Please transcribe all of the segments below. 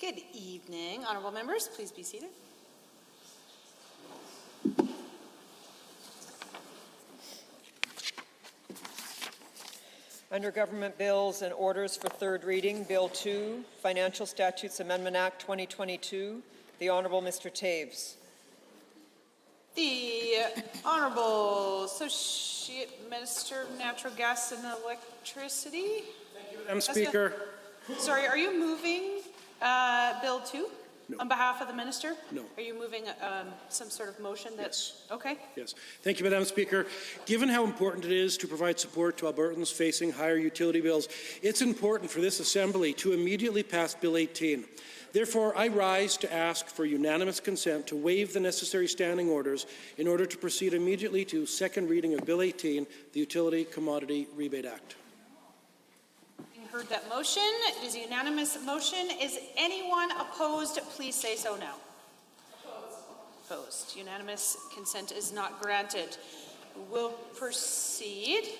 Good evening, honourable members. Please be seated. Under Government Bills and Orders for third reading, Bill 2, Financial Statutes Amendment Act 2022, the Honourable Mr. Taves. The Honourable Associate Minister of Natural Gas and Electricity. Thank you, Madam Speaker. Sorry, are you moving Bill 2 No. on behalf of the Minister? No. Are you moving some sort of motion that's okay? Yes. Thank you, Madam Speaker. Given how important it is to provide support to Albertans facing higher utility bills, it's important for this Assembly to immediately pass Bill 18. Therefore, I rise to ask for unanimous consent to waive the necessary standing orders in order to proceed immediately to second reading of Bill 18, the Utility Commodity Rebate Act. Heard that motion. It is a unanimous motion. Is anyone opposed? Please say so now. Opposed. Unanimous consent is not granted. We'll proceed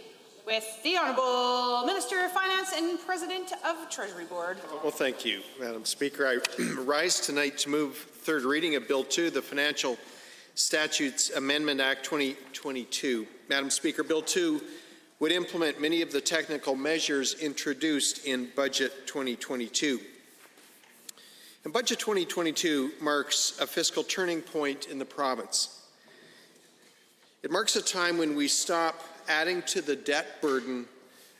with the Honourable Minister of Finance and President of Treasury Board. Well, thank you, Madam Speaker. I rise tonight to move third reading of Bill 2, the Financial Statutes Amendment Act 2022. Madam Speaker, Bill 2 would implement many of the technical measures introduced in Budget 2022. And Budget 2022 marks a fiscal turning point in the province. It marks a time when we stop adding to the debt burden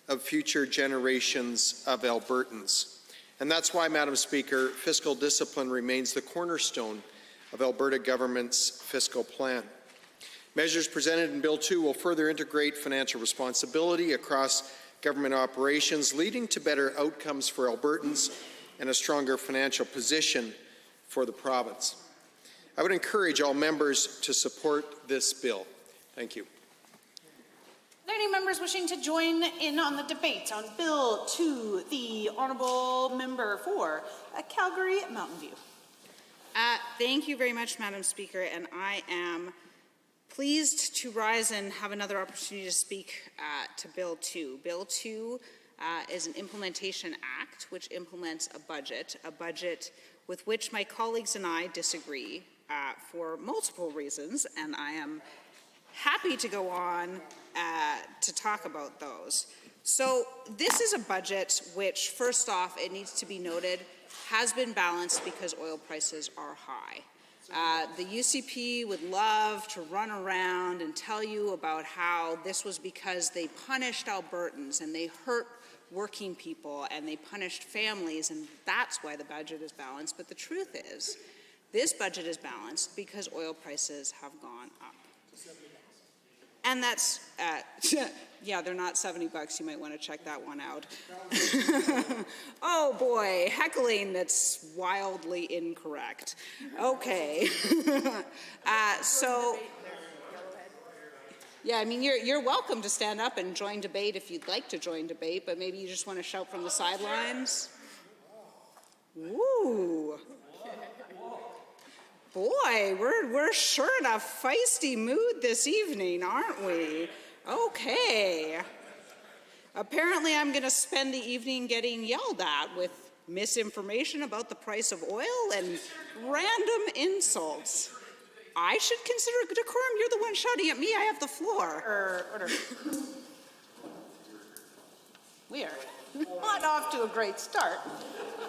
of future generations of Albertans. And that's why, Madam Speaker, fiscal discipline remains the cornerstone of Alberta government's fiscal plan. Measures presented in Bill 2 will further integrate financial responsibility across government operations, leading to better outcomes for Albertans and a stronger financial position for the province. I would encourage all members to support this bill. Thank you. Are there any members wishing to join in on the debate on Bill 2, the Honourable Member for Calgary Mountain View? Thank you very much, Madam Speaker, and I am pleased to rise and have another opportunity to speak to Bill 2. Bill 2 is an implementation act which implements a budget with which my colleagues and I disagree for multiple reasons, and I am happy to go on to talk about those. So this is a budget which, first off, it needs to be noted, has been balanced because oil prices are high. The UCP would love to run around and tell you about how this was because they punished Albertans and they hurt working people and they punished families, and that's why the budget is balanced. But the truth is, this budget is balanced because oil prices have gone up. And that's, yeah, they're not $70. You might want to check that one out. Oh boy, heckling that's wildly incorrect. Okay. Yeah, I mean, you're welcome to stand up and join debate if you'd like to join debate, but maybe you just want to shout from the sidelines. Ooh. Boy, we're sure in a feisty mood this evening, aren't we? Okay. Apparently I'm going to spend the evening getting yelled at with misinformation about the price of oil and random insults. I should consider decorum. You're the one shouting at me. I have the floor. Order. We are not off to a great start.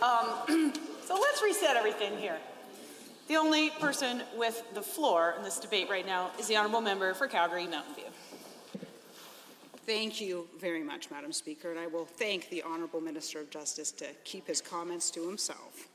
So let's reset everything here. The only person with the floor in this debate right now is the Honourable Member for Calgary Mountain View. Thank you very much, Madam Speaker, and I will thank the Honourable Minister of Justice to keep his comments to himself.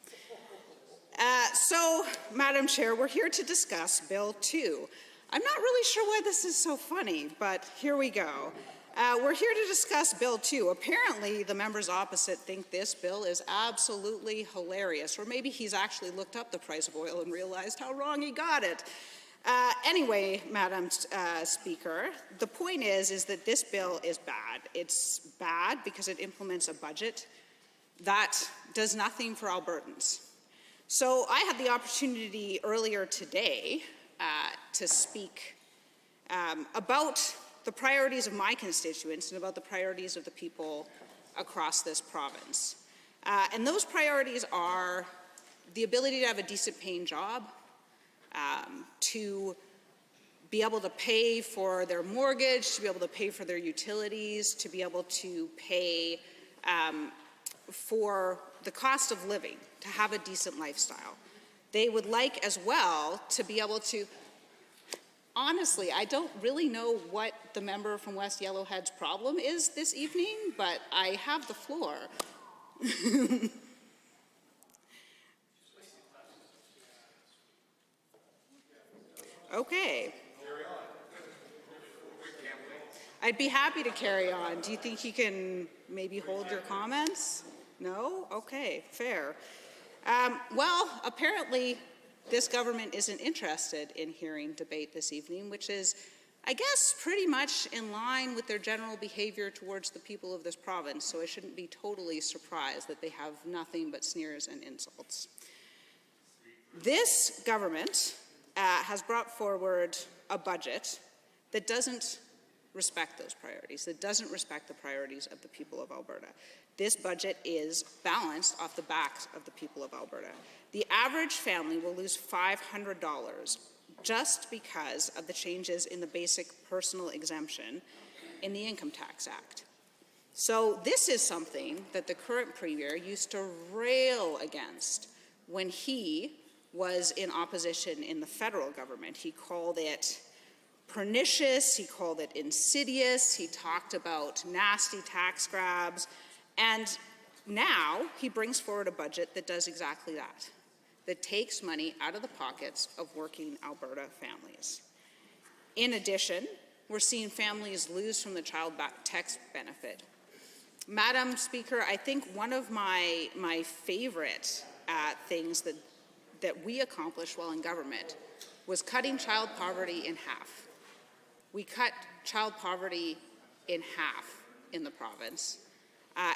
So, Madam Chair, we're here to discuss Bill 2. I'm not really sure why this is so funny, but here we go. We're here to discuss Bill 2. Apparently, the members opposite think this bill is absolutely hilarious, or maybe he's actually looked up the price of oil and realized how wrong he got it. Anyway, Madam Speaker, the point is that this bill is bad. It's bad because it implements a budget that does nothing for Albertans. So I had the opportunity earlier today to speak about the priorities of my constituents and about the priorities of the people across this province. And those priorities are the ability to have a decent paying job, to be able to pay for their mortgage, to be able to pay for their utilities, to be able to pay for the cost of living, to have a decent lifestyle. They would like as well to be able to, honestly, I don't really know what the member from West Yellowhead's problem is this evening, but I have the floor. Okay. I'd be happy to carry on. Do you think you can maybe hold your comments? No? Okay, fair. Well, apparently this government isn't interested in hearing debate this evening, which is, I guess, pretty much in line with their general behavior towards the people of this province, so I shouldn't be totally surprised that they have nothing but sneers and insults. This government has brought forward a budget that doesn't respect those priorities, that doesn't respect the priorities of the people of Alberta. This budget is balanced off the backs of the people of Alberta. The average family will lose $500 just because of the changes in the basic personal exemption in the Income Tax Act. So this is something that the current Premier used to rail against when he was in opposition in the federal government. He called it pernicious, he called it insidious, he talked about nasty tax grabs, and now he brings forward a budget that does exactly that, that takes money out of the pockets of working Alberta families. In addition, we're seeing families lose from the child tax benefit. Madam Speaker, I think one of my favorite things that we accomplished while in government was cutting child poverty in half. We cut child poverty in half in the province,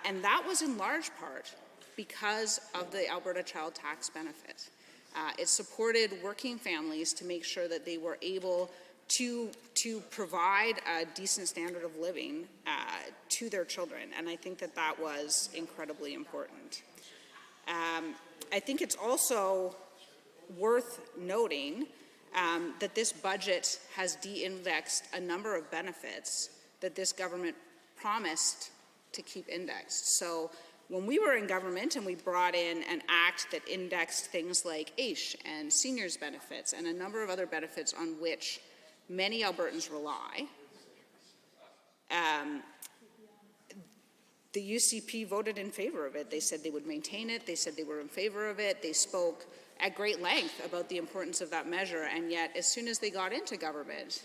and that was in large part because of the Alberta Child Tax Benefit. It supported working families to make sure that they were able to provide a decent standard of living to their children, and I think that that was incredibly important. I think it's also worth noting that this budget has de-indexed a number of benefits that this government promised to keep indexed. So when we were in government and we brought in an act that indexed things like AISH and seniors benefits and a number of other benefits on which many Albertans rely, the UCP voted in favor of it. They said they would maintain it. They said they were in favor of it. They spoke at great length about the importance of that measure, and yet as soon as they got into government,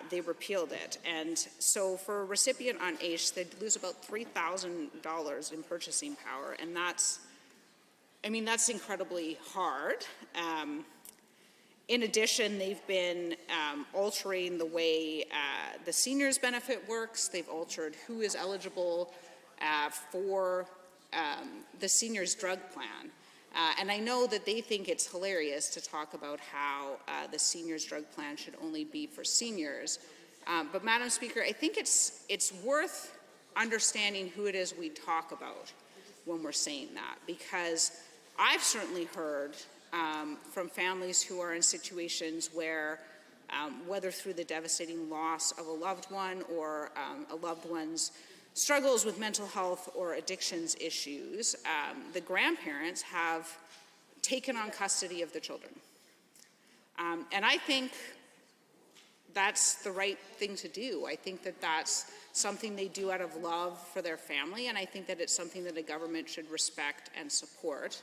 they repealed it. And so for a recipient on AISH, they'd lose about $3,000 in purchasing power, and that's incredibly hard. In addition, they've been altering the way the seniors benefit works. They've altered who is eligible for the seniors drug plan. And I know that they think it's hilarious to talk about how the seniors drug plan should only be for seniors. But Madam Speaker, I think it's worth understanding who it is we talk about when we're saying that, because I've certainly heard from families who are in situations where, whether through the devastating loss of a loved one or a loved one's struggles with mental health or addictions issues, the grandparents have taken on custody of the children. And I think that's the right thing to do. I think that that's something they do out of love for their family, and I think that it's something that a government should respect and support.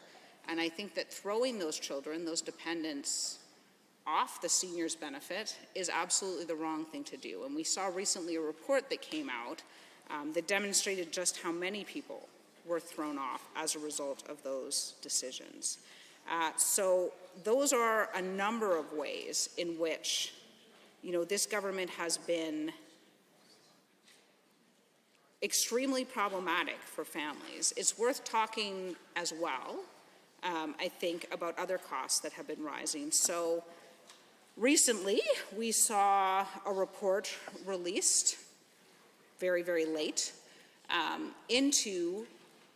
And I think that throwing those children, those dependents, off the seniors benefit is absolutely the wrong thing to do. And we saw recently a report that came out that demonstrated just how many people were thrown off as a result of those decisions. So those are a number of ways in which, this government has been extremely problematic for families. It's worth talking as well, I think, about other costs that have been rising. So recently, we saw a report released very, very late into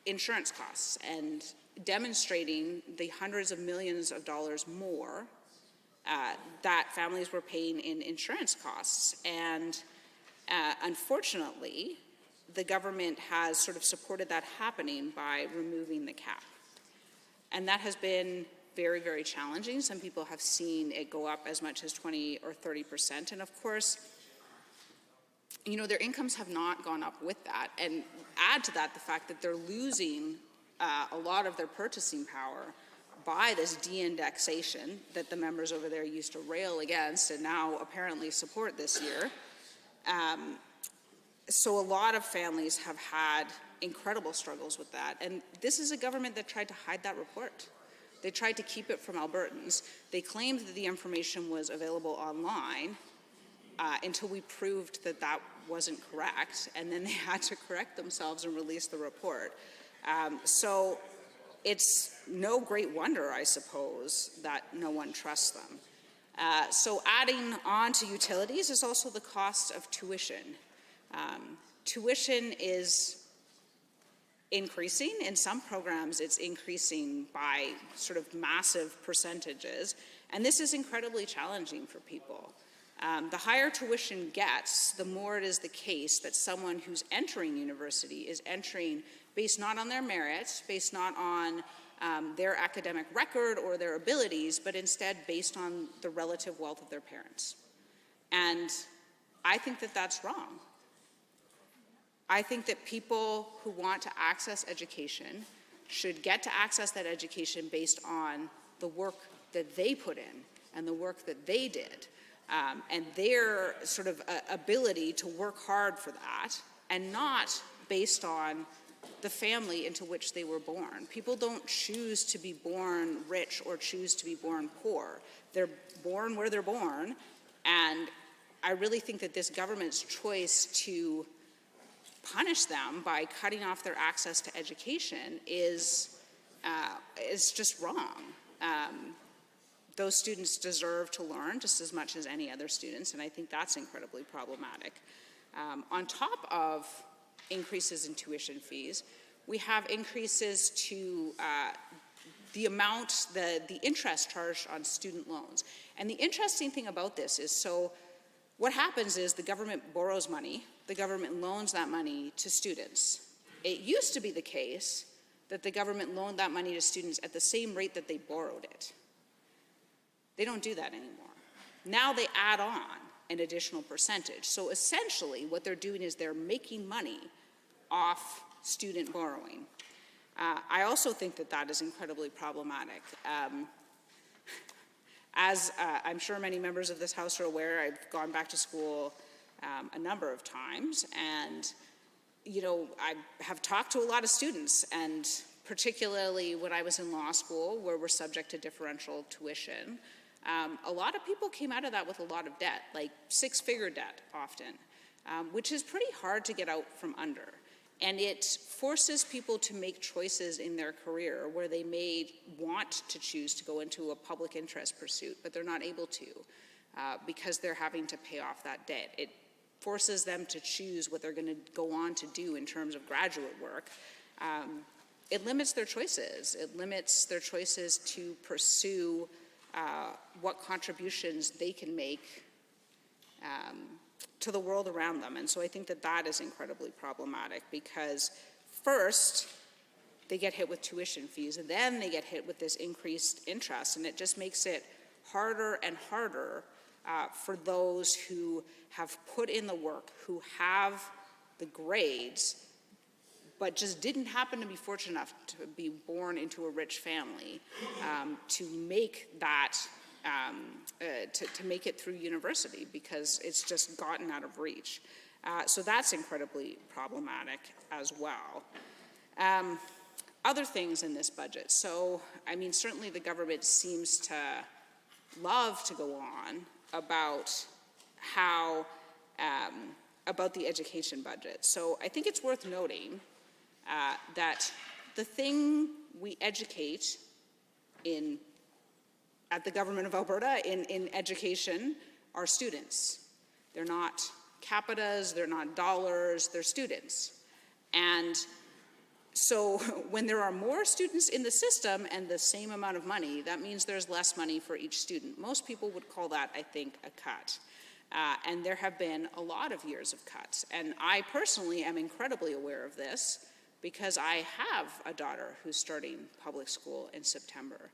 insurance costs. And demonstrating the hundreds of millions of dollars more that families were paying in insurance costs. And unfortunately, the government has sort of supported that happening by removing the cap. And that has been very, very challenging. Some people have seen it go up as much as 20 or 30%. And of course, you know, their incomes have not gone up with that. And add to that the fact that they're losing a lot of their purchasing power by this de-indexation that the members over there used to rail against and now apparently support this year. So a lot of families have had incredible struggles with that. And this is a government that tried to hide that report. They tried to keep it from Albertans. They claimed that the information was available online until we proved that that wasn't correct. And then they had to correct themselves and release the report. So it's no great wonder, I suppose, that no one trusts them. So adding on to utilities is also the cost of tuition. Tuition is increasing. In some programs, it's increasing by sort of massive percentages. And this is incredibly challenging for people. The higher tuition gets, the more it is the case that someone who's entering university is entering based not on their merits, based not on their academic record or their abilities, but instead based on the relative wealth of their parents. And I think that that's wrong. I think that people who want to access education should get to access that education based on the work that they put in and the work that they did, and their sort of ability to work hard for that, and not based on the family into which they were born. People don't choose to be born rich or choose to be born poor. They're born where they're born, and I really think that this government's choice to punish them by cutting off their access to education is just wrong. Those students deserve to learn just as much as any other students, and I think that's incredibly problematic. On top of increases in tuition fees, we have increases to the amount, the interest charged on student loans. And the interesting thing about this is, so what happens is the government borrows money, the government loans that money to students. It used to be the case that the government loaned that money to students at the same rate that they borrowed it. They don't do that anymore. Now they add on an additional percentage. So essentially what they're doing is they're making money off student borrowing. I also think that that is incredibly problematic. As I'm sure many members of this House are aware, I've gone back to school a number of times, and you know, I have talked to a lot of students, and particularly when I was in law school, where we're subject to differential tuition, a lot of people came out of that with a lot of debt, like six-figure debt often, which is pretty hard to get out from under. And it forces people to make choices in their career where they may want to choose to go into a public interest pursuit, but they're not able to because they're having to pay off that debt. It forces them to choose what they're going to go on to do in terms of graduate work. It limits their choices. It limits their choices to pursue what contributions they can make to the world around them. And so I think that that is incredibly problematic because first, they get hit with tuition fees, and then they get hit with this increased interest, and it just makes it harder and harder for those who have put in the work, who have the grades, but just didn't happen to be fortunate enough to be born into a rich family, to make that to make it through university because it's just gotten out of reach. So that's incredibly problematic as well. Other things in this budget. So, I mean, certainly the government seems to love to go on about how, about the education budget. So I think it's worth noting that the thing we educate at the government of Alberta in education are students. They're not capitas, they're not dollars, they're students. And So when there are more students in the system and the same amount of money, that means there's less money for each student. Most people would call that, I think, a cut. And there have been a lot of years of cuts. And I personally am incredibly aware of this because I have a daughter who's starting public school in September.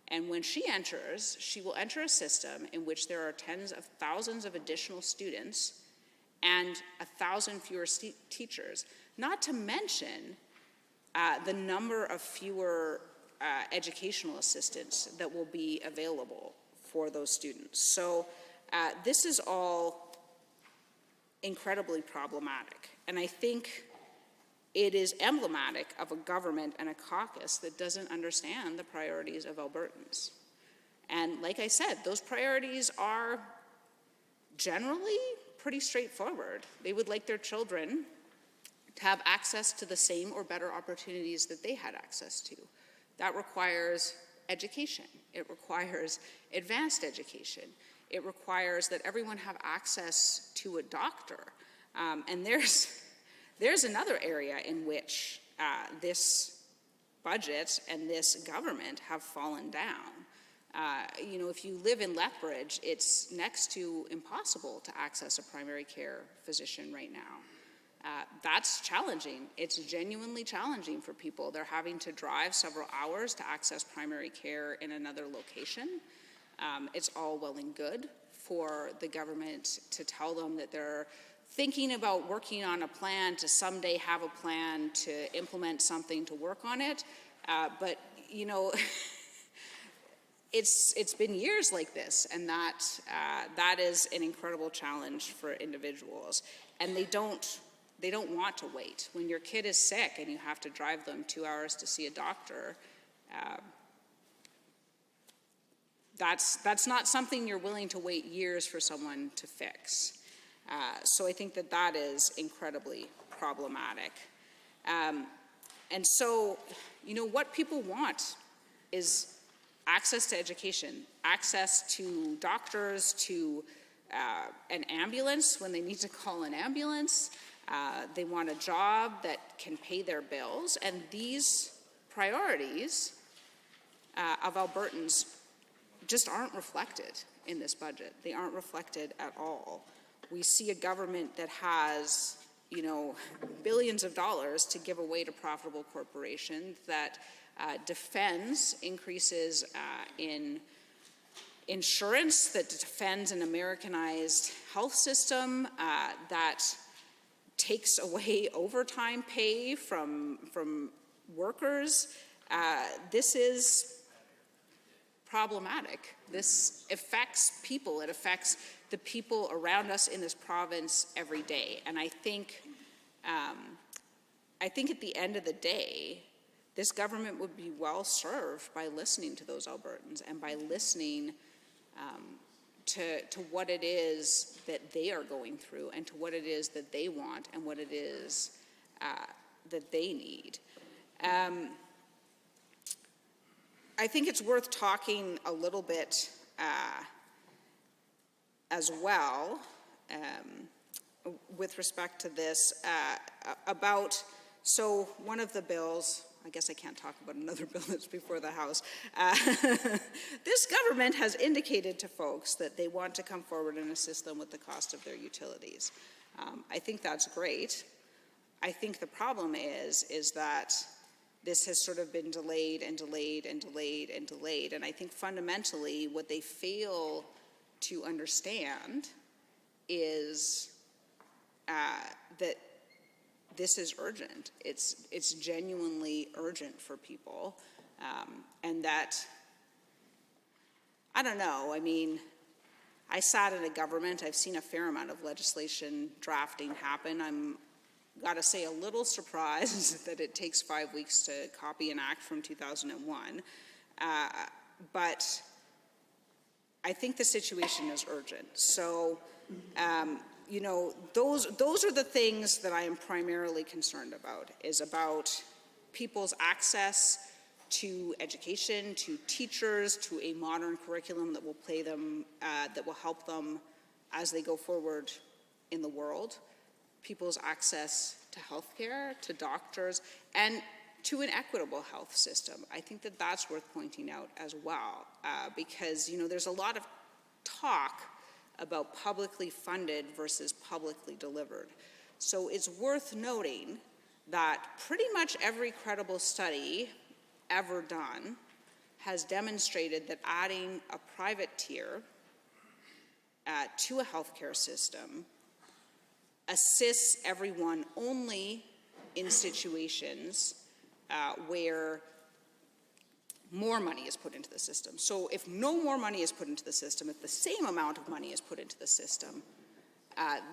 And when she enters, she will enter a system in which there are tens of thousands of additional students and 1,000 fewer teachers, not to mention the number of fewer educational assistants that will be available for those students. So this is all incredibly problematic. And I think it is emblematic of a government and a caucus that doesn't understand the priorities of Albertans. And like I said, those priorities are generally pretty straightforward. They would like their children to have access to the same or better opportunities that they had access to. That requires education. It requires advanced education. It requires that everyone have access to a doctor. And there's another area in which this budget and this government have fallen down. You know, if you live in Lethbridge, it's next to impossible to access a primary care physician right now. That's challenging. It's genuinely challenging for people. They're having to drive several hours to access primary care in another location. It's all well and good for the government to tell them that they're thinking about working on a plan to someday have a plan to implement something to work on it. But, you know, it's been years like this, and that is an incredible challenge for individuals. And they don't want to wait. When your kid is sick and you have to drive them 2 hours to see a doctor, that's not something you're willing to wait years for someone to fix. So I think that is incredibly problematic. And so, you know, what people want is access to education, access to doctors, to an ambulance when they need to call an ambulance. They want a job that can pay their bills. And these priorities of Albertans just aren't reflected in this budget. They aren't reflected at all. We see a government that has, you know, billions of dollars to give away to profitable corporations, that defends increases in insurance, that defends an Americanized health system, that takes away overtime pay from workers. This is problematic. This affects people. It affects the people around us in this province every day. And I think at the end of the day, this government would be well served by listening to those Albertans and by listening to what it is that they are going through and to what it is that they want and what it is that they need. I think it's worth talking a little bit as well with respect to this about, so one of the bills, I guess I can't talk about another bill that's before the House. This government has indicated to folks that they want to come forward and assist them with the cost of their utilities. I think that's great. I think the problem is that this has sort of been delayed and delayed and delayed and delayed. And I think fundamentally what they fail to understand is that this is urgent. It's genuinely urgent for people. And that, I don't know, I mean, I sat in a government, I've seen a fair amount of legislation drafting happen. I'm gotta say a little surprised that it takes 5 weeks to copy an act from 2001. But I think the situation is urgent. So, you know, those are the things that I am primarily concerned about, is about people's access to education, to teachers, to a modern curriculum that will that will help them as they go forward in the world, people's access to healthcare, to doctors, and to an equitable health system. I think that that's worth pointing out as well, because, there's a lot of talk about publicly funded versus publicly delivered. So it's worth noting that pretty much every credible study ever done has demonstrated that adding a private tier to a healthcare system assists everyone only in situations where more money is put into the system. So if no more money is put into the system, if the same amount of money is put into the system,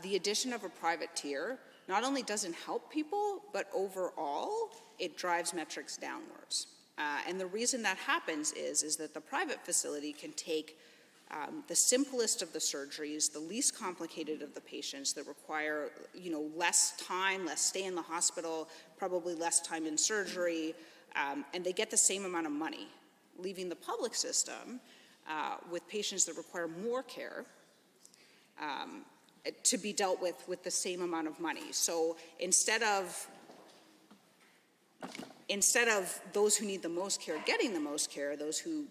the addition of a private tier not only doesn't help people, but overall, it drives metrics downwards. And the reason that happens is that the private facility can take the simplest of the surgeries, the least complicated of the patients that require, less time, less stay in the hospital, probably less time in surgery, and they get the same amount of money, leaving the public system with patients that require more care to be dealt with the same amount of money. So instead of those who need the most care getting the most care, those who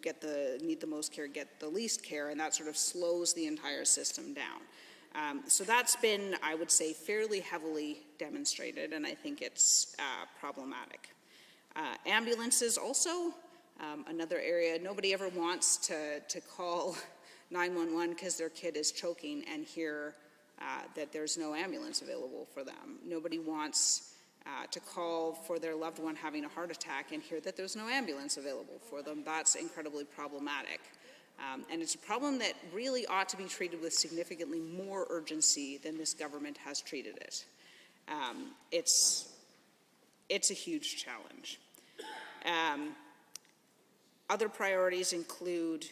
need the most care get the least care, and that sort of slows the entire system down. So that's been, I would say, fairly heavily demonstrated, and I think it's problematic. Ambulances also, another area. Nobody ever wants to call 911 because their kid is choking and hear that there's no ambulance available for them. Nobody wants to call for their loved one having a heart attack and hear that there's no ambulance available for them. That's incredibly problematic. And it's a problem that really ought to be treated with significantly more urgency than this government has treated it. It's a huge challenge. Other priorities include,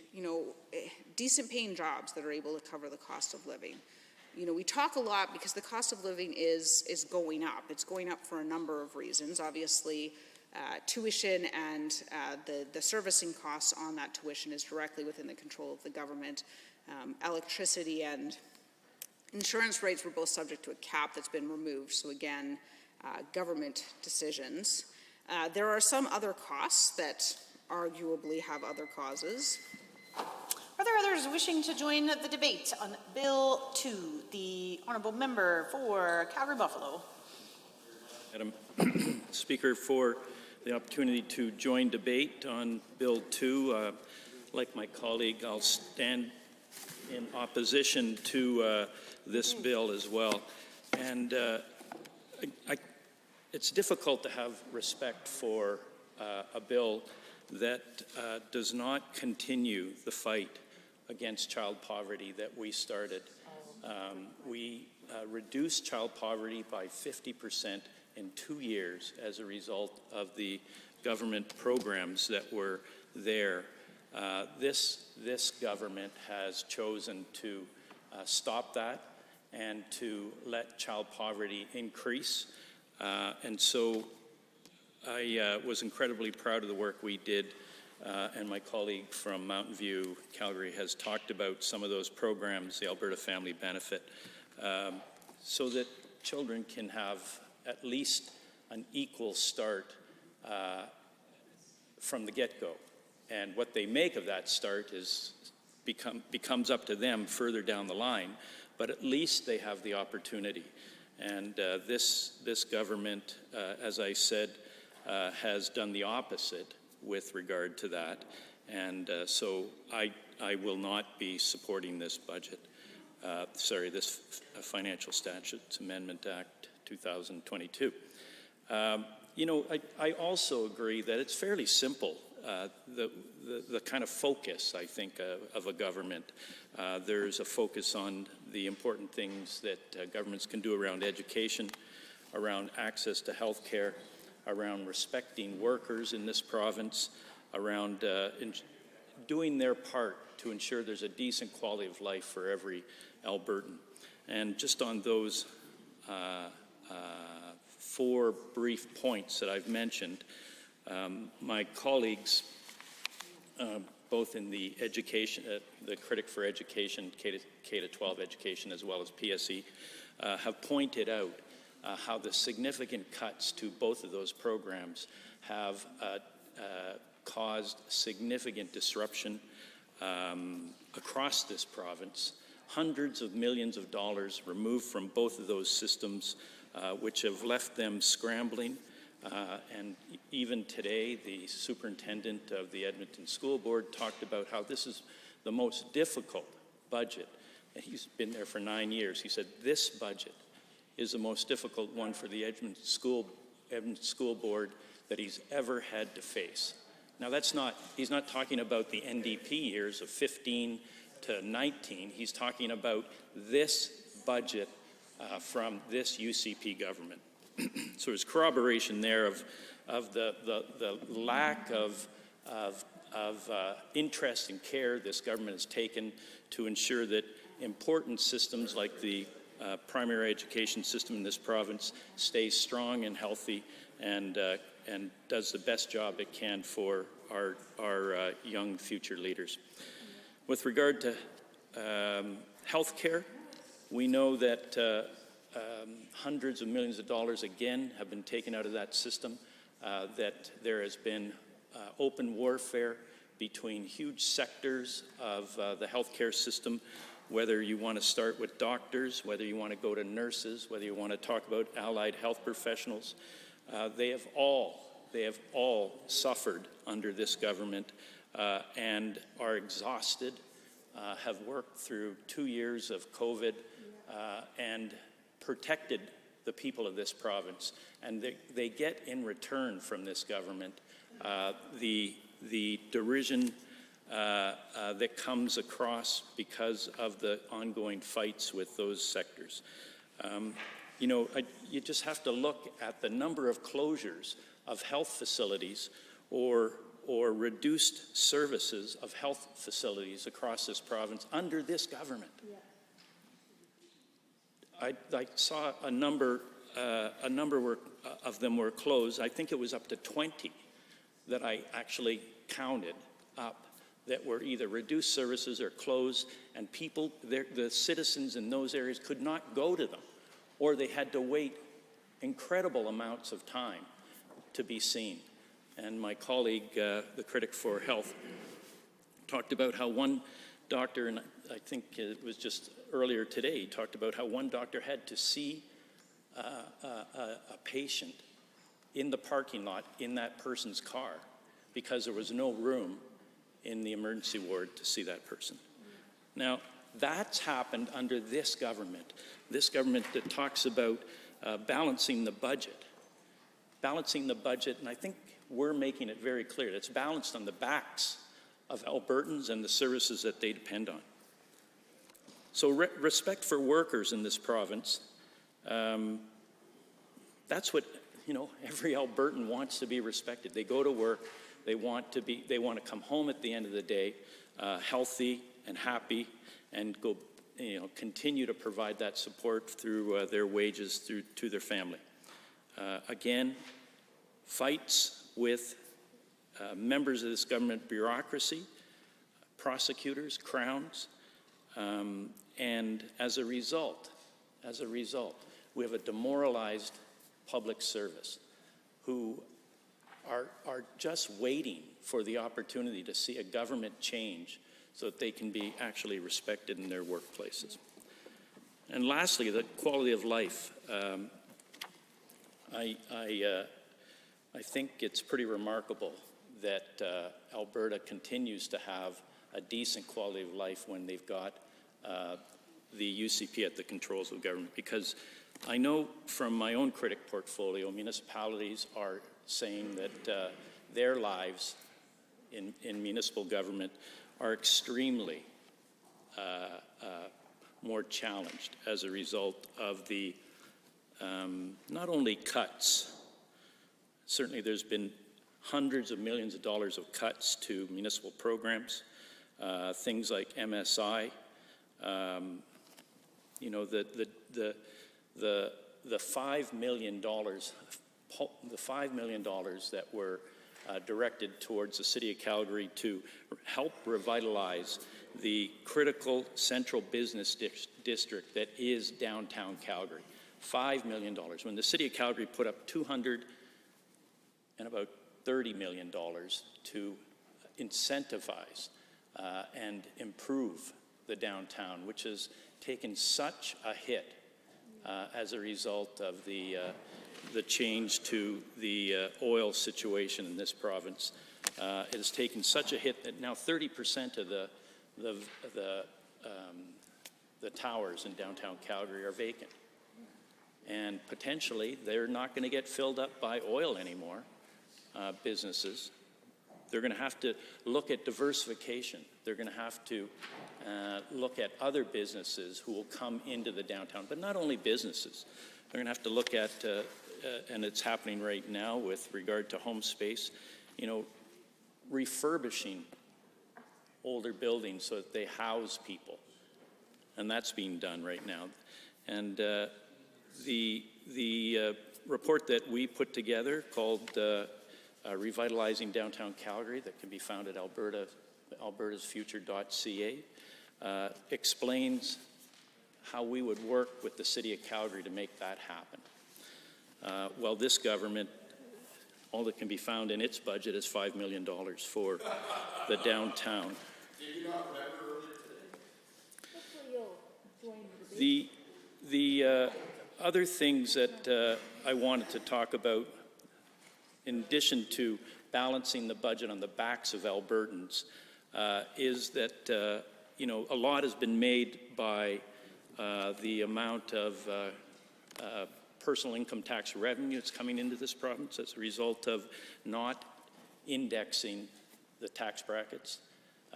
decent paying jobs that are able to cover the cost of living. We talk a lot because the cost of living is going up. It's going up for a number of reasons. Obviously, tuition and the servicing costs on that tuition is directly within the control of the government. Electricity and insurance rates were both subject to a cap that's been removed. So again, government decisions. There are some other costs that arguably have other causes. Are there others wishing to join the debate on Bill 2? The Honourable Member for Calgary Buffalo. Madam Speaker, for the opportunity to join debate on Bill 2. Like my colleague, I'll stand in opposition to this bill as well. And it's difficult to have respect for a bill that does not continue the fight against child poverty that we started. We reduced child poverty by 50% in 2 years as a result of the government programs that were there. This government has chosen to stop that and to let child poverty increase. And so I was incredibly proud of the work we did, and my colleague from Mountain View, Calgary, has talked about some of those programs, the Alberta Family Benefit, so that children can have at least an equal start from the get-go. And what they make of that start becomes up to them further down the line, but at least they have the opportunity. And this government, as I said, has done the opposite with regard to that. And so I will not be supporting this budget, this Financial Statutes Amendment Act 2022. I also agree that it's fairly simple, the kind of focus, I think, of a government. There's a focus on the important things that governments can do around education, around access to health care, around respecting workers in this province, around doing their part to ensure there's a decent quality of life for every Albertan. And just on those 4 brief points that I've mentioned, my colleagues, both in the education, the critic for education, K-12 education, as well as PSE, have pointed out how the significant cuts to both of those programs have caused significant disruption across this province. Hundreds of millions of dollars removed from both of those systems, which have left them scrambling. And even today, the superintendent of the Edmonton School Board talked about how this is the most difficult budget. And he's been there for 9 years. He said, this budget is the most difficult one for the Edmonton School Board that he's ever had to face. Now, he's not talking about the NDP years of 15 to 19. He's talking about this budget from this UCP government. So there's corroboration there of the lack of interest and care this government has taken to ensure that important systems like the primary education system in this province stays strong and healthy and does the best job it can for our young future leaders. With regard to health care, we know that hundreds of millions of dollars again have been taken out of that system, that there has been open warfare between huge sectors of the healthcare system, whether you want to start with doctors, whether you want to go to nurses, whether you want to talk about allied health professionals. They have all suffered under this government and are exhausted, have worked through 2 years of COVID and protected the people of this province. And they get in return from this government the derision that comes across because of the ongoing fights with those sectors. You just have to look at the number of closures of health facilities or reduced services of health facilities across this province under this government. Yeah. I saw a number of them were closed. I think it was up to 20 that I actually counted up that were either reduced services or closed, and the citizens in those areas could not go to them, or they had to wait incredible amounts of time to be seen. And my colleague, the critic for health, talked about how one doctor, and I think it was just earlier today, he talked about how one doctor had to see a patient in the parking lot in that person's car because there was no room in the emergency ward to see that person. Now, that's happened under this government that talks about balancing the budget, and I think we're making it very clear that it's balanced on the backs of Albertans and the services that they depend on. So respect for workers in this province, that's what, every Albertan wants to be respected. They go to work, they want to come home at the end of the day healthy and happy and go, continue to provide that support through their wages to their family. Again, fights with members of this government bureaucracy, prosecutors, crowns, and as a result, we have a demoralized public service who are just waiting for the opportunity to see a government change so that they can be actually respected in their workplaces. And lastly, the quality of life. I think it's pretty remarkable that Alberta continues to have a decent quality of life when they've got the UCP at the controls of government, because I know from my own critic portfolio, municipalities are saying that their lives in municipal government are extremely more challenged as a result of the not only cuts. Certainly there's been hundreds of millions of dollars of cuts to municipal programs, things like MSI, the $5 million, that were directed towards the City of Calgary to help revitalize the critical central business district that is downtown Calgary. $5 million, when the City of Calgary put up $200 and about $30 million to incentivize and improve the downtown, which has taken such a hit as a result of the change to the oil situation in this province. It has taken such a hit that now 30% of the towers in downtown Calgary are vacant. And potentially, they're not going to get filled up by oil anymore, businesses. They're going to have to look at diversification. They're going to have to look at other businesses who will come into the downtown, but not only businesses. They're going to have to look at, and it's happening right now with regard to home space, refurbishing older buildings so that they house people. And that's being done right now. And the report that we put together called Revitalizing Downtown Calgary, that can be found at albertasfuture.ca, explains how we would work with the City of Calgary to make that happen. Well, this government, all that can be found in its budget is $5 million for the downtown. The other things that I wanted to talk about, in addition to balancing the budget on the backs of Albertans, is that a lot has been made by the amount of personal income tax revenue that's coming into this province as a result of not indexing the tax brackets.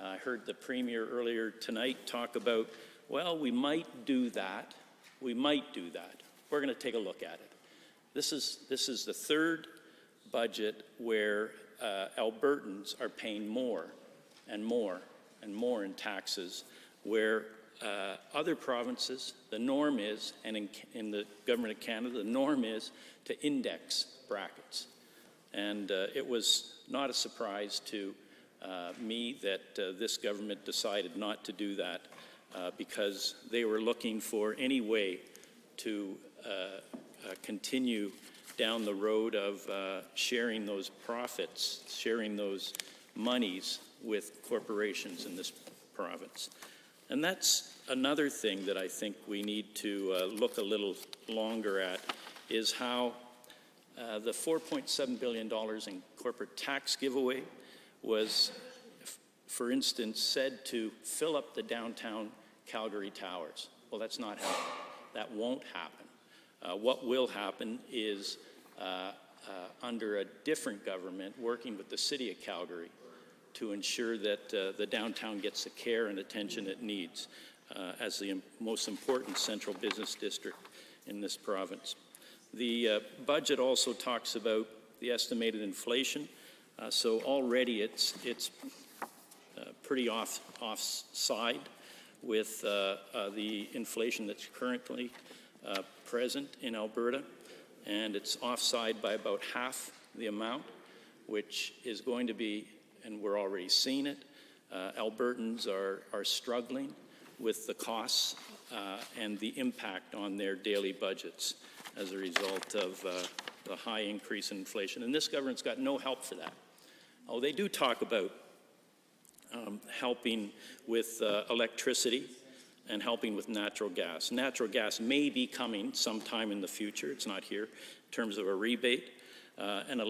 I heard the Premier earlier tonight talk about, well, we might do that. We might do that. We're going to take a look at it. This is the third budget where Albertans are paying more and more and more in taxes, where other provinces, the norm is, and in the Government of Canada, the norm is to index brackets. And it was not a surprise to me that this government decided not to do that because they were looking for any way to continue down the road of sharing those profits, sharing those monies with corporations in this province. And that's another thing that I think we need to look a little longer at, is how the $4.7 billion in corporate tax giveaway was, for instance, said to fill up the downtown Calgary towers. Well, that's not happening. That won't happen. What will happen is, under a different government, working with the City of Calgary to ensure that the downtown gets the care and attention it needs as the most important central business district in this province. The budget also talks about the estimated inflation. So already it's pretty offside with the inflation that's currently present in Alberta, and it's offside by about half the amount, which is going to be, and we're already seeing it, Albertans are struggling with the costs and the impact on their daily budgets as a result of the high increase in inflation. And this government's got no help for that. Oh, they do talk about helping with electricity and helping with natural gas. Natural gas may be coming sometime in the future. It's not here in terms of a rebate. And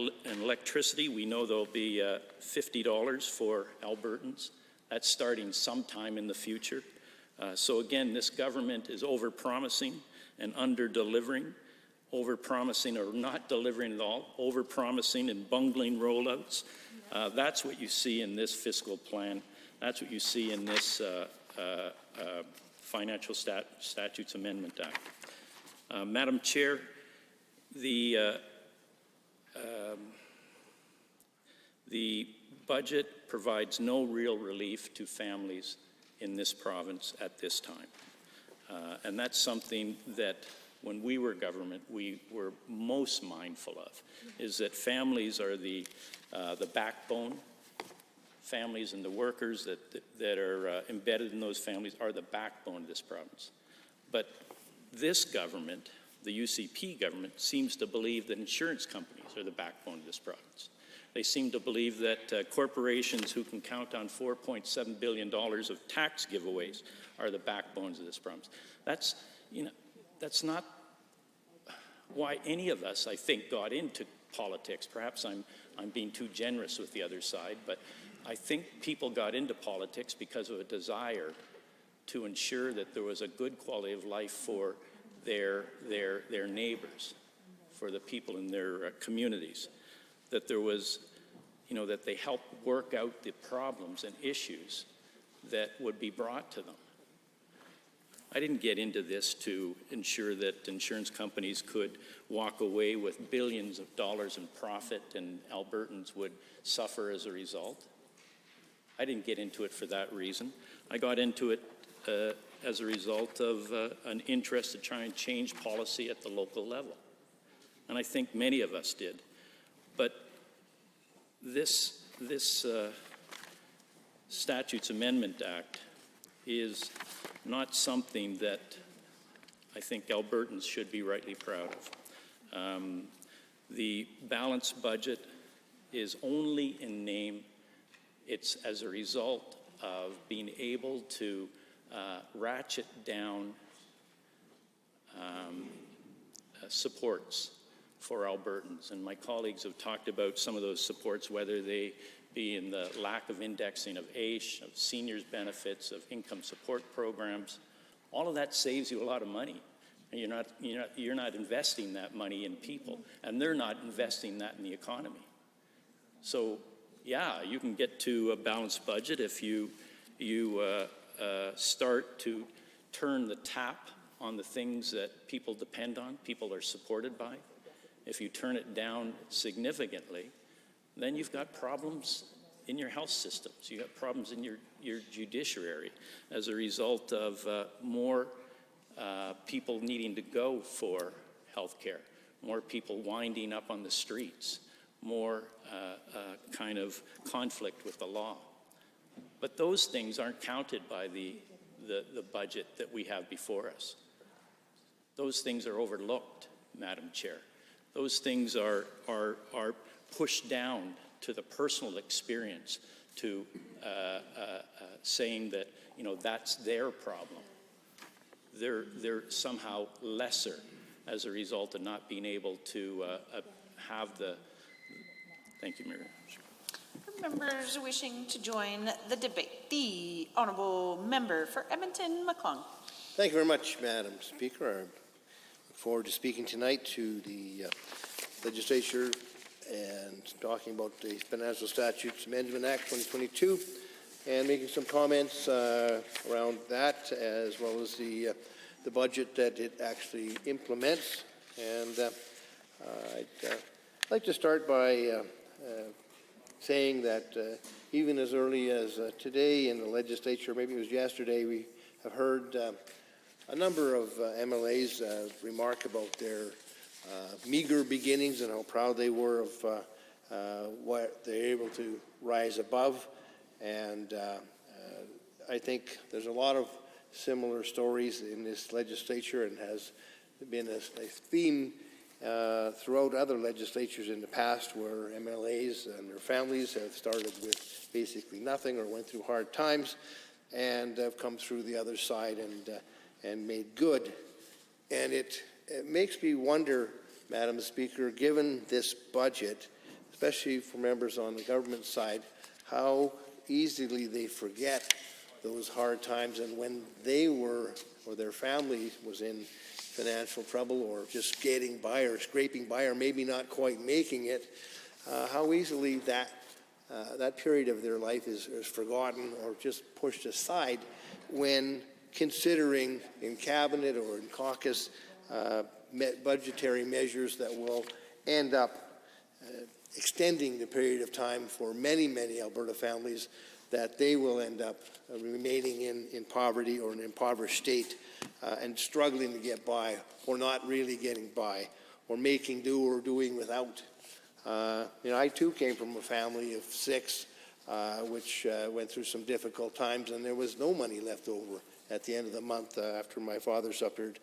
electricity, we know there'll be $50 for Albertans. That's starting sometime in the future. So again, this government is over-promising and under-delivering, over-promising or not delivering at all, over-promising and bungling rollouts. That's what you see in this fiscal plan. That's what you see in this Financial Statutes Amendment Act. Madam Chair, the budget provides no real relief to families in this province at this time. And that's something that when we were government, we were most mindful of, is that families are the backbone. Families and the workers that are embedded in those families are the backbone of this province. But this government the UCP government seems to believe that insurance companies are the backbone of this province. They seem to believe that corporations who can count on $4.7 billion of tax giveaways are the backbones of this province. That's not why any of us, I think, got into politics. Perhaps I'm being too generous with the other side, but I think people got into politics because of a desire to ensure that there was a good quality of life for their neighbors, for the people in their communities, that there was, that they helped work out the problems and issues that would be brought to them. I didn't get into this to ensure that insurance companies could walk away with billions of dollars in profit and Albertans would suffer as a result. I didn't get into it for that reason. I got into it as a result of an interest to try and change policy at the local level. And I think many of us did. But this Statutes Amendment Act is not something that I think Albertans should be rightly proud of. The balanced budget is only in name. It's as a result of being able to ratchet down supports for Albertans. And my colleagues have talked about some of those supports, whether they be in the lack of indexing of AISH, of seniors benefits, of income support programs. All of that saves you a lot of money. And you're not investing that money in people, and they're not investing that in the economy. So, yeah, you can get to a balanced budget if you start to turn the tap on the things that people depend on, people are supported by. If you turn it down significantly, then you've got problems in your health systems. You've got problems in your judiciary as a result of more people needing to go for health care, more people winding up on the streets, more kind of conflict with the law. But those things aren't counted by the budget that we have before us. Those things are overlooked, Madam Chair. Those things are pushed down to the personal experience, to saying that that's their problem. They're somehow lesser as a result of not being able to have the. Thank you, Mary. Members wishing to join the debate. The Honourable Member for Edmonton-McClung. Thank you very much, Madam Speaker. I look forward to speaking tonight to the legislature and talking about the Financial Statutes Amendment Act 2022 and making some comments around that, as well as the budget that it actually implements. And I'd like to start by saying that even as early as today in the legislature, maybe it was yesterday, we have heard a number of MLAs remark about their meager beginnings and how proud they were of what they're able to rise above. And I think there's a lot of similar stories in this legislature, and has been a theme throughout other legislatures in the past, where MLAs and their families have started with basically nothing or went through hard times and have come through the other side and made good. And it makes me wonder, Madam Speaker, given this budget, especially for members on the government side, how easily they forget those hard times, and when they were, or their family was in financial trouble or just getting by or scraping by or maybe not quite making it, how easily that period of their life is forgotten or just pushed aside when considering in cabinet or in caucus budgetary measures that will end up extending the period of time for many, many Alberta families that they will end up remaining in poverty or an impoverished state and struggling to get by, or not really getting by, or making do or doing without. I too came from a family of 6 which went through some difficult times, and there was no money left over at the end of the month after my father suffered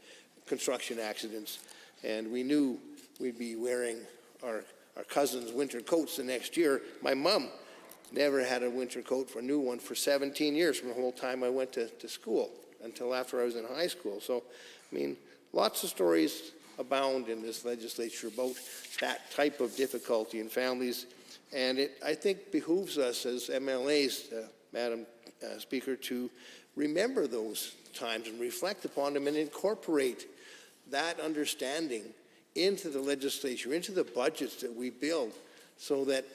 construction accidents. and we knew we'd be wearing our cousins' winter coats the next year. My mom never had a winter coat for a new one for 17 years from the whole time I went to school until after I was in high school. So, I mean, lots of stories abound in this legislature about that type of difficulty in families. And it, I think, behooves us as MLAs, Madam Speaker, to remember those times and reflect upon them and incorporate that understanding into the legislature, into the budgets that we build, so that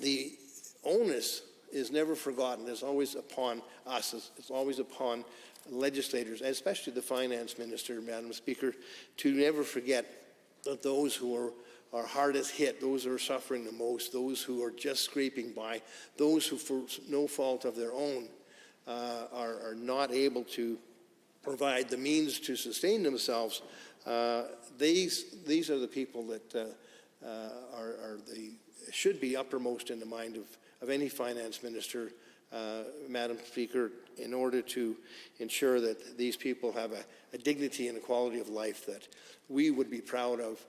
the onus is never forgotten. It's always upon us. It's always upon legislators, especially the finance minister, Madam Speaker, to never forget that those who are hardest hit, those who are suffering the most, those who are just scraping by, those who for no fault of their own are not able to provide the means to sustain themselves. These are the people that should be uppermost in the mind of any finance minister, Madam Speaker, in order to ensure that these people have a dignity and a quality of life that we would be proud of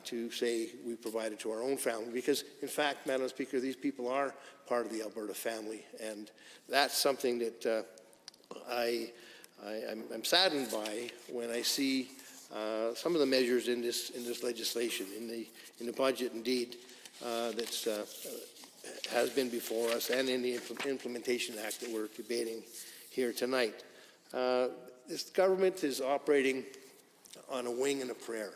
to say we provided to our own family. Because, in fact, Madam Speaker, these people are part of the Alberta family, and that's something that I'm saddened by when I see some of the measures in this legislation, in the budget, indeed, that's has been before us, and in the Implementation Act that we're debating here tonight. This government is operating on a wing and a prayer.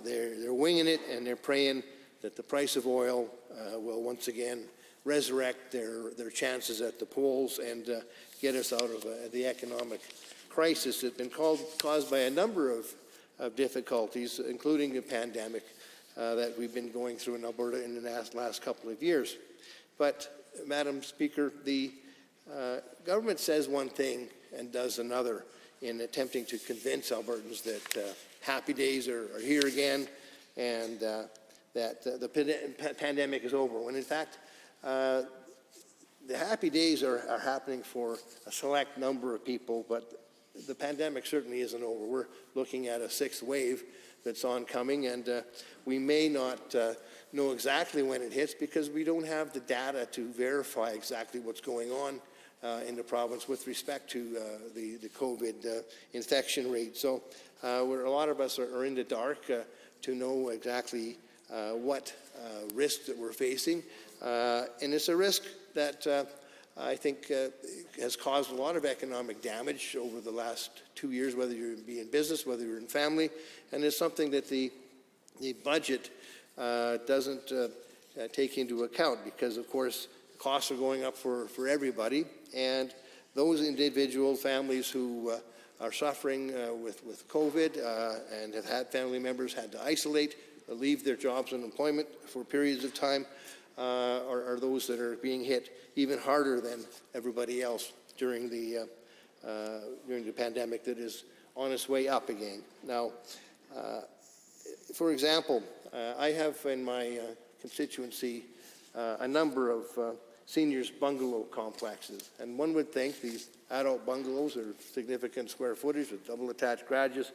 They're winging it, and they're praying that the price of oil will once again resurrect their chances at the polls and get us out of the economic crisis that's been caused by a number of difficulties, including the pandemic that we've been going through in Alberta in the last couple of years. But, Madam Speaker, the government says one thing and does another in attempting to convince Albertans that happy days are here again and that the pandemic is over, when in fact the happy days are happening for a select number of people, but the pandemic certainly isn't over. We're looking at a sixth wave that's oncoming, and we may not know exactly when it hits because we don't have the data to verify exactly what's going on in the province with respect to the COVID infection rate. So a lot of us are in the dark to know exactly what risk that we're facing. And it's a risk that I think has caused a lot of economic damage over the last 2 years, whether you're in business, whether you're in family, and it's something that the budget doesn't take into account because, of course, costs are going up for everybody, and those individual families who are suffering with COVID and have had family members had to isolate, leave their jobs and employment for periods of time, are those that are being hit even harder than everybody else during the pandemic that is on its way up again. Now, for example, I have in my constituency a number of seniors' bungalow complexes, and one would think these adult bungalows are significant square footage with double attached garages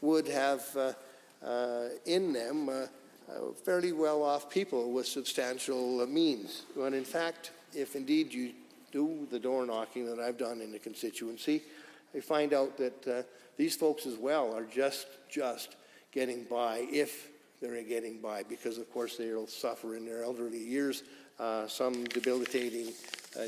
would have in them fairly well-off people with substantial means. When in fact, if indeed you do the door knocking that I've done in the constituency, I find out that these folks as well are just getting by, if they're getting by, because of course they'll suffer in their elderly years some debilitating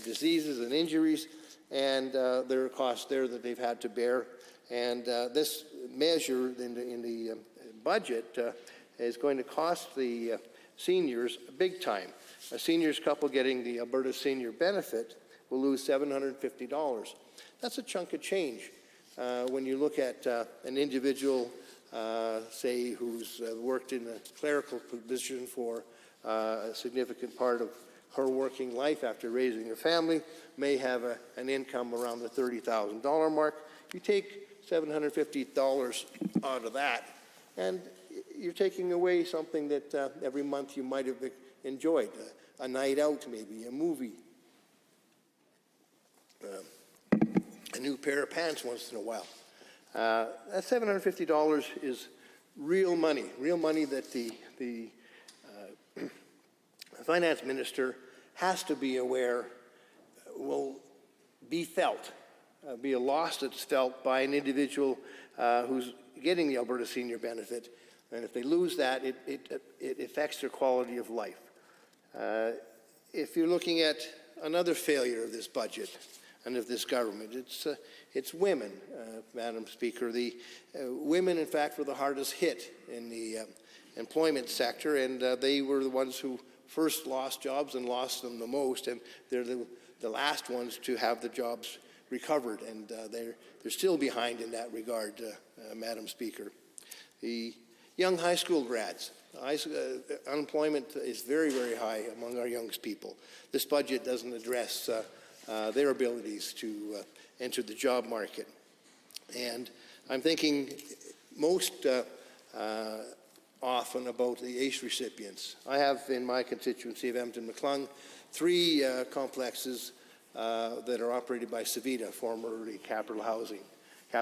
diseases and injuries, and there are costs there that they've had to bear. And this measure in the budget is going to cost the seniors big time. A seniors couple getting the Alberta Senior Benefit will lose $750. That's a chunk of change. When you look at an individual, say, who's worked in a clerical position for a significant part of her working life after raising a family, may have an income around the $30,000 mark. You take $750 out of that, and you're taking away something that every month you might have enjoyed, a night out maybe, a movie, a new pair of pants once in a while. That $750 is real money that the finance minister has to be aware will be felt, be a loss that's felt by an individual who's getting the Alberta Senior Benefit. And if they lose that, it affects their quality of life. If you're looking at another failure of this budget and of this government, it's women, Madam Speaker. The women, in fact, were the hardest hit in the employment sector, and they were the ones who first lost jobs and lost them the most, and they're the last ones to have the jobs recovered, and they're still behind in that regard, Madam Speaker. The young high school grads, unemployment is very, very high among our young people. This budget doesn't address their abilities to enter the job market. And I'm thinking most often about the ACE recipients. I have in my constituency of Empton-McClung 3 complexes that are operated by Savita, formerly Capital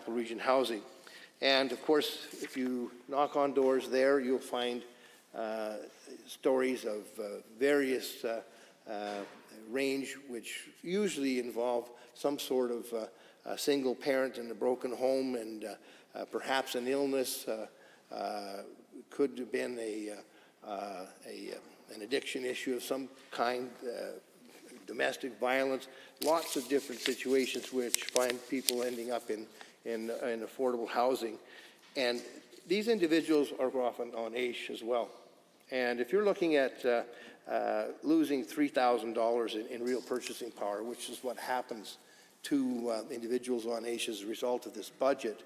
Region Housing. And of course, if you knock on doors there, you'll find stories of various range, which usually involve some sort of a single parent in a broken home, and perhaps an illness, could have been an addiction issue of some kind, domestic violence, lots of different situations which find people ending up in affordable housing. And these individuals are often on ACE as well. And if you're looking at losing $3,000 in real purchasing power, which is what happens to individuals on ACE as a result of this budget,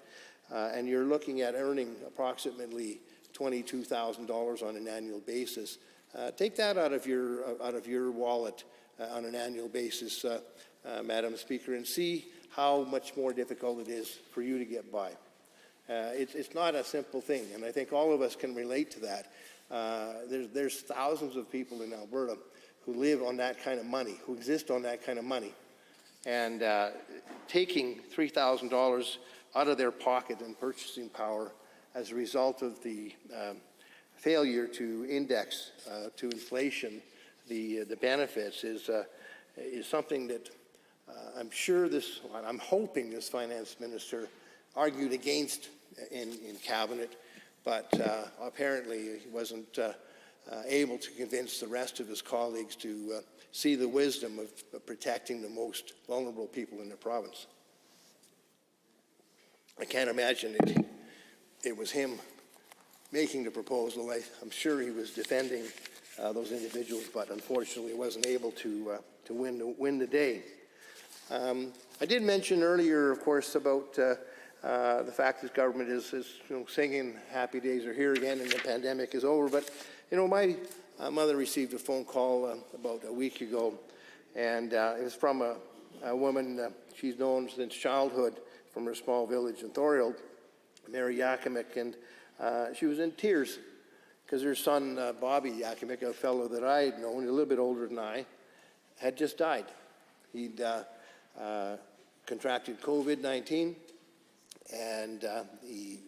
and you're looking at earning approximately $22,000 on an annual basis, take that out of your wallet on an annual basis, Madam Speaker, and see how much more difficult it is for you to get by. It's not a simple thing, and I think all of us can relate to that. There's thousands of people in Alberta who live on that kind of money, who exist on that kind of money, and taking $3,000 out of their pocket in purchasing power as a result of the failure to index to inflation the benefits is something that I'm hoping this finance minister argued against in cabinet, but apparently he wasn't able to convince the rest of his colleagues to see the wisdom of protecting the most vulnerable people in the province. I can't imagine it was him making the proposal. I'm sure he was defending those individuals, but unfortunately wasn't able to win the day. I did mention earlier, of course, about the fact that government is singing "Happy Days Are Here Again" and the pandemic is over. But my mother received a phone call about a week ago, and it was from a woman she's known since childhood from her small village in Thorold, Mary Yakimic, and she was in tears because her son, Bobby Yakimic, a fellow that I had known, a little bit older than I, had just died. He'd contracted COVID-19, and he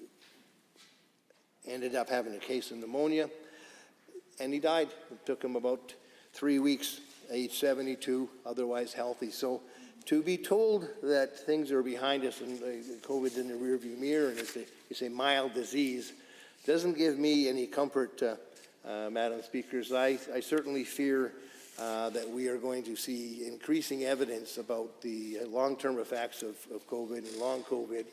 ended up having a case of pneumonia, and he died. It took him about 3 weeks, age 72, otherwise healthy. So to be told that things are behind us and COVID's in the rearview mirror and it's a mild disease doesn't give me any comfort, Madam Speakers. I certainly fear that we are going to see increasing evidence about the long-term effects of COVID and long COVID.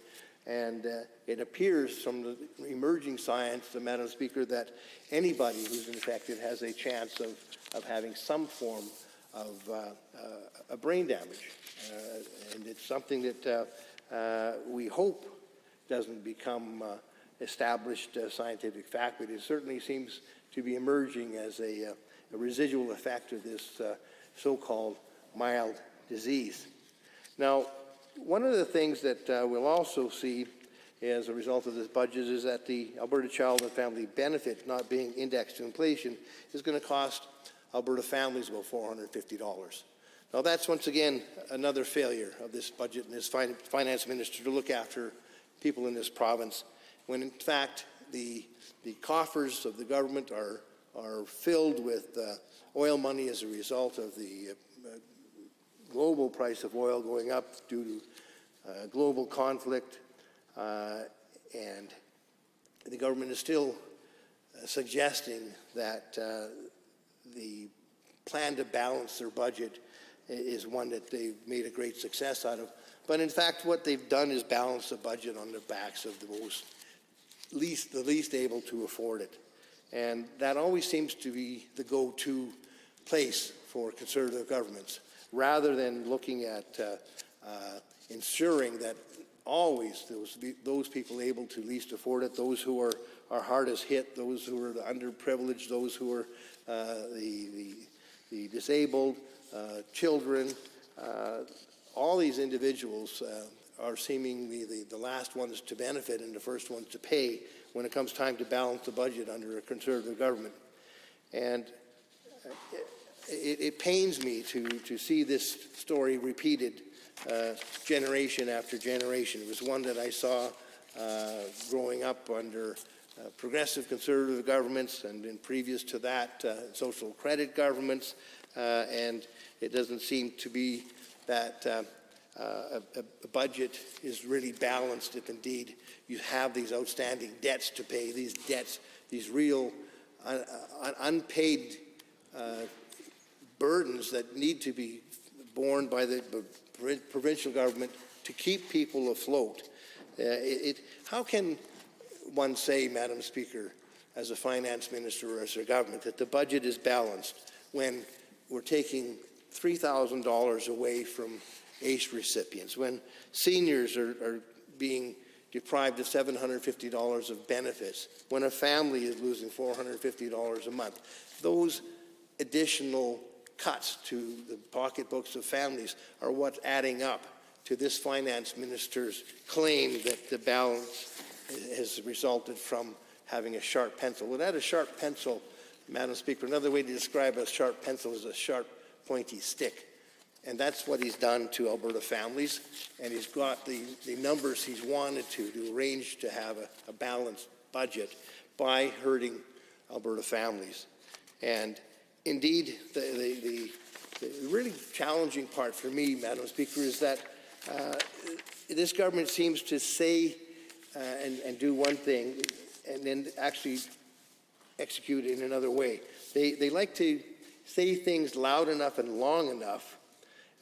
And it appears from the emerging science, Madam Speaker, that anybody who's infected has a chance of having some form of a brain damage. And it's something that we hope doesn't become established scientific fact, but it certainly seems to be emerging as a residual effect of this so-called mild disease. Now, one of the things that we'll also see as a result of this budget is that the Alberta Child and Family Benefit not being indexed to inflation is going to cost Alberta families about $450. Now that's once again another failure of this budget and this finance minister to look after people in this province, when in fact the coffers of the government are filled with oil money as a result of the global price of oil going up due to global conflict, and the government is still suggesting that the plan to balance their budget is one that they've made a great success out of. But in fact, what they've done is balance the budget on the backs of the least able to afford it. And that always seems to be the go-to place for Conservative governments, rather than looking at ensuring that always those people able to least afford it, those who are hardest hit, those who are the underprivileged, those who are the disabled, children, all these individuals are seemingly the last ones to benefit and the first ones to pay when it comes time to balance the budget under a Conservative government. And it pains me to see this story repeated generation after generation. It was one that I saw growing up under progressive Conservative governments, and then previous to that, social credit governments, and it doesn't seem to be that a budget is really balanced if indeed you have these outstanding debts to pay, these debts, these real unpaid burdens that need to be borne by the provincial government to keep people afloat. How can one say, Madam Speaker, as a finance minister or as a government, that the budget is balanced when we're taking $3,000 away from ACE recipients, when seniors are being deprived of $750 of benefits, when a family is losing $450 a month? Those additional cuts to the pocketbooks of families are what's adding up to this finance minister's claim that the balance has resulted from having a sharp pencil. Without a sharp pencil, Madam Speaker, another way to describe a sharp pencil is a sharp, pointy stick. And that's what he's done to Alberta families, and he's got the numbers he's wanted to arrange to have a balanced budget by hurting Alberta families. And indeed, the really challenging part for me, Madam Speaker, is that this government seems to say and do one thing and then actually execute it in another way. They like to say things loud enough and long enough,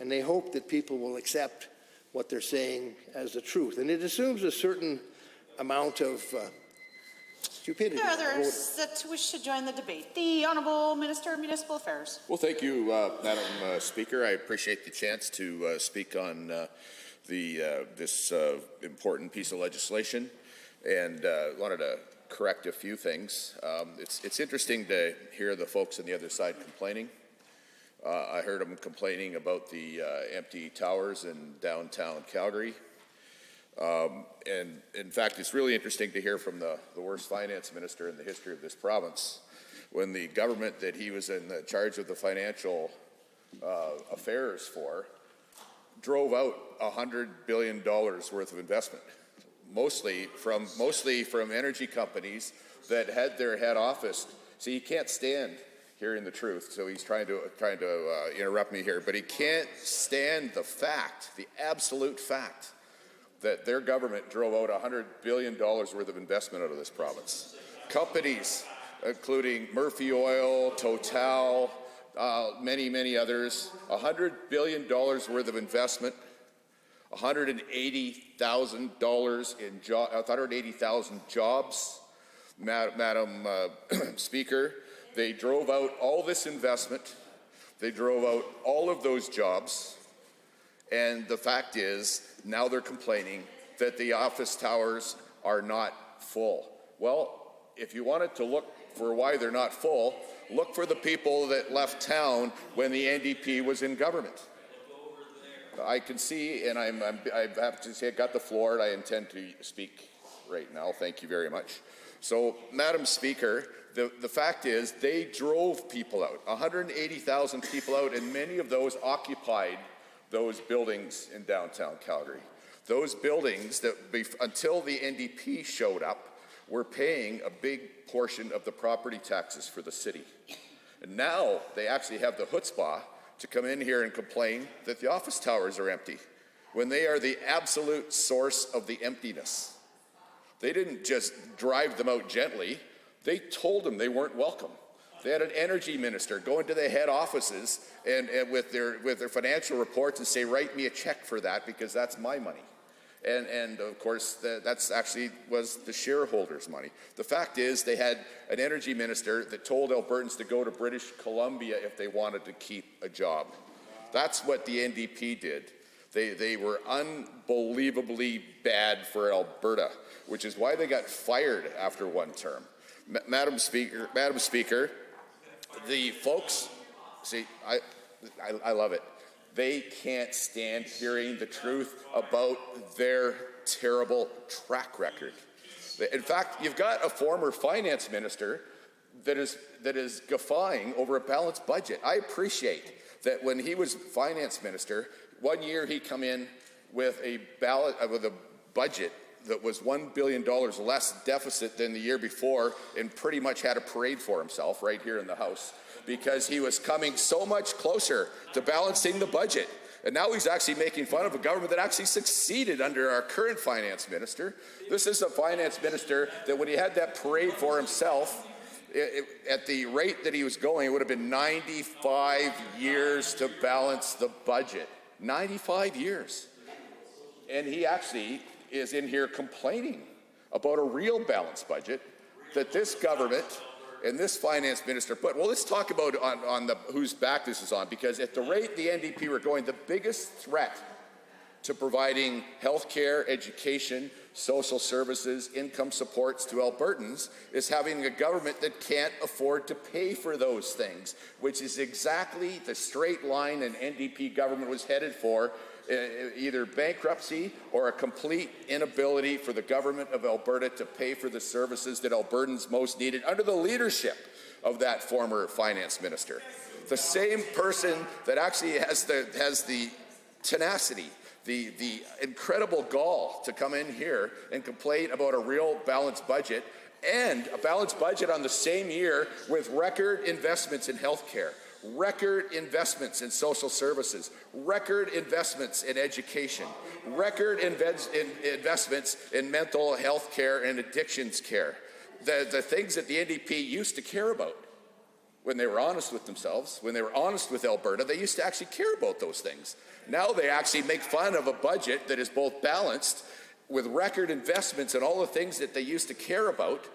and they hope that people will accept what they're saying as the truth. And it assumes a certain amount of stupidity. There are others that wish to join the debate. The Honourable Minister of Municipal Affairs. Well, thank you, Madam Speaker. I appreciate the chance to speak on this important piece of legislation, and wanted to correct a few things. It's interesting to hear the folks on the other side complaining. I heard them complaining about the empty towers in downtown Calgary. And in fact, it's really interesting to hear from the worst finance minister in the history of this province, when the government that he was in charge of the financial affairs for drove out $100 billion worth of investment, mostly from energy companies that had their head office. So you can't stand hearing the truth. So he's trying to interrupt me here, but he can't stand the fact, the absolute fact, that their government drove out $100 billion worth of investment out of this province. Companies, including Murphy Oil, Total, many, many others, $100 billion worth of investment, 180,000 jobs. Madam Speaker, they drove out all this investment. They drove out all of those jobs. And the fact is, now they're complaining that the office towers are not full. Well, if you wanted to look for why they're not full, look for the people that left town when the NDP was in government. I can see, and I have to say I got the floor, and I intend to speak right now. Thank you very much. So, Madam Speaker, the fact is they drove people out, 180,000 people out, and many of those occupied those buildings in downtown Calgary. Those buildings that, until the NDP showed up, were paying a big portion of the property taxes for the city. And now they actually have the chutzpah to come in here and complain that the office towers are empty, when they are the absolute source of the emptiness. They didn't just drive them out gently, they told them they weren't welcome. They had an energy minister go into the head offices and with their financial reports and say, write me a check for that because that's my money. And of course, that's actually was the shareholders' money. The fact is, they had an energy minister that told Albertans to go to British Columbia if they wanted to keep a job. That's what the NDP did. They were unbelievably bad for Alberta, which is why they got fired after one term. Madam Speaker, the folks, see, I love it. They can't stand hearing the truth about their terrible track record. In fact, you've got a former finance minister that is guffawing over a balanced budget. I appreciate that when he was finance minister, one year he come in with a budget that was $1 billion less deficit than the year before and pretty much had a parade for himself right here in the House because he was coming so much closer to balancing the budget. And now he's actually making fun of a government that actually succeeded under our current finance minister. This is a finance minister that when he had that parade for himself, at the rate that he was going, it would have been 95 years to balance the budget. 95 years. And he actually is in here complaining about a real balanced budget that this government and this finance minister put. Well, let's talk about on the whose back this is on, because at the rate the NDP were going, the biggest threat to providing health care, education, social services, income supports to Albertans is having a government that can't afford to pay for those things, which is exactly the straight line an NDP government was headed for, either bankruptcy or a complete inability for the government of Alberta to pay for the services that Albertans most needed under the leadership of that former finance minister. The same person that actually has the tenacity, the incredible gall to come in here and complain about a real balanced budget, and a balanced budget on the same year with record investments in health care, record investments in social services, record investments in education, record investments in mental health care and addictions care. The things that the NDP used to care about when they were honest with themselves, when they were honest with Alberta, they used to actually care about those things. Now they actually make fun of a budget that is both balanced with record investments in all the things that they used to care about,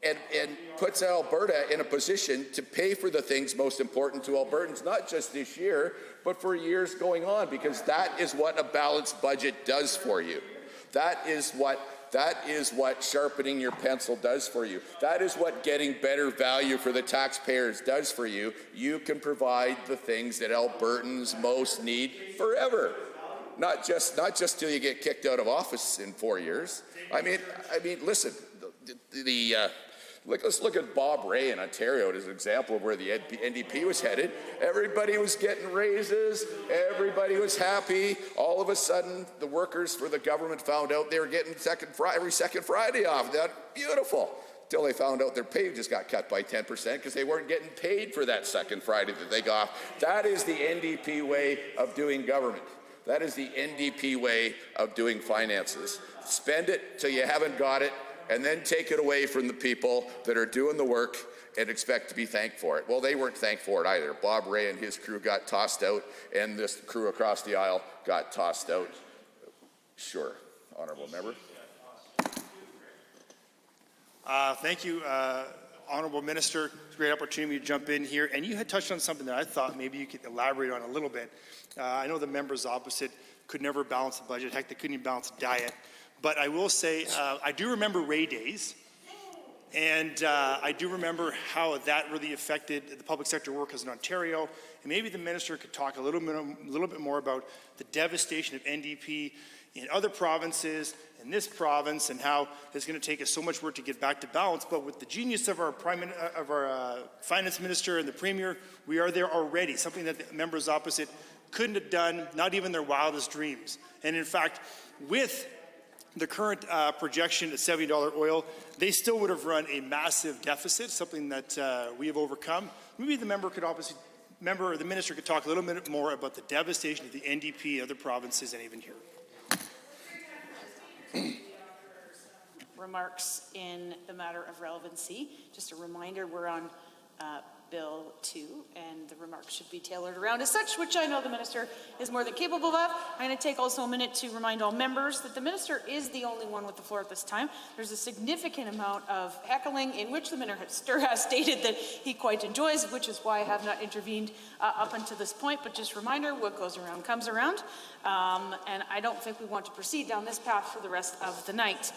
and puts Alberta in a position to pay for the things most important to Albertans, not just this year, but for years going on, because that is what a balanced budget does for you. That is what sharpening your pencil does for you. That is what getting better value for the taxpayers does for you. You can provide the things that Albertans most need forever. Not just till you get kicked out of office in 4 years. I mean, listen, let's look at Bob Rae in Ontario as an example of where the NDP was headed. Everybody was getting raises. Everybody was happy. All of a sudden, the workers for the government found out they were getting every second Friday off. That beautiful. Till they found out their pay just got cut by 10% because they weren't getting paid for that second Friday that they got off. That is the NDP way of doing government. That is the NDP way of doing finances. Spend it till you haven't got it, and then take it away from the people that are doing the work and expect to be thanked for it. Well, they weren't thanked for it either. Bob Rae and his crew got tossed out, and this crew across the aisle got tossed out. Sure, honourable member. Thank you, Honourable Minister. It's a great opportunity to jump in here. And you had touched on something that I thought maybe you could elaborate on a little bit. I know the members opposite could never balance the budget. Heck, they couldn't even balance a diet. But I will say, I do remember Rae days. And I do remember how that really affected the public sector workers in Ontario. And maybe the minister could talk a little bit more about the devastation of NDP in other provinces, in this province, and how it's going to take us so much work to get back to balance. But with the genius of our finance minister and the premier, we are there already, something that the members opposite couldn't have done, not even their wildest dreams. And in fact, with the current projection at $70 oil, they still would have run a massive deficit, something that we have overcome. Maybe the minister could talk a little bit more about the devastation of the NDP, other provinces, and even here. Remarks in the matter of relevancy. Just a reminder, we're on Bill 2, and the remarks should be tailored around as such, which I know the minister is more than capable of. I'm going to take also a minute to remind all members that the minister is the only one with the floor at this time. There's a significant amount of heckling in which the minister has stated that he quite enjoys, which is why I have not intervened up until this point. But just a reminder, what goes around comes around. And I don't think we want to proceed down this path for the rest of the night.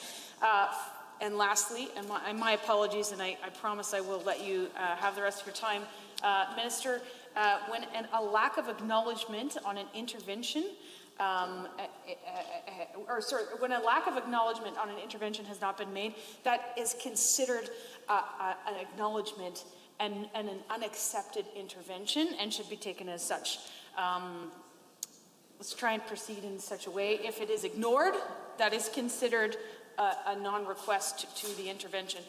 And lastly, and my apologies, and I promise I will let you have the rest of your time, Minister, when a lack of acknowledgement on an intervention, when a lack of acknowledgement on an intervention has not been made, that is considered an acknowledgement and an unaccepted intervention and should be taken as such. Let's try and proceed in such a way. If it is ignored, that is considered a non-request to the intervention.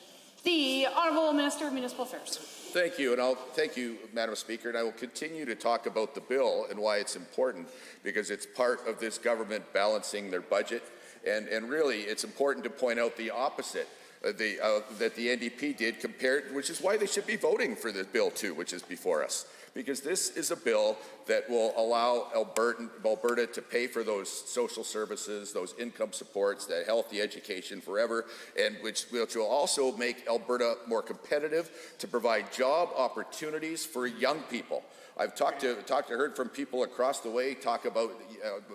The Honourable Minister of Municipal Affairs. Thank you, and thank you, Madam Speaker, and I will continue to talk about the bill and why it's important, because it's part of this government balancing their budget, and really it's important to point out the opposite that the NDP did compared, which is why they should be voting for the bill too, which is before us. Because this is a bill that will allow Alberta to pay for those social services, those income supports, that healthy education forever, and which will also make Alberta more competitive to provide job opportunities for young people. I've heard from people across the way talk about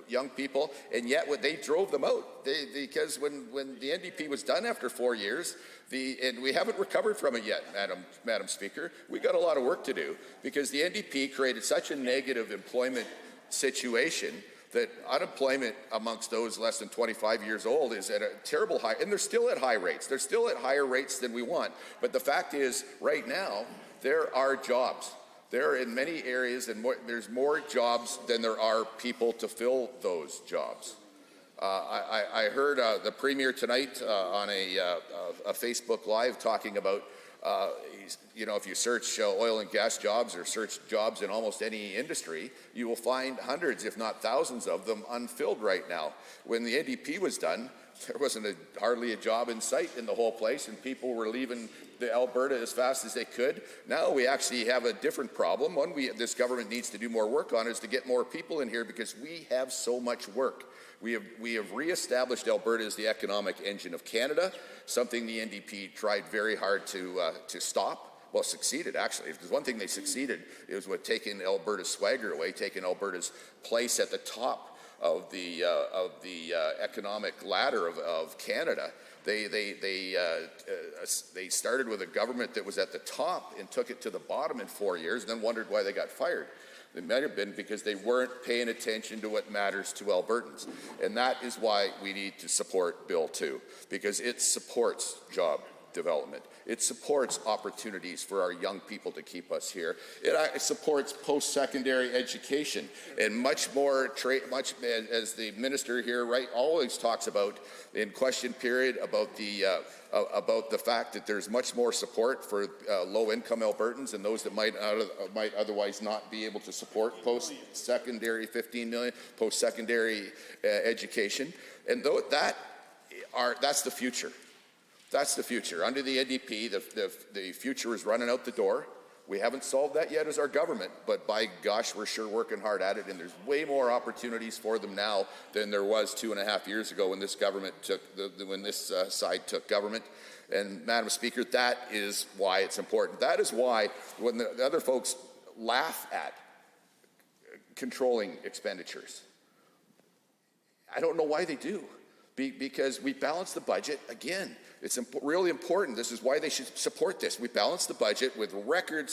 young people, and yet when they drove them out, because when the NDP was done after 4 years, and we haven't recovered from it yet, Madam Speaker. We got a lot of work to do because the NDP created such a negative employment situation that unemployment amongst those less than 25 years old is at a terrible high, and they're still at high rates. They're still at higher rates than we want. But the fact is, right now, there are jobs. There are in many areas, and there's more jobs than there are people to fill those jobs. I heard the Premier tonight on a Facebook Live talking about, if you search oil and gas jobs or search jobs in almost any industry, you will find hundreds, if not thousands of them unfilled right now. When the NDP was done, there wasn't hardly a job in sight in the whole place, and people were leaving Alberta as fast as they could. Now we actually have a different problem. One this government needs to do more work on is to get more people in here because we have so much work. We have reestablished Alberta as the economic engine of Canada, something the NDP tried very hard to stop. Well, succeeded, actually. If there's one thing they succeeded, it was with taking Alberta's swagger away, taking Alberta's place at the top of the economic ladder of Canada. They started with a government that was at the top and took it to the bottom in 4 years, and then wondered why they got fired. It might have been because they weren't paying attention to what matters to Albertans. And that is why we need to support Bill 2, because it supports job development. It supports opportunities for our young people to keep us here. It supports post-secondary education and much more, as the minister here always talks about in question period about the fact that there's much more support for low-income Albertans and those that might otherwise not be able to support post-secondary 15 million post-secondary education, and that's the future. That's the future. Under the NDP, the future is running out the door. We haven't solved that yet as our government, but by gosh, we're sure working hard at it, and there's way more opportunities for them now than there was 2.5 years ago when this government side took government. And Madam Speaker, that is why it's important. That is why when the other folks laugh at controlling expenditures, I don't know why they do. Because we balance the budget again. It's really important. This is why they should support this. We balance the budget with record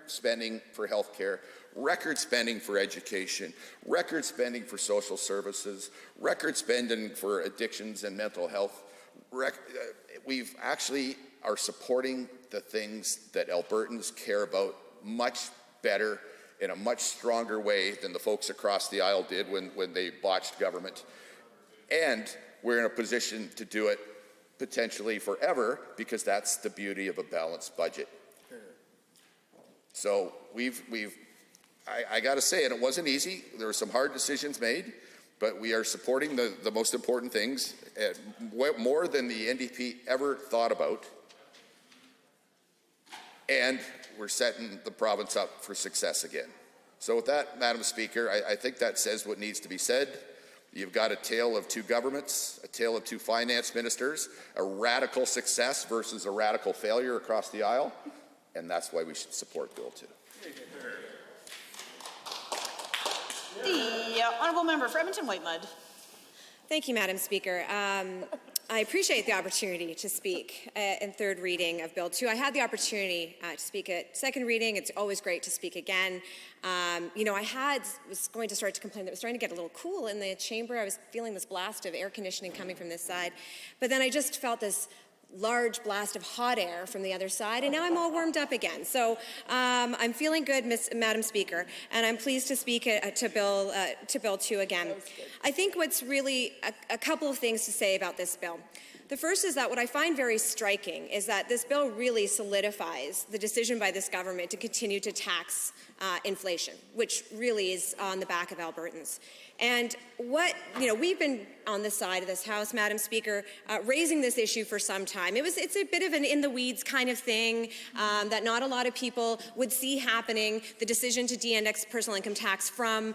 spending for health care, record spending for education, record spending for social services, record spending for addictions and mental health. We've actually are supporting the things that Albertans care about much better in a much stronger way than the folks across the aisle did when they botched government. And we're in a position to do it potentially forever, because that's the beauty of a balanced budget. So I got to say, and it wasn't easy. There were some hard decisions made, but we are supporting the most important things, more than the NDP ever thought about. And we're setting the province up for success again. So with that, Madam Speaker, I think that says what needs to be said. You've got a tale of two governments, a tale of two finance ministers, a radical success versus a radical failure across the aisle, and that's why we should support Bill 2. The honourable member for Edmonton Whitemud. Thank you, Madam Speaker. I appreciate the opportunity to speak in third reading of Bill 2. I had the opportunity to speak at second reading. It's always great to speak again. Was going to start to complain that it was starting to get a little cool in the chamber. I was feeling this blast of air conditioning coming from this side. But then I just felt this large blast of hot air from the other side, and now I'm all warmed up again. So I'm feeling good, Madam Speaker, and I'm pleased to speak to Bill 2 again. I think what's really a couple of things to say about this bill. The first is that what I find very striking is that this bill really solidifies the decision by this government to continue to tax inflation, which really is on the back of Albertans. And we've been on this side of this House, Madam Speaker, raising this issue for some time. It's a bit of an in-the-weeds kind of thing that not a lot of people would see happening, the decision to de-index personal income tax from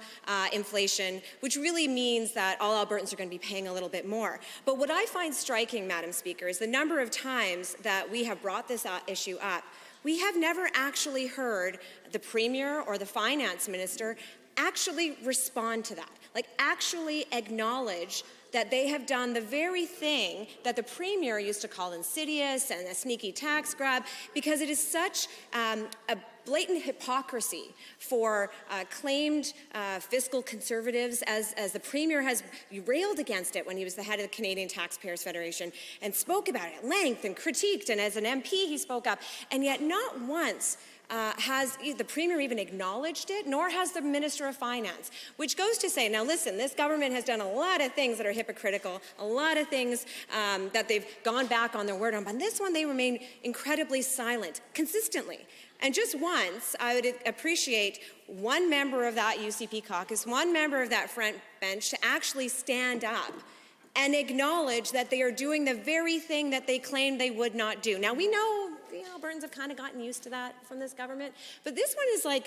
inflation, which really means that all Albertans are going to be paying a little bit more. But what I find striking, Madam Speaker, is the number of times that we have brought this issue up. We have never actually heard the Premier or the Finance Minister actually respond to that, actually acknowledge that they have done the very thing that the Premier used to call insidious and a sneaky tax grab, because it is such a blatant hypocrisy for claimed fiscal conservatives, as the Premier has railed against it when he was the head of the Canadian Taxpayers Federation and spoke about it at length and critiqued, and as an MP he spoke up, and yet not once has the Premier even acknowledged it, nor has the Minister of Finance, which goes to say, now listen, this government has done a lot of things that are hypocritical, a lot of things that they've gone back on their word on, but on this one they remain incredibly silent, consistently. And just once, I would appreciate one member of that UCP caucus, one member of that front bench to actually stand up and acknowledge that they are doing the very thing that they claimed they would not do. Now, we know the Albertans have kind of gotten used to that from this government, but this one is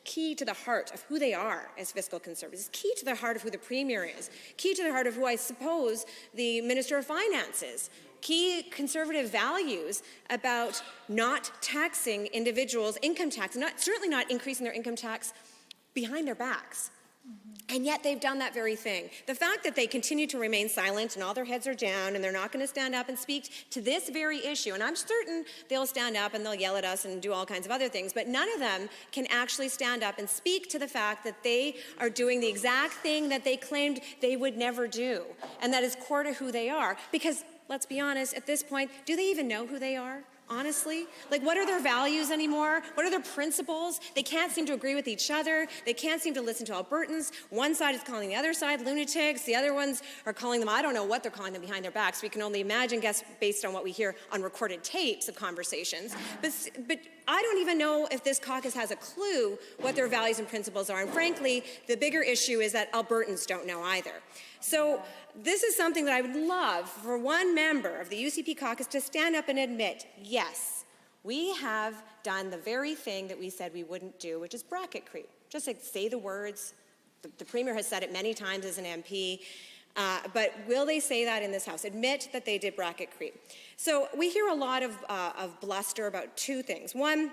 key to the heart of who they are as fiscal conservatives. It's key to the heart of who the Premier is, key to the heart of who I suppose the Minister of Finance is. Key conservative values about not taxing individuals' income tax, certainly not increasing their income tax behind their backs. And yet they've done that very thing. The fact that they continue to remain silent and all their heads are down and they're not going to stand up and speak to this very issue, and I'm certain they'll stand up and they'll yell at us and do all kinds of other things, but none of them can actually stand up and speak to the fact that they are doing the exact thing that they claimed they would never do, and that is core to who they are. Because, let's be honest, at this point, do they even know who they are? Honestly? What are their values anymore? What are their principles? They can't seem to agree with each other. They can't seem to listen to Albertans. One side is calling the other side lunatics. The other ones are calling them, I don't know what they're calling them behind their backs. We can only imagine, guess, based on what we hear on recorded tapes of conversations. But I don't even know if this caucus has a clue what their values and principles are. And frankly, the bigger issue is that Albertans don't know either. So this is something that I would love for one member of the UCP caucus to stand up and admit, yes, we have done the very thing that we said we wouldn't do, which is bracket creep. Just say the words. The Premier has said it many times as an MP. But will they say that in this House? Admit that they did bracket creep. So we hear a lot of bluster about two things. One,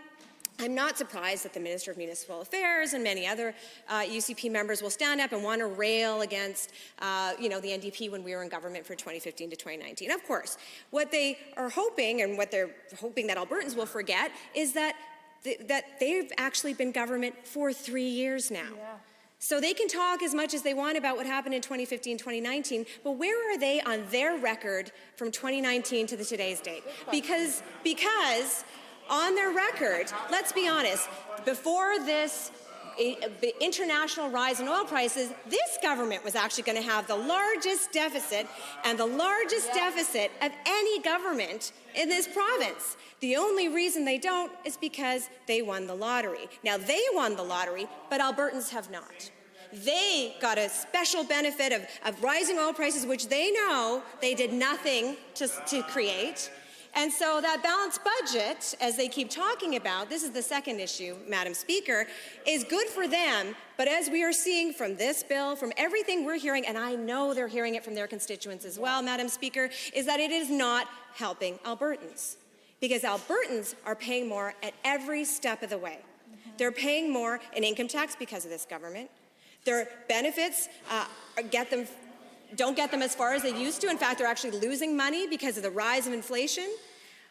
I'm not surprised that the Minister of Municipal Affairs and many other UCP members will stand up and want to rail against, the NDP when we were in government for 2015 to 2019. Of course, what they are hoping, and what they're hoping that Albertans will forget, is that they've actually been government for 3 years now. Yeah. So they can talk as much as they want about what happened in 2015, 2019, but where are they on their record from 2019 to today's date? Because on their record, let's be honest, before this the international rise in oil prices, this government was actually going to have the largest deficit and the largest deficit of any government in this province. The only reason they don't is because they won the lottery. Now, they won the lottery, but Albertans have not. They got a special benefit of rising oil prices, which they know they did nothing to create. And so that balanced budget, as they keep talking about, this is the second issue, Madam Speaker, is good for them. But as we are seeing from this bill, from everything we're hearing, and I know they're hearing it from their constituents as well, Madam Speaker, is that it is not helping Albertans. Because Albertans are paying more at every step of the way. They're paying more in income tax because of this government. Their benefits don't get them as far as they used to. In fact, they're actually losing money because of the rise of inflation.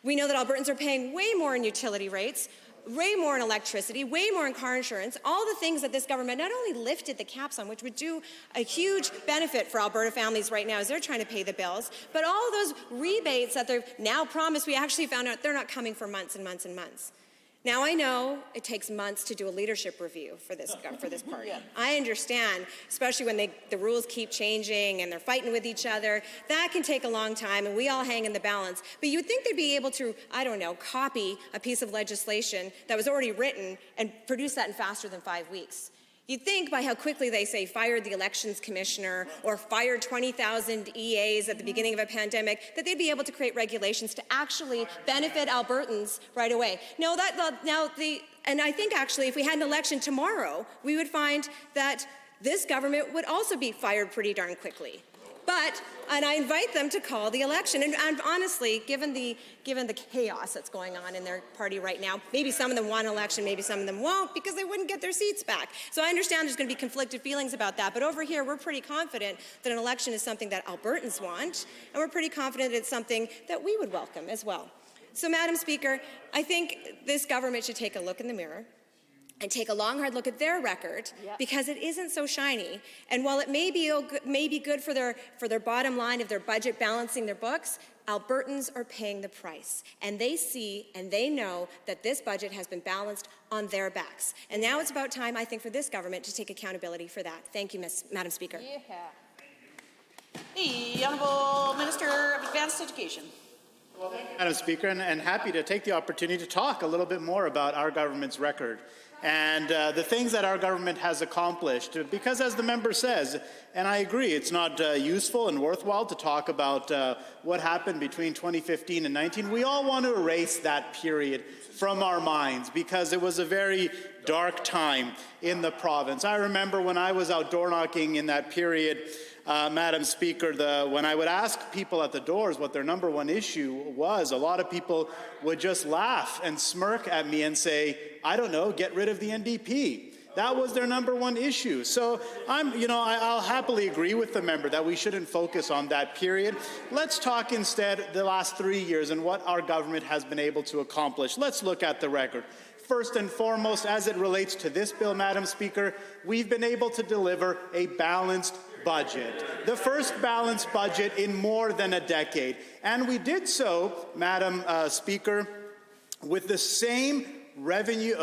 We know that Albertans are paying way more in utility rates, way more in electricity, way more in car insurance, all the things that this government not only lifted the caps on, which would do a huge benefit for Alberta families right now as they're trying to pay the bills, but all of those rebates that they've now promised, we actually found out they're not coming for months and months and months. Now, I know it takes months to do a leadership review for this party. Yeah. I understand, especially when the rules keep changing and they're fighting with each other. That can take a long time, and we all hang in the balance. But you'd think they'd be able to, I don't know, copy a piece of legislation that was already written and produce that in faster than 5 weeks. You'd think by how quickly they say fired the elections commissioner or fired 20,000 EAs at the beginning of a pandemic that they'd be able to create regulations to actually benefit Albertans right away. No, and I think actually if we had an election tomorrow, we would find that this government would also be fired pretty darn quickly. And I invite them to call the election. And honestly, given the chaos that's going on in their party right now, maybe some of them want an election, maybe some of them won't, because they wouldn't get their seats back. So I understand there's going to be conflicted feelings about that. But over here, we're pretty confident that an election is something that Albertans want, and we're pretty confident it's something that we would welcome as well. So, Madam Speaker, I think this government should take a look in the mirror and take a long, hard look at their record, because it isn't so shiny. And while it may be good for their bottom line of their budget balancing their books, Albertans are paying the price. And they see and they know that this budget has been balanced on their backs. And now it's about time, I think, for this government to take accountability for that. Thank you, Madam Speaker. The Honourable Minister of Advanced Education. Madam Speaker, and happy to take the opportunity to talk a little bit more about our government's record and the things that our government has accomplished. Because as the member says, and I agree, it's not useful and worthwhile to talk about what happened between 2015 and 19. We all want to erase that period from our minds because it was a very dark time in the province. I remember when I was out door knocking in that period, Madam Speaker, when I would ask people at the doors what their number one issue was, a lot of people would just laugh and smirk at me and say, I don't know, get rid of the NDP. That was their number one issue. So I'll happily agree with the member that we shouldn't focus on that period. Let's talk instead the last 3 years and what our government has been able to accomplish. Let's look at the record. First and foremost, as it relates to this bill, Madam Speaker, we've been able to deliver a balanced budget, the first balanced budget in more than a decade. And we did so, Madam Speaker, with the same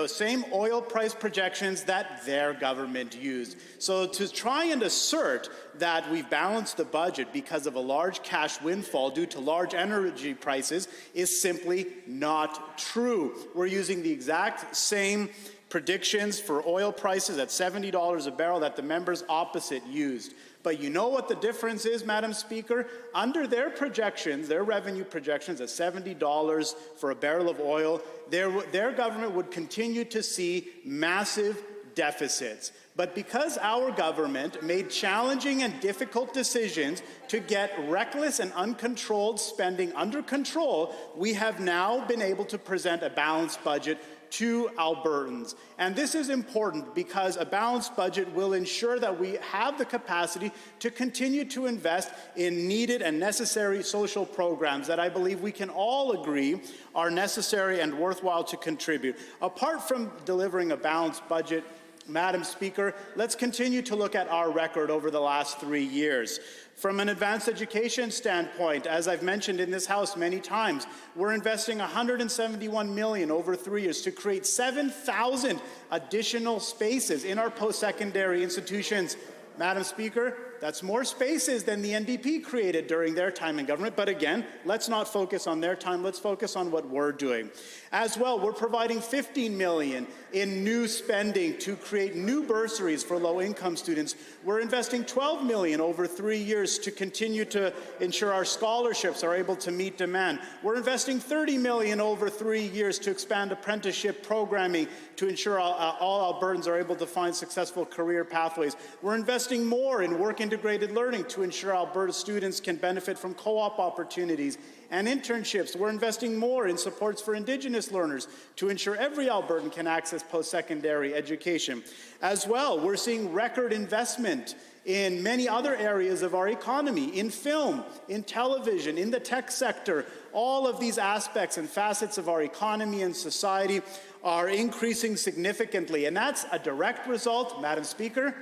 same oil price projections that their government used. So to try and assert that we've balanced the budget because of a large cash windfall due to large energy prices is simply not true. We're using the exact same predictions for oil prices at $70 a barrel that the members opposite used. But you know what the difference is, Madam Speaker? Under their projections, their revenue projections at $70 for a barrel of oil, their government would continue to see massive deficits. But because our government made challenging and difficult decisions to get reckless and uncontrolled spending under control, we have now been able to present a balanced budget to Albertans. And this is important because a balanced budget will ensure that we have the capacity to continue to invest in needed and necessary social programs that I believe we can all agree are necessary and worthwhile to contribute. Apart from delivering a balanced budget Madam Speaker, let's continue to look at our record over the last 3 years. From an advanced education standpoint, as I've mentioned in this House many times, we're investing $171 million over 3 years to create 7,000 additional spaces in our post-secondary institutions. Madam Speaker, that's more spaces than the NDP created during their time in government. But again, let's not focus on their time. Let's focus on what we're doing. As well, we're providing $15 million in new spending to create new bursaries for low-income students. We're investing $12 million over 3 years to continue to ensure our scholarships are able to meet demand. We're investing $30 million over 3 years to expand apprenticeship programming to ensure all Albertans are able to find successful career pathways. We're investing more in work-integrated learning to ensure Alberta students can benefit from co-op opportunities and internships. We're investing more in supports for Indigenous learners to ensure every Albertan can access post-secondary education. As well, we're seeing record investment in many other areas of our economy, in film, in television, in the tech sector. All of these aspects and facets of our economy and society are increasing significantly, and that's a direct result, Madam Speaker,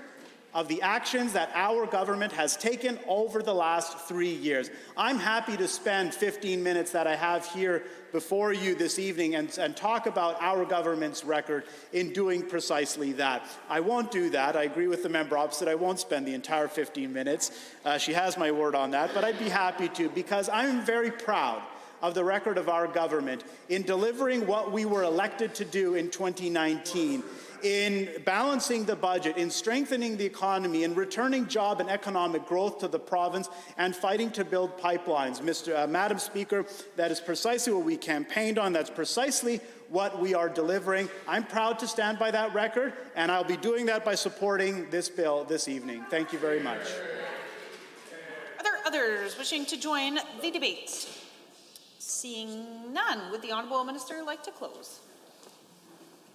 of the actions that our government has taken over the last 3 years. I'm happy to spend 15 minutes that I have here before you this evening and talk about our government's record in doing precisely that. I won't do that. I agree with the member opposite. I won't spend the entire 15 minutes. She has my word on that, but I'd be happy to, because I'm very proud of the record of our government in delivering what we were elected to do in 2019, in balancing the budget, in strengthening the economy, in returning job and economic growth to the province, and fighting to build pipelines. Madam Speaker, that is precisely what we campaigned on. That's precisely what we are delivering. I'm proud to stand by that record, and I'll be doing that by supporting this bill this evening. Thank you very much. Are there others wishing to join the debate? Seeing none, would the Honourable Minister like to close?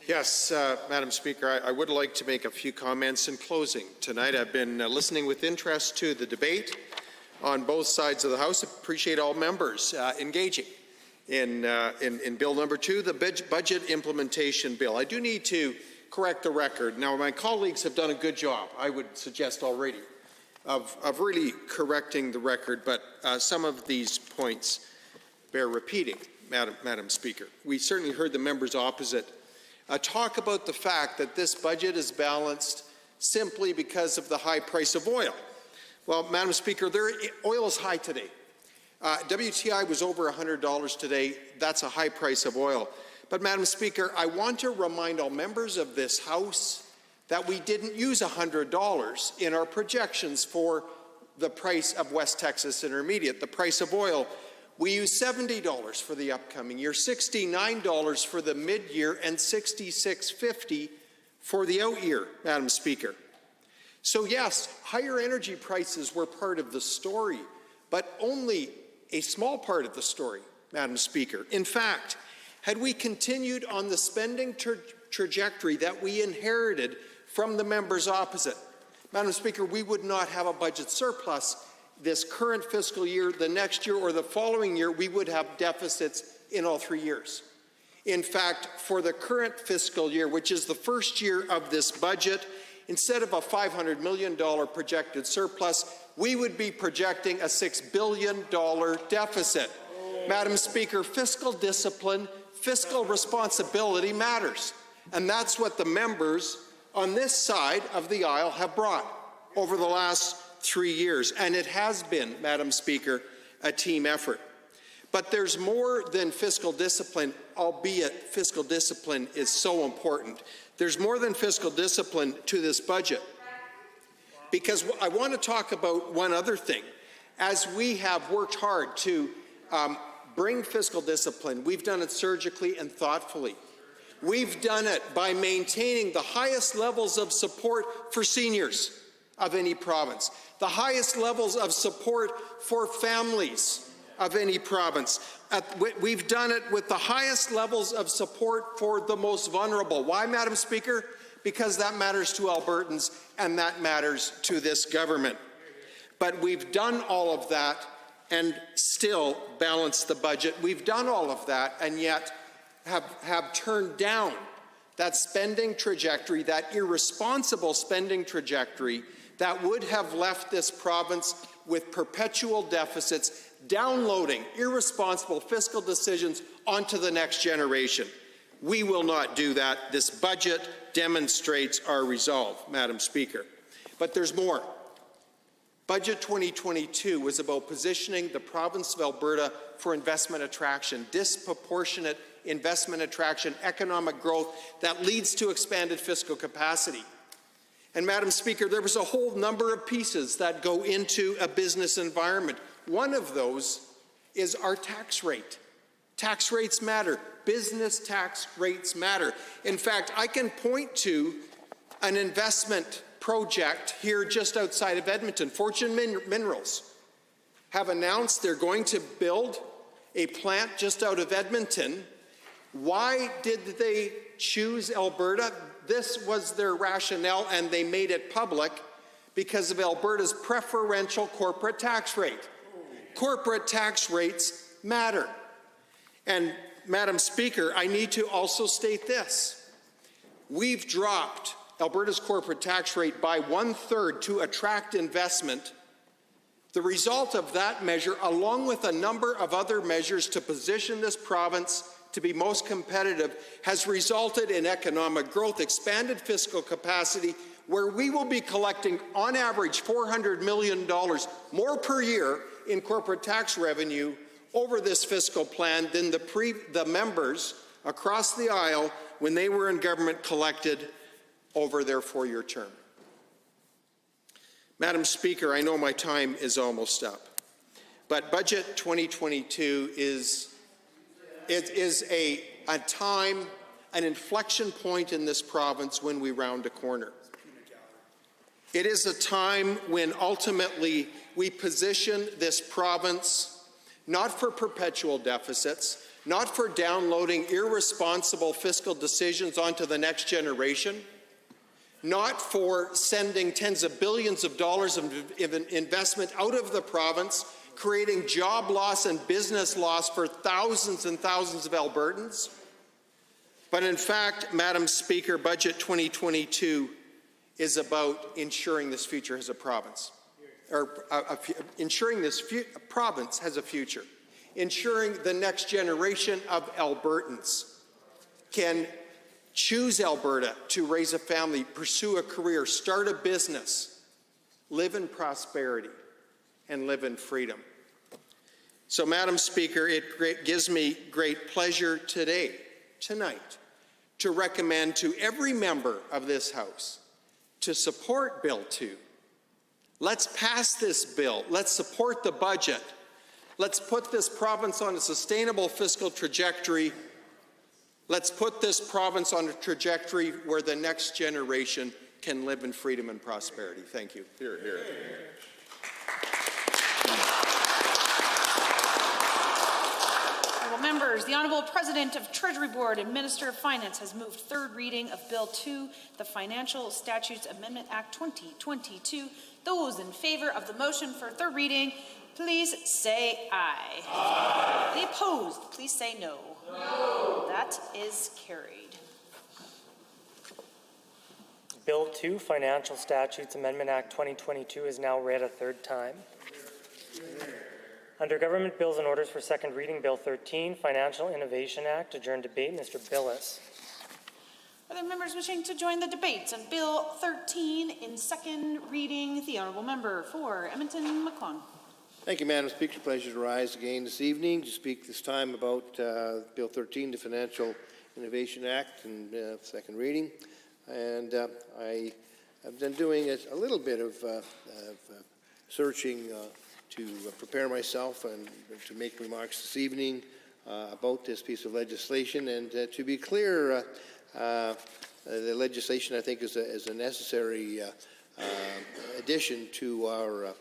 Yes, Madam Speaker, I would like to make a few comments in closing. Tonight I've been listening with interest to the debate on both sides of the House. Appreciate all members engaging in Bill number 2, the Budget Implementation Bill. I do need to correct the record. Now, my colleagues have done a good job, I would suggest already, of really correcting the record, but some of these points bear repeating, Madam Speaker. We certainly heard the members opposite talk about the fact that this budget is balanced simply because of the high price of oil. Well, Madam Speaker, oil is high today. WTI was over $100 today. That's a high price of oil. But, Madam Speaker, I want to remind all members of this House that we didn't use $100 in our projections for the price of West Texas Intermediate, the price of oil. We use $70 for the upcoming year, $69 for the mid-year, and $66.50 for the out-year, Madam Speaker. So yes, higher energy prices were part of the story, but only a small part of the story, Madam Speaker. In fact, had we continued on the spending trajectory that we inherited from the members opposite, Madam Speaker, we would not have a budget surplus this current fiscal year, the next year, or the following year. We would have deficits in all 3 years. In fact, for the current fiscal year, which is the first year of this budget, instead of a $500 million projected surplus, we would be projecting a $6 billion deficit. Madam Speaker, fiscal discipline, fiscal responsibility matters. And that's what the members on this side of the aisle have brought over the last 3 years, and it has been, Madam Speaker, a team effort. But there's more than fiscal discipline, albeit fiscal discipline is so important. There's more than fiscal discipline to this budget, because I want to talk about one other thing. As we have worked hard to bring fiscal discipline, we've done it surgically and thoughtfully. We've done it by maintaining the highest levels of support for seniors of any province, the highest levels of support for families of any province. We've done it with the highest levels of support for the most vulnerable. Why, Madam Speaker? Because that matters to Albertans and that matters to this government. But we've done all of that and still balanced the budget. We've done all of that and yet have turned down that spending trajectory, that irresponsible spending trajectory that would have left this province with perpetual deficits, downloading irresponsible fiscal decisions onto the next generation. We will not do that. This budget demonstrates our resolve, Madam Speaker. But there's more. Budget 2022 was about positioning the province of Alberta for investment attraction, disproportionate investment attraction, economic growth that leads to expanded fiscal capacity. And Madam Speaker, there was a whole number of pieces that go into a business environment. One of those is our tax rate. Tax rates matter. Business tax rates matter. In fact, I can point to an investment project here just outside of Edmonton. Fortune Minerals have announced they're going to build a plant just out of Edmonton. Why did they choose Alberta? This was their rationale, and they made it public because of Alberta's preferential corporate tax rate. Corporate tax rates matter. And Madam Speaker, I need to also state this. We've dropped Alberta's corporate tax rate by 1/3 to attract investment. The result of that measure, along with a number of other measures to position this province to be most competitive, has resulted in economic growth, expanded fiscal capacity, where we will be collecting on average $400 million more per year in corporate tax revenue over this fiscal plan than the members across the aisle when they were in government collected over their 4-year term. Madam Speaker, I know my time is almost up, but Budget 2022 is a time, an inflection point in this province when we round a corner. It is a time when ultimately we position this province not for perpetual deficits, not for downloading irresponsible fiscal decisions onto the next generation, not for sending tens of billions of dollars of investment out of the province, creating job loss and business loss for thousands and thousands of Albertans. But in fact, Madam Speaker, Budget 2022 is about ensuring this future has a province, or ensuring this province has a future, ensuring the next generation of Albertans can choose Alberta to raise a family, pursue a career, start a business, live in prosperity, and live in freedom. So, Madam Speaker, it gives me great pleasure tonight, to recommend to every member of this House to support Bill 2. Let's pass this bill. Let's support the budget. Let's put this province on a sustainable fiscal trajectory. Let's put this province on a trajectory where the next generation can live in freedom and prosperity. Thank you. Hear, hear. Members, the Honourable President of Treasury Board and Minister of Finance has moved third reading of Bill 2, the Financial Statutes Amendment Act 2022. Those in favour of the motion for third reading, please say aye. Aye. The opposed, please say no. No. That is carried. Bill 2, Financial Statutes Amendment Act 2022 is now read a third time. Under Government Bills and Orders for second reading, Bill 13, Financial Innovation Act, adjourn debate. Mr. Billis. Are there members wishing to join the debates on Bill 13 in second reading? The Honourable Member for Edmonton-McClean. Thank you, Madam Speaker. Pleasure to rise again this evening to speak this time about Bill 13, the Financial Innovation Act, in second reading. And I have been doing a little bit of searching to prepare myself and to make remarks this evening about this piece of legislation. And to be clear, the legislation, I think, is a necessary addition to our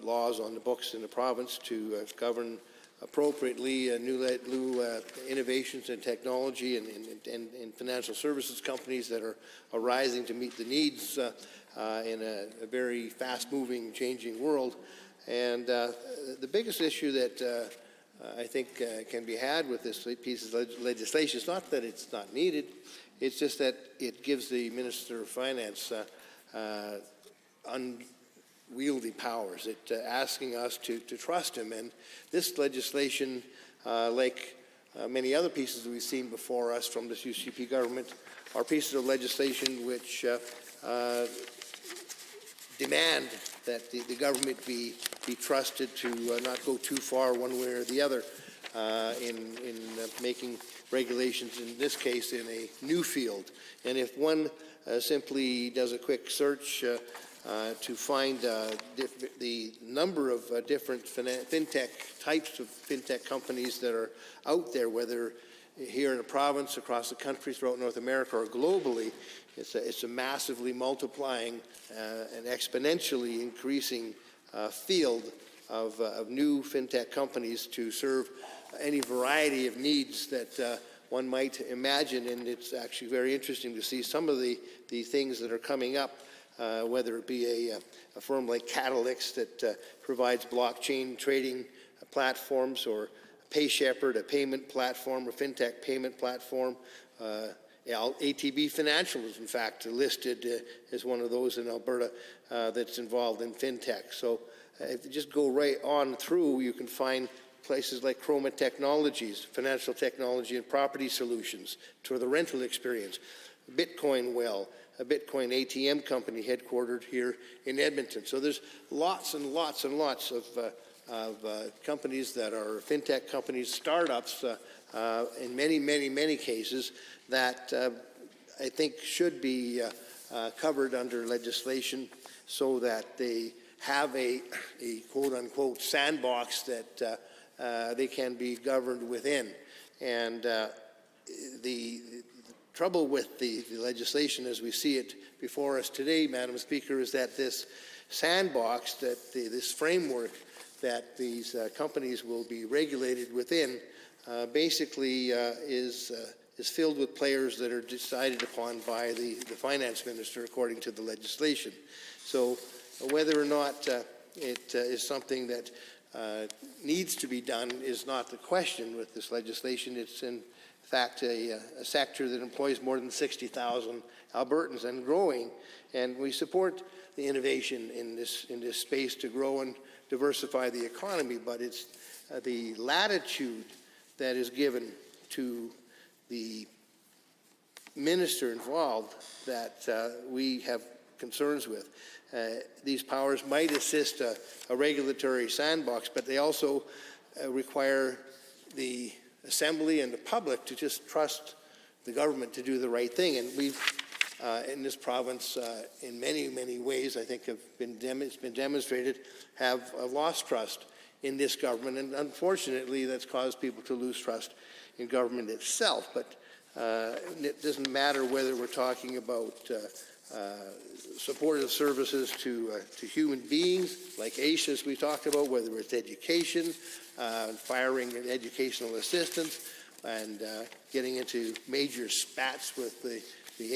laws on the books in the province to govern appropriately new innovations in technology and financial services companies that are arising to meet the needs in a very fast-moving, changing world. And the biggest issue that I think can be had with this piece of legislation. It's not that it's not needed, it's just that it gives the Minister of Finance unwieldy powers. It asking us to trust him. And this legislation, like many other pieces that we've seen before us from this UCP government, are pieces of legislation which demand that the government be trusted to not go too far one way or the other in making regulations, in this case, in a new field. And if one simply does a quick search to find the number of different fintech types of fintech companies that are out there, whether here in the province, across the country, throughout North America, or globally, it's a massively multiplying and exponentially increasing field of new fintech companies to serve any variety of needs that one might imagine. And it's actually very interesting to see some of the things that are coming up, whether it be a firm like Catalyx that provides blockchain trading platforms, or PayShepherd, a payment platform, a fintech payment platform. ATB Financial is, in fact, listed as one of those in Alberta that's involved in fintech. So if you just go right on through, you can find places like Chroma Technologies, financial technology and property solutions, to the rental experience. Bitcoin Well, a Bitcoin ATM company headquartered here in Edmonton. So there's lots and lots and lots of companies that are fintech companies, startups, in many, many, many cases that I think should be covered under legislation, so that they have a quote-unquote sandbox that they can be governed within. And the trouble with the legislation as we see it before us today, Madam Speaker, is that this sandbox, this framework that these companies will be regulated within, basically is filled with players that are decided upon by the finance minister according to the legislation. So whether or not it is something that needs to be done is not the question with this legislation. It's in fact a sector that employs more than 60,000 Albertans and growing, and we support the innovation in this space to grow and diversify the economy, but it's the latitude that is given to the minister involved that we have concerns with. These powers might assist a regulatory sandbox, but they also require the Assembly and the public to just trust the government to do the right thing. And we've, in this province, in many, many ways, I think it's been demonstrated, have lost trust in this government. And unfortunately, that's caused people to lose trust in government itself. But it doesn't matter whether we're talking about supportive services to human beings, like ASHAs we talked about, whether it's education, firing educational assistants, and getting into major spats with the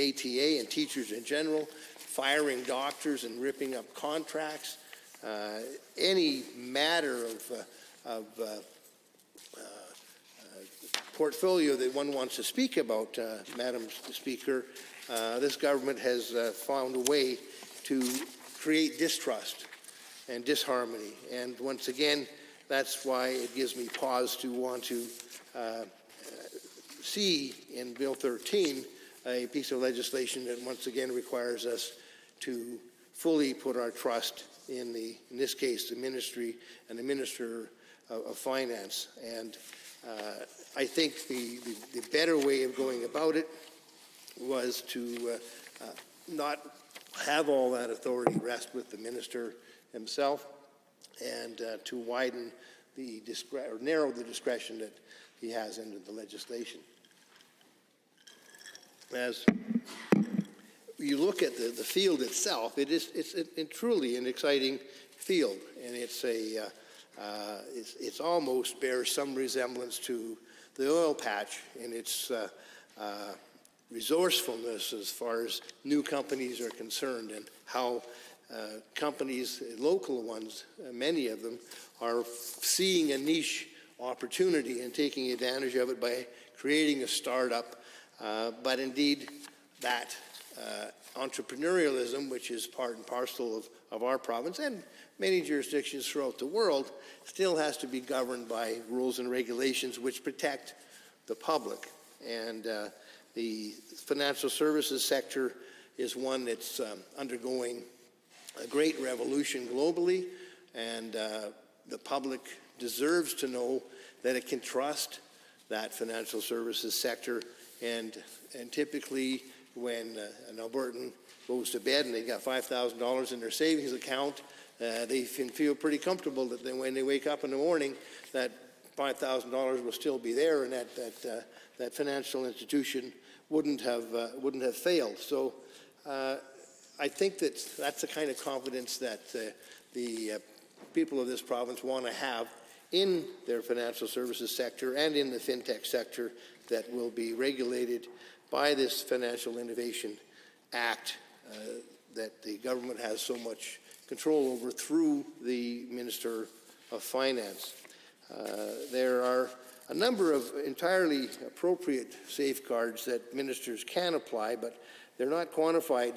ATA and teachers in general, firing doctors and ripping up contracts, any matter of portfolio that one wants to speak about, Madam Speaker, this government has found a way to create distrust and disharmony. And once again, that's why it gives me pause to want to see in Bill 13 a piece of legislation that once again requires us to fully put our trust in this case, the ministry and the Minister of Finance. And I think the better way of going about it was to not have all that authority rest with the minister himself, and to widen the narrow the discretion that he has under the legislation. As you look at the field itself, it's truly an exciting field, and it's almost bears some resemblance to the oil patch in its resourcefulness as far as new companies are concerned, and how companies, local ones, many of them, are seeing a niche opportunity and taking advantage of it by creating a startup. But indeed, that entrepreneurialism, which is part and parcel of our province and many jurisdictions throughout the world, still has to be governed by rules and regulations which protect the public. And the financial services sector is one that's undergoing a great revolution globally, and the public deserves to know that it can trust that financial services sector. And typically, when an Albertan goes to bed and they got $5,000 in their savings account, they can feel pretty comfortable that then when they wake up in the morning, that $5,000 will still be there, and that financial institution wouldn't have failed. So I think that's the kind of confidence that the people of this province want to have in their financial services sector and in the fintech sector that will be regulated by this Financial Innovation Act that the government has so much control over through the Minister of Finance. There are a number of entirely appropriate safeguards that ministers can apply, but they're not quantified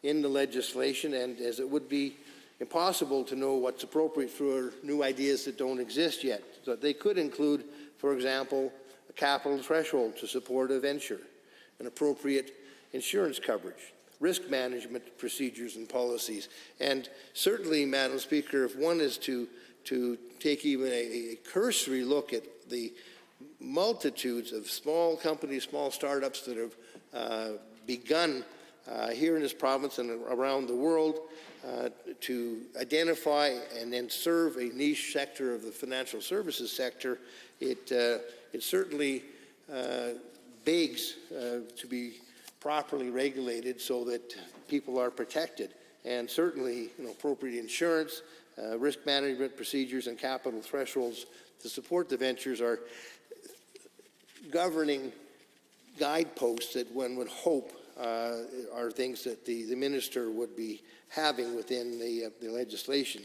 in the legislation, and as it would be impossible to know what's appropriate for new ideas that don't exist yet. So they could include, for example, a capital threshold to support a venture, an appropriate insurance coverage, risk management procedures and policies. And certainly, Madam Speaker, if one is to take even a cursory look at the multitudes of small companies, small startups that have begun here in this province and around the world to identify and then serve a niche sector of the financial services sector, it certainly begs to be properly regulated so that people are protected. And certainly, appropriate insurance, risk management procedures, and capital thresholds to support the ventures are governing guideposts that one would hope are things that the minister would be having within the legislation.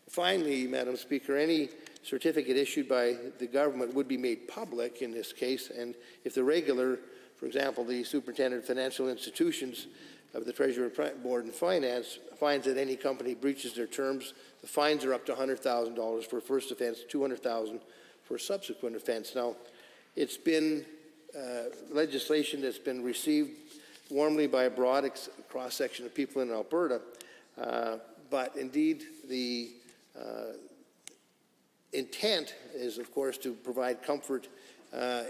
Finally, Madam Speaker, any certificate issued by the government would be made public in this case, and if the regular, for example, the Superintendent of Financial Institutions of the Treasurer Board and Finance, finds that any company breaches their terms, the fines are up to $100,000 for a first offense, $200,000 for a subsequent offense. Now, it's been legislation that's been received warmly by a broad cross-section of people in Alberta, but indeed the intent is, of course, to provide comfort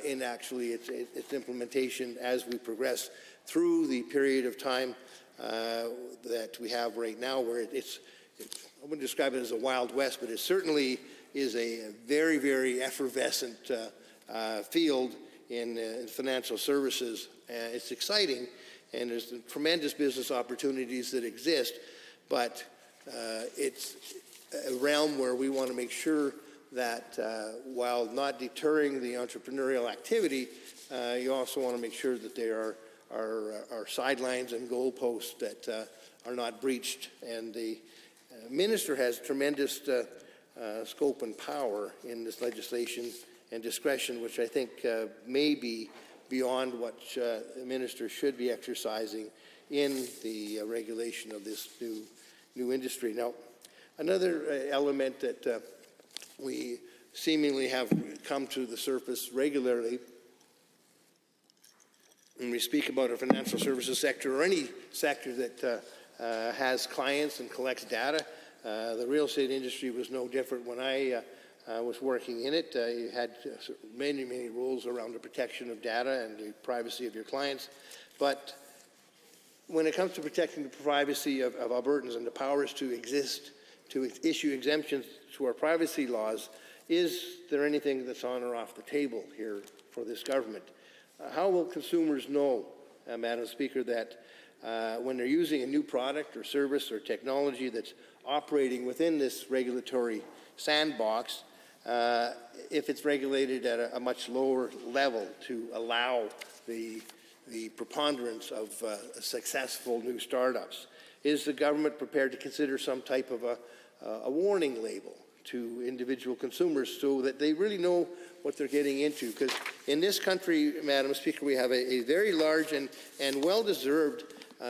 in actually its implementation as we progress through the period of time that we have right now, where I wouldn't describe it as a Wild West, but it certainly is a very, very effervescent field in financial services. It's exciting, and there's tremendous business opportunities that exist, but it's a realm where we want to make sure that while not deterring the entrepreneurial activity, you also want to make sure that there are sidelines and goalposts that are not breached. And the minister has tremendous scope and power in this legislation and discretion, which I think may be beyond what the minister should be exercising in the regulation of this new industry. Now, another element that we seemingly have come to the surface regularly when we speak about a financial services sector or any sector that has clients and collects data. The real estate industry was no different when I was working in it. You had many, many rules around the protection of data and the privacy of your clients. But when it comes to protecting the privacy of Albertans and the powers to issue exemptions to our privacy laws, is there anything that's on or off the table here for this government? How will consumers know, Madam Speaker, that when they're using a new product or service or technology that's operating within this regulatory sandbox, if it's regulated at a much lower level to allow the preponderance of successful new startups? Is the government prepared to consider some type of a warning label to individual consumers so that they really know what they're getting into. Because in this country, Madam Speaker, we have a very large and well-deserved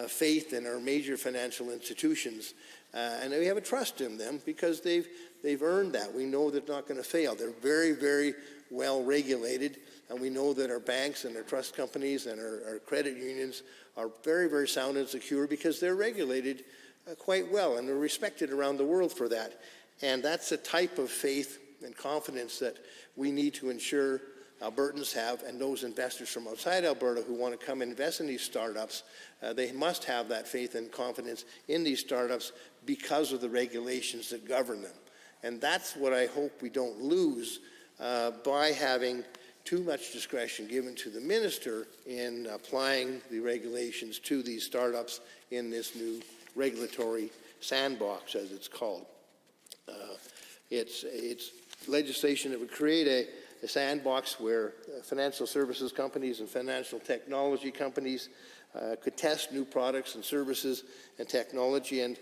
faith in our major financial institutions. And we have a trust in them because they've earned that. We know they're not going to fail. They're very, very well regulated. And we know that our banks and our trust companies and our credit unions are very, very sound and secure because they're regulated quite well, and they're respected around the world for that. And that's a type of faith and confidence that we need to ensure Albertans have, and those investors from outside Alberta who want to come invest in these startups, they must have that faith and confidence in these startups because of the regulations that govern them. And that's what I hope we don't lose by having too much discretion given to the minister in applying the regulations to these startups in this new regulatory sandbox, as it's called. It's legislation that would create a sandbox where financial services companies and financial technology companies could test new products and services and technology. And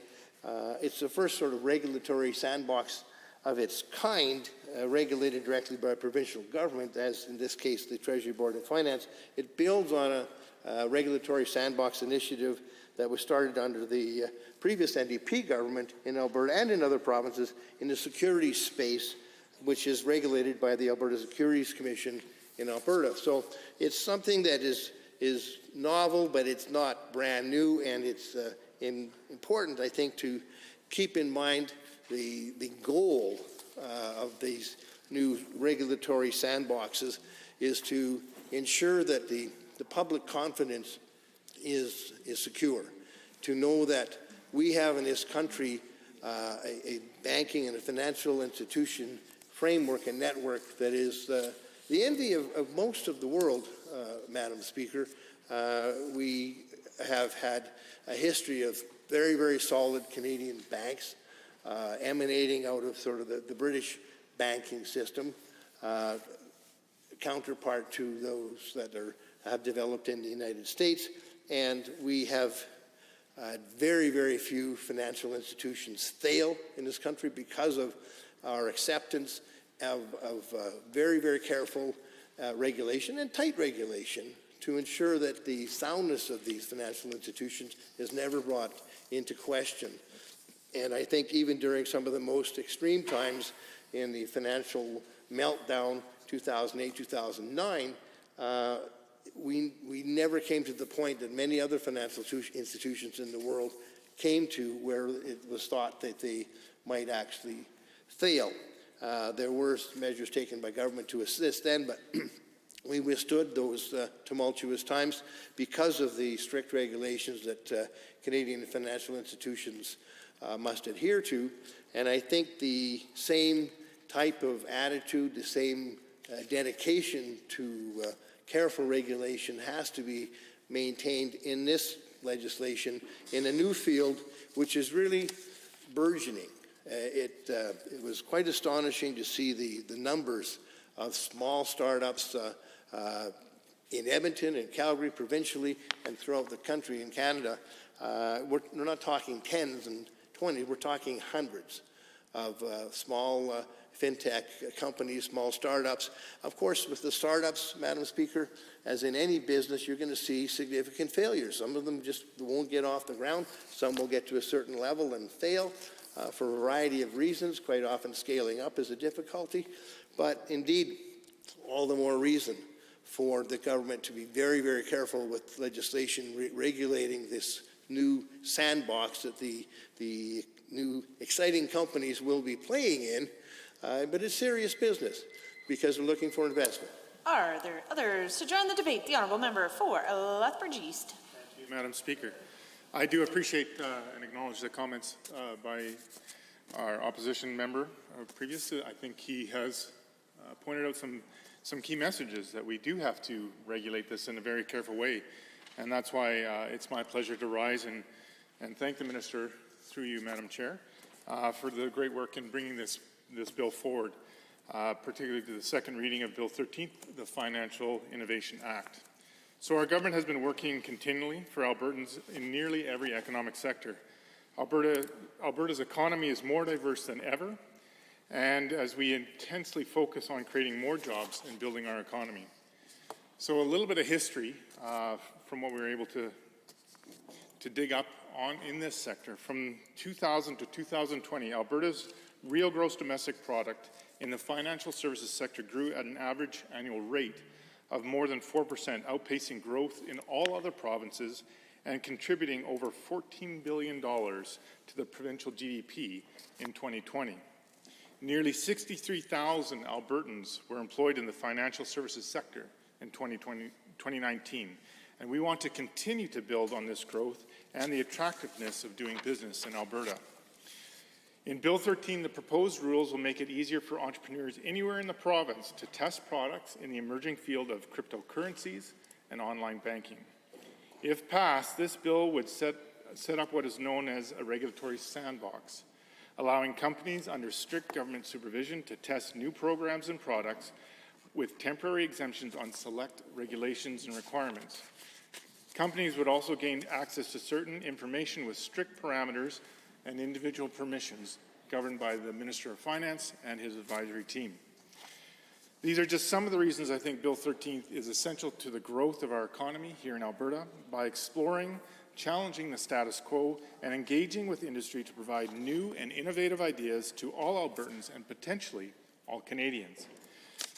it's the first sort of regulatory sandbox of its kind, regulated directly by a provincial government, as in this case the Treasury Board of Finance. It builds on a regulatory sandbox initiative that was started under the previous NDP government in Alberta and in other provinces in the securities space, which is regulated by the Alberta Securities Commission in Alberta. So it's something that is novel, but it's not brand new, and it's important, I think, to keep in mind the goal of these new regulatory sandboxes is to ensure that the public confidence is secure, to know that we have in this country a banking and a financial institution framework and network that is the envy of most of the world, Madam Speaker. We have had a history of very, very solid Canadian banks emanating out of sort of the British banking system, counterpart to those that have developed in the United States. And we have very, very few financial institutions fail in this country because of our acceptance of very, very careful regulation and tight regulation to ensure that the soundness of these financial institutions is never brought into question. And I think even during some of the most extreme times in the financial meltdown, 2008, 2009, we never came to the point that many other financial institutions in the world came to where it was thought that they might actually fail. There were measures taken by government to assist then, but we withstood those tumultuous times because of the strict regulations that Canadian financial institutions must adhere to. And I think the same type of attitude, the same dedication to careful regulation has to be maintained in this legislation in a new field which is really burgeoning. It was quite astonishing to see the numbers of small startups in Edmonton and Calgary provincially and throughout the country in Canada. We're not talking tens and 20s, we're talking hundreds of small fintech companies, small startups. Of course, with the startups, Madam Speaker, as in any business, you're going to see significant failures. Some of them just won't get off the ground. Some will get to a certain level and fail for a variety of reasons. Quite often scaling up is a difficulty. But indeed, all the more reason for the government to be very, very careful with legislation regulating this new sandbox that the new exciting companies will be playing in. But it's serious business because we're looking for investment. Are there others to join the debate? The Honourable Member for Lethbridge East. Thank you, Madam Speaker. I do appreciate and acknowledge the comments by our opposition member previously. I think he has pointed out some key messages that we do have to regulate this in a very careful way. And that's why it's my pleasure to rise and thank the Minister, through you, Madam Chair, for the great work in bringing this bill forward, particularly to the second reading of Bill 13, the Financial Innovation Act. So our government has been working continually for Albertans in nearly every economic sector. Alberta's economy is more diverse than ever, and as we intensely focus on creating more jobs and building our economy. So a little bit of history from what we were able to dig up on in this sector. From 2000 to 2020, Alberta's real gross domestic product in the financial services sector grew at an average annual rate of more than 4%, outpacing growth in all other provinces and contributing over $14 billion to the provincial GDP in 2020. Nearly 63,000 Albertans were employed in the financial services sector in 2019, and we want to continue to build on this growth and the attractiveness of doing business in Alberta. In Bill 13, the proposed rules will make it easier for entrepreneurs anywhere in the province to test products in the emerging field of cryptocurrencies and online banking. If passed, this bill would set up what is known as a regulatory sandbox, allowing companies under strict government supervision to test new programs and products with temporary exemptions on select regulations and requirements. Companies would also gain access to certain information with strict parameters and individual permissions governed by the Minister of Finance and his advisory team. These are just some of the reasons I think Bill 13 is essential to the growth of our economy here in Alberta by exploring, challenging the status quo, and engaging with industry to provide new and innovative ideas to all Albertans and potentially all Canadians.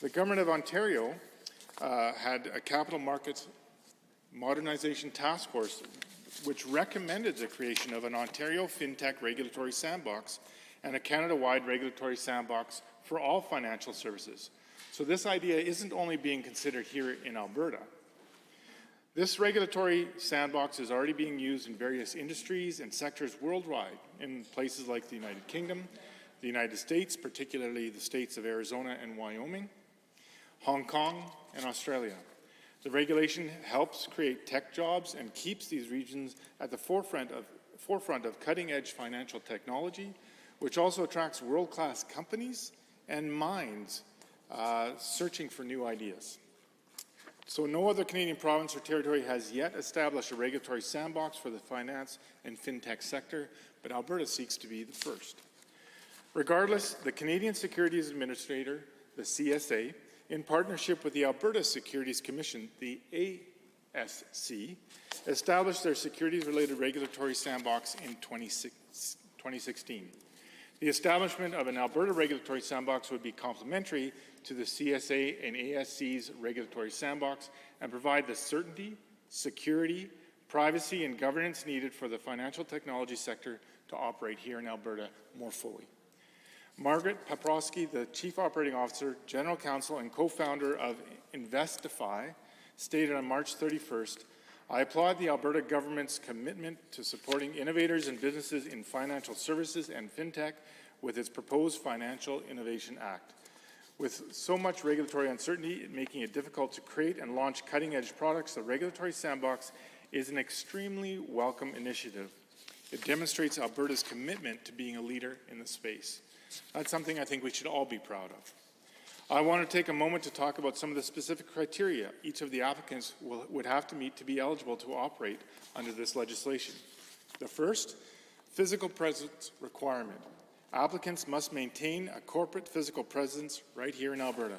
The Government of Ontario had a capital markets modernization task force which recommended the creation of an Ontario FinTech regulatory sandbox and a Canada-wide regulatory sandbox for all financial services. So this idea isn't only being considered here in Alberta. This regulatory sandbox is already being used in various industries and sectors worldwide in places like the United Kingdom, the United States, particularly the states of Arizona and Wyoming, Hong Kong, and Australia. The regulation helps create tech jobs and keeps these regions at the forefront of cutting-edge financial technology, which also attracts world-class companies and minds searching for new ideas. So no other Canadian province or territory has yet established a regulatory sandbox for the finance and fintech sector, but Alberta seeks to be the first. Regardless, the Canadian Securities Administrator, the CSA, in partnership with the Alberta Securities Commission, the ASC, established their securities-related regulatory sandbox in 2016. The establishment of an Alberta regulatory sandbox would be complementary to the CSA and ASC's regulatory sandbox and provide the certainty, security, privacy, and governance needed for the financial technology sector to operate here in Alberta more fully. Margaret Paprosky, the Chief Operating Officer, General Counsel, and co-founder of Investify, stated on March 31st, "I applaud the Alberta government's commitment to supporting innovators and businesses in financial services and fintech with its proposed Financial Innovation Act. With so much regulatory uncertainty making it difficult to create and launch cutting-edge products, the regulatory sandbox is an extremely welcome initiative. It demonstrates Alberta's commitment to being a leader in the space." That's something I think we should all be proud of. I want to take a moment to talk about some of the specific criteria each of the applicants would have to meet to be eligible to operate under this legislation. The first, physical presence requirement. Applicants must maintain a corporate physical presence right here in Alberta,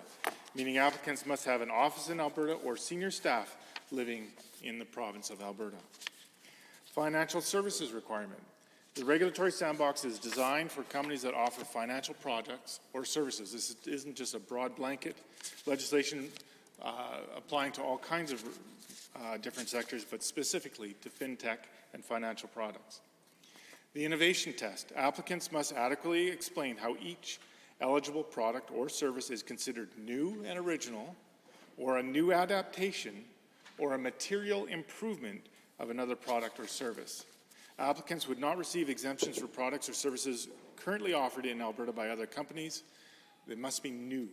meaning applicants must have an office in Alberta or senior staff living in the province of Alberta. Financial services requirement. The regulatory sandbox is designed for companies that offer financial products or services. This isn't just a broad blanket legislation applying to all kinds of different sectors, but specifically to fintech and financial products. The innovation test. Applicants must adequately explain how each eligible product or service is considered new and original, or a new adaptation, or a material improvement of another product or service. Applicants would not receive exemptions for products or services currently offered in Alberta by other companies. They must be new.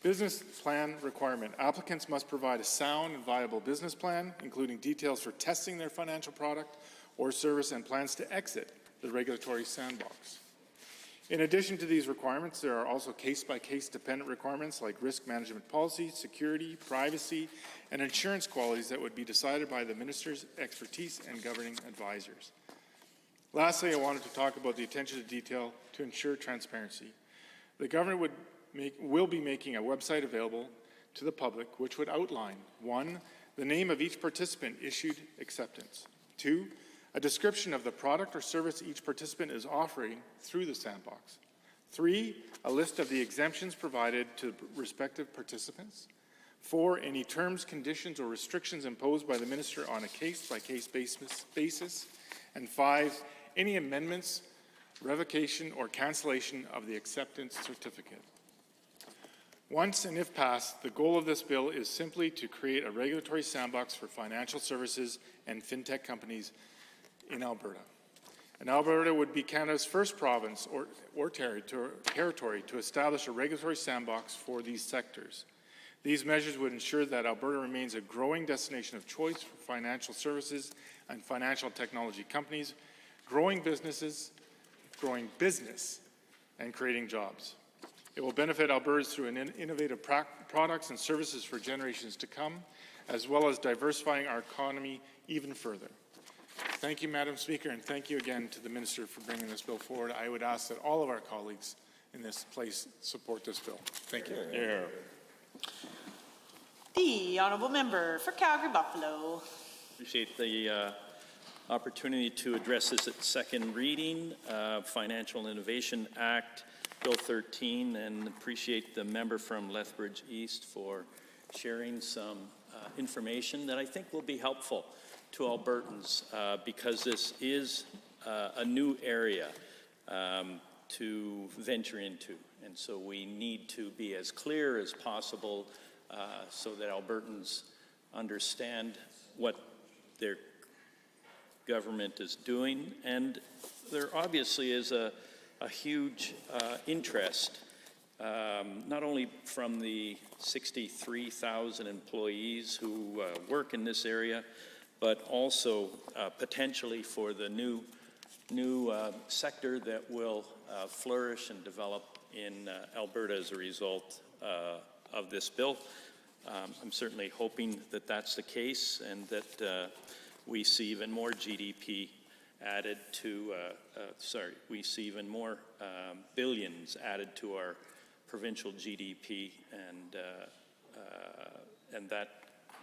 Business plan requirement. Applicants must provide a sound and viable business plan, including details for testing their financial product or service and plans to exit the regulatory sandbox. In addition to these requirements, there are also case-by-case dependent requirements like risk management policy, security, privacy, and insurance qualities that would be decided by the Minister's expertise and governing advisors. Lastly, I wanted to talk about the attention to detail to ensure transparency. The government will be making a website available to the public which would outline 1, the name of each participant issued acceptance, 2, a description of the product or service each participant is offering through the sandbox, 3, a list of the exemptions provided to respective participants, 4, any terms, conditions, or restrictions imposed by the minister on a case-by-case basis, and 5, any amendments, revocation, or cancellation of the acceptance certificate. Once and if passed, the goal of this bill is simply to create a regulatory sandbox for financial services and fintech companies in Alberta. And Alberta would be Canada's first province or territory to establish a regulatory sandbox for these sectors. These measures would ensure that Alberta remains a growing destination of choice for financial services and financial technology companies, growing business, and creating jobs. It will benefit Albertans through innovative products and services for generations to come, as well as diversifying our economy even further. Thank you, Madam Speaker, and thank you again to the Minister for bringing this bill forward. I would ask that all of our colleagues in this place support this bill. Thank you. Yeah. The Honourable Member for Calgary Buffalo. Appreciate the opportunity to address this at second reading, Financial Innovation Act, Bill 13, and appreciate the member from Lethbridge East for sharing some information that I think will be helpful to Albertans because this is a new area to venture into. And so we need to be as clear as possible so that Albertans understand what their government is doing. And there obviously is a huge interest, not only from the 63,000 employees who work in this area, but also potentially for the new sector that will flourish and develop in Alberta as a result of this bill. I'm certainly hoping that that's the case and that we see even more GDP added to, we see even more billions added to our provincial GDP, and that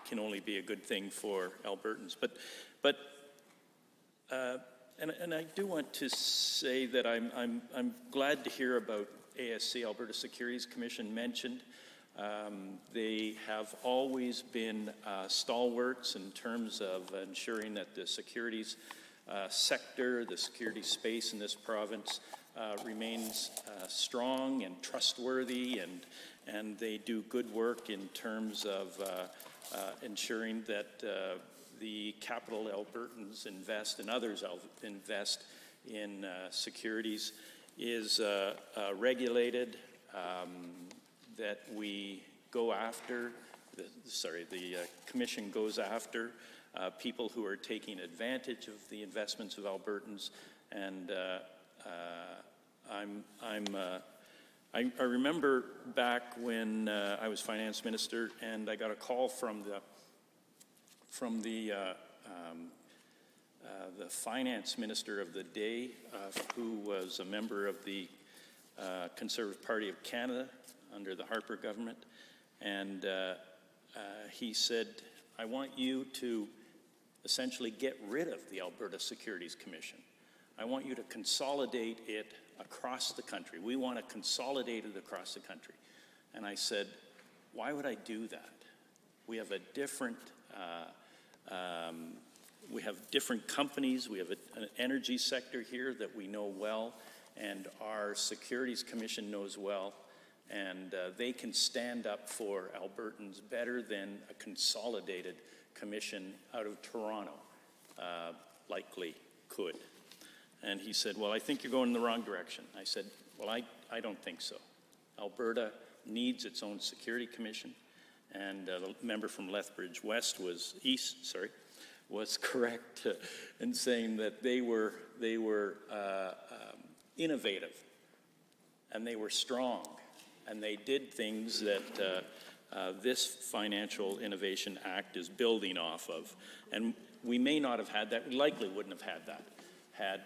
can only be a good thing for Albertans. And I do want to say that I'm glad to hear about ASC, Alberta Securities Commission, mentioned. They have always been stalwarts in terms of ensuring that the securities sector, the security space in this province remains strong and trustworthy, and they do good work in terms of ensuring that the capital Albertans invest and others invest in securities is regulated, that we go after, the Commission goes after people who are taking advantage of the investments of Albertans, and I remember back when I was finance minister, and I got a call from the finance minister of the day, who was a member of the Conservative Party of Canada under the Harper government, and he said, I want you to essentially get rid of the Alberta Securities Commission. I want you to consolidate it across the country. We want to consolidate it across the country. And I said, why would I do that? We have a different, companies. We have an energy sector here that we know well, and our Securities Commission knows well, and they can stand up for Albertans better than a consolidated commission out of Toronto likely could. And he said, well, I think you're going in the wrong direction. I said, well, I don't think so. Alberta needs its own security commission, and the member from Lethbridge East was correct in saying that they were innovative, and they were strong, and they did things that this Financial Innovation Act is building off of. And we may not have had that, we likely wouldn't have had that, had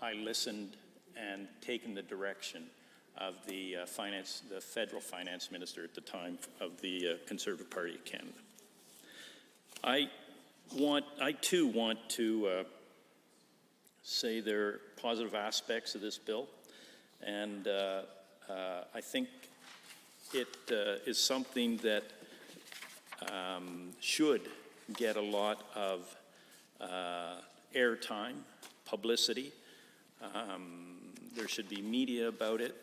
I listened and taken the direction of the federal finance minister at the time of the Conservative Party of Canada. I too want to say there are positive aspects of this bill, and I think it is something that should get a lot of airtime, publicity. There should be media about it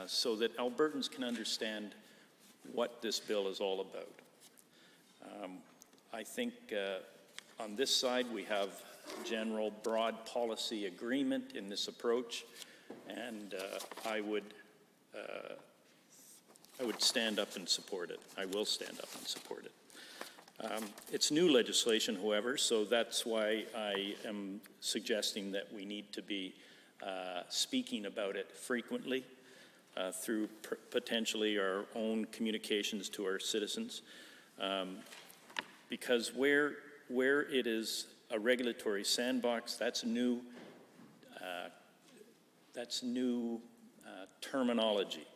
so that Albertans can understand what this bill is all about. I think on this side we have general broad policy agreement in this approach, and I would stand up and support it. I will stand up and support it. It's new legislation, however, so that's why I am suggesting that we need to be speaking about it frequently through potentially our own communications to our citizens. Because where it is a regulatory sandbox, that's new terminology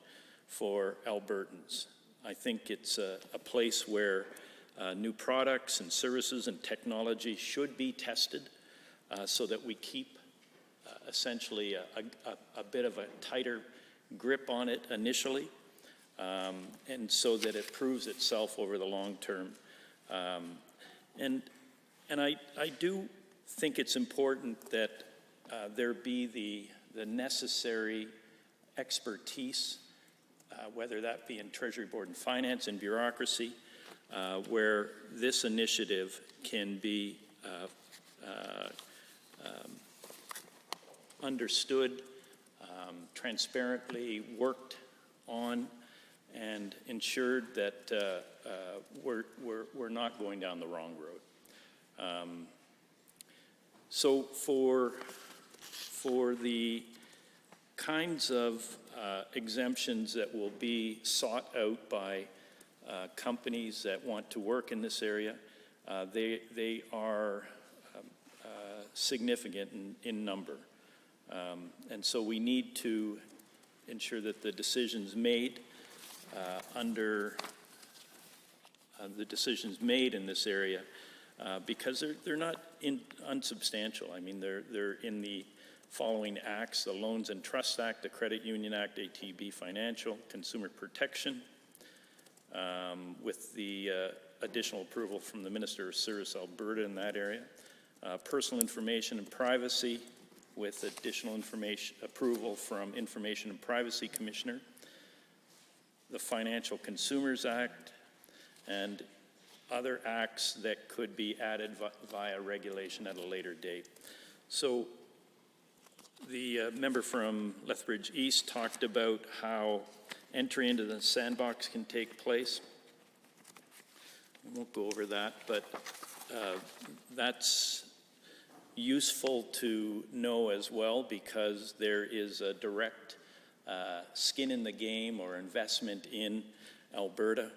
for Albertans. I think it's a place where new products and services and technology should be tested so that we keep essentially a bit of a tighter grip on it initially, and so that it proves itself over the long term. And I do think it's important that there be the necessary expertise, whether that be in Treasury Board and Finance and bureaucracy, where this initiative can be understood, transparently worked on, and ensured that we're not going down the wrong road. So for the kinds of exemptions that will be sought out by companies that want to work in this area, they are significant in number. And so we need to ensure that the decisions made in this area, because they're not unsubstantial. I mean, they're in the following acts: the Loans and Trust Act, the Credit Union Act, ATB Financial, Consumer Protection, with the additional approval from the Minister of Service Alberta in that area, Personal Information and Privacy, with additional information approval from Information and Privacy Commissioner, the Financial Consumers Act, and other acts that could be added via regulation at a later date. So the member from Lethbridge East talked about how entry into the sandbox can take place. I won't go over that, but that's useful to know as well, because there is a direct skin in the game or investment in Alberta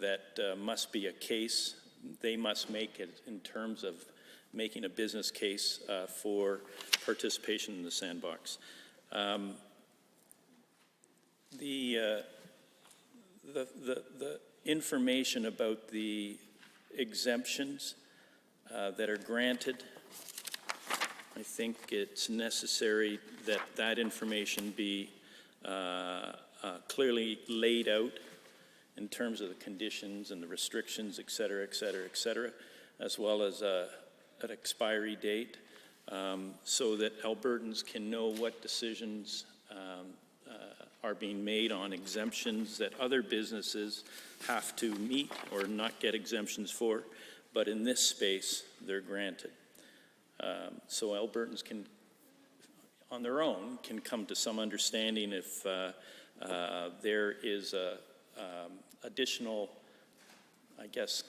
that must be a case. They must make it in terms of making a business case for participation in the sandbox. The information about the exemptions that are granted, I think it's necessary that that information be clearly laid out in terms of the conditions and the restrictions, et cetera, et cetera, et cetera, as well as an expiry date, so that Albertans can know what decisions are being made on exemptions that other businesses have to meet or not get exemptions for, but in this space, they're granted. So Albertans can, on their own, can come to some understanding if there is a additional, I guess,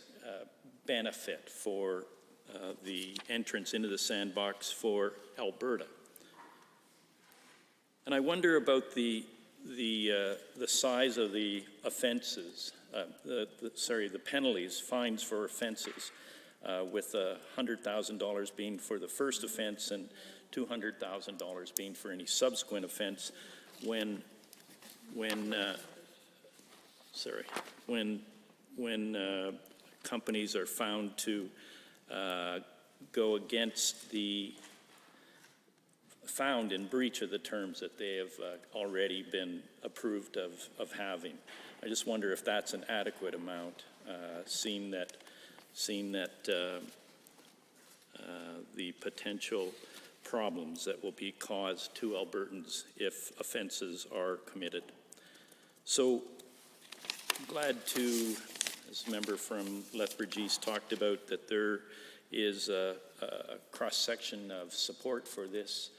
benefit for the entrance into the sandbox for Alberta. And I wonder about the size of the offenses, the penalties, fines for offenses, with $100,000 being for the first offense and $200,000 being for any subsequent offense, when companies are found to go against found in breach of the terms that they have already been approved of having. I just wonder if that's an adequate amount, seeing that the potential problems that will be caused to Albertans if offenses are committed. So I'm glad to, as a member from Lethbridge East talked about, that there is a cross-section of support for this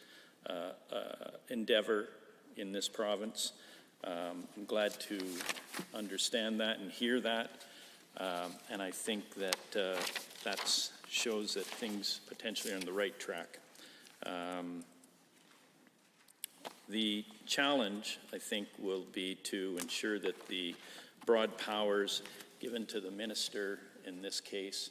endeavor in this province. I'm glad to understand that and hear that, and I think that that shows that things potentially are on the right track. The challenge, I think, will be to ensure that the broad powers given to the minister in this case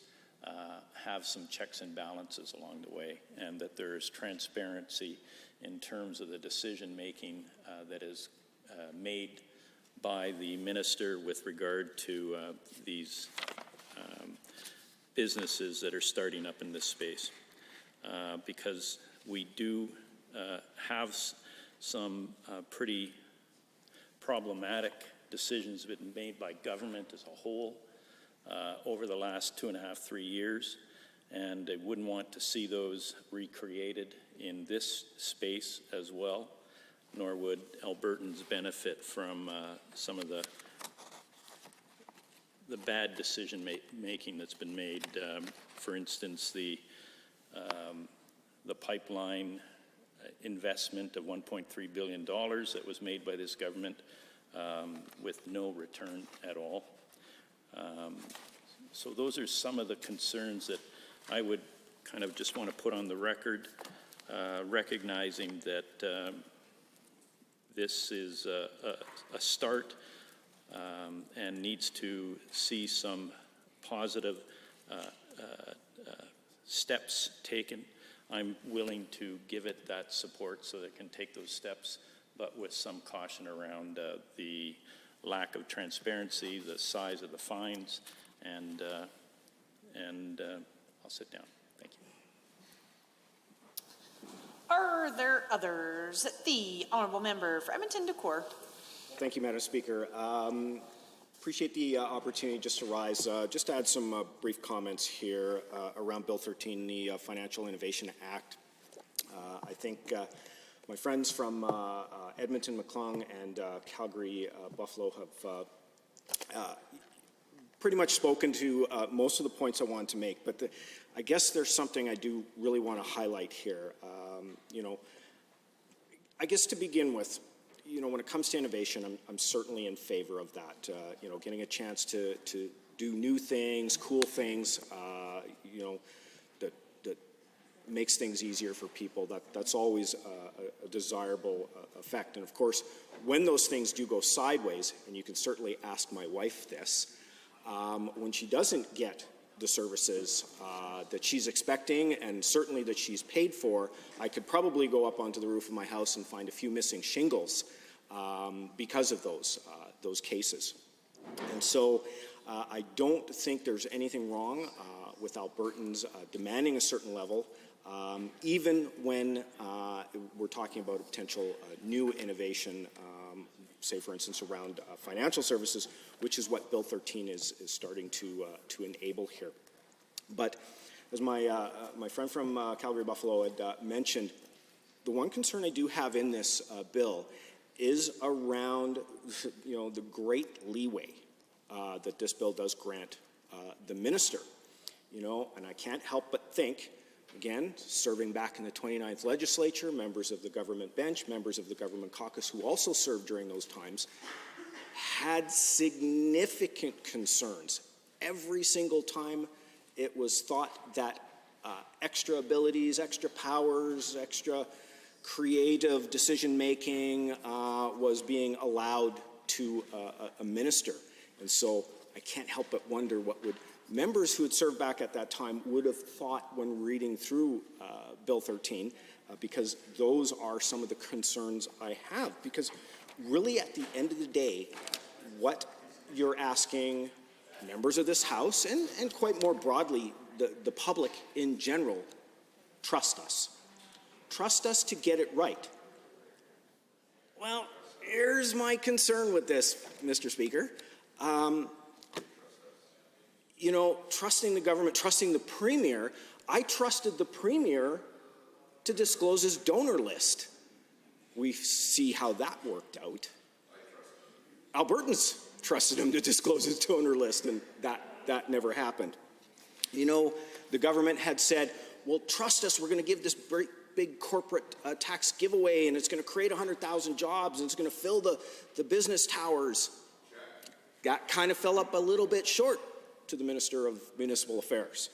have some checks and balances along the way, and that there is transparency in terms of the decision-making that is made by the minister with regard to these businesses that are starting up in this space. Because we do have some pretty problematic decisions been made by government as a whole over the last 2.5, 3 years, and I wouldn't want to see those recreated in this space as well, nor would Albertans benefit from some of the bad decision making that's been made. For instance, the pipeline investment of $1.3 billion that was made by this government with no return at all. So those are some of the concerns that I would kind of just want to put on the record, recognizing that this is a start and needs to see some positive steps taken. I'm willing to give it that support so that it can take those steps, but with some caution around the lack of transparency, the size of the fines, and I'll sit down. Thank you. Are there others? The honourable member for Edmonton-Decore. Thank you, Madam Speaker. Appreciate the opportunity just to rise, just to add some brief comments here around Bill 13, the Financial Innovation Act. I think my friends from Edmonton, McClung, and Calgary, Buffalo have pretty much spoken to most of the points I wanted to make, but I guess there's something I do really want to highlight here. I guess to begin with, when it comes to innovation, I'm certainly in favor of that. Getting a chance to do new things, cool things, that makes things easier for people. That's always a desirable effect. And of course, when those things do go sideways, and you can certainly ask my wife this, when she doesn't get the services that she's expecting and certainly that she's paid for, I could probably go up onto the roof of my house and find a few missing shingles because of those cases. And so I don't think there's anything wrong with Albertans demanding a certain level, even when we're talking about a potential new innovation, say for instance around financial services, which is what Bill 13 is starting to enable here. But as my friend from Calgary Buffalo had mentioned, the one concern I do have in this bill is around the great leeway that this bill does grant the minister. And I can't help but think, again, serving back in the 29th legislature, members of the government bench, members of the government caucus who also served during those times, had significant concerns every single time it was thought that extra abilities, extra powers, extra creative decision-making was being allowed to a minister. And so I can't help but wonder what would members who had served back at that time would have thought when reading through Bill 13, because those are some of the concerns I have. Because really at the end of the day, what you're asking members of this House and quite more broadly, the public in general, trust us. Trust us to get it right. Well, here's my concern with this, Mr. Speaker. You know, trusting the government, trusting the Premier, I trusted the Premier to disclose his donor list. We see how that worked out. Albertans trusted him to disclose his donor list, and that never happened. You know, the government had said, well, trust us, we're going to give this big corporate tax giveaway, and it's going to create 100,000 jobs, and it's going to fill the business towers. That kind of fell up a little bit short to the Minister of Municipal Affairs.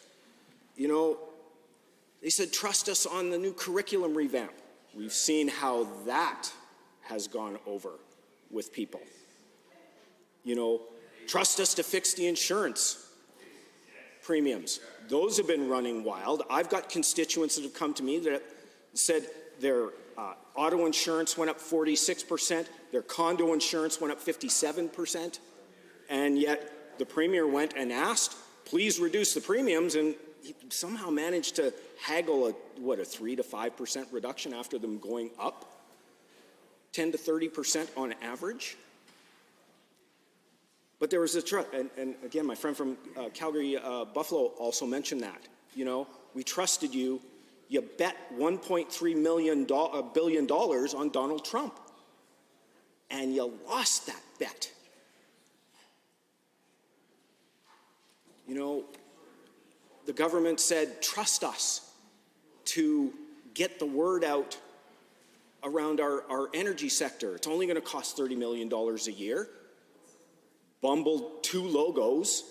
You know, they said, trust us on the new curriculum revamp. We've seen how that has gone over with people. You know, trust us to fix the insurance premiums. Those have been running wild. I've got constituents that have come to me that said their auto insurance went up 46%, their condo insurance went up 57%, and yet the Premier went and asked, please reduce the premiums, and he somehow managed to haggle a 3 to 5% reduction after them going up 10 to 30% on average. But there was a trust, and again, my friend from Calgary, Buffalo also mentioned that. You know, we trusted you. You bet $1.3 billion on Donald Trump, and you lost that bet. You know, the government said, trust us to get the word out around our energy sector. It's only going to cost $30 million a year. Bumbled 2 logos,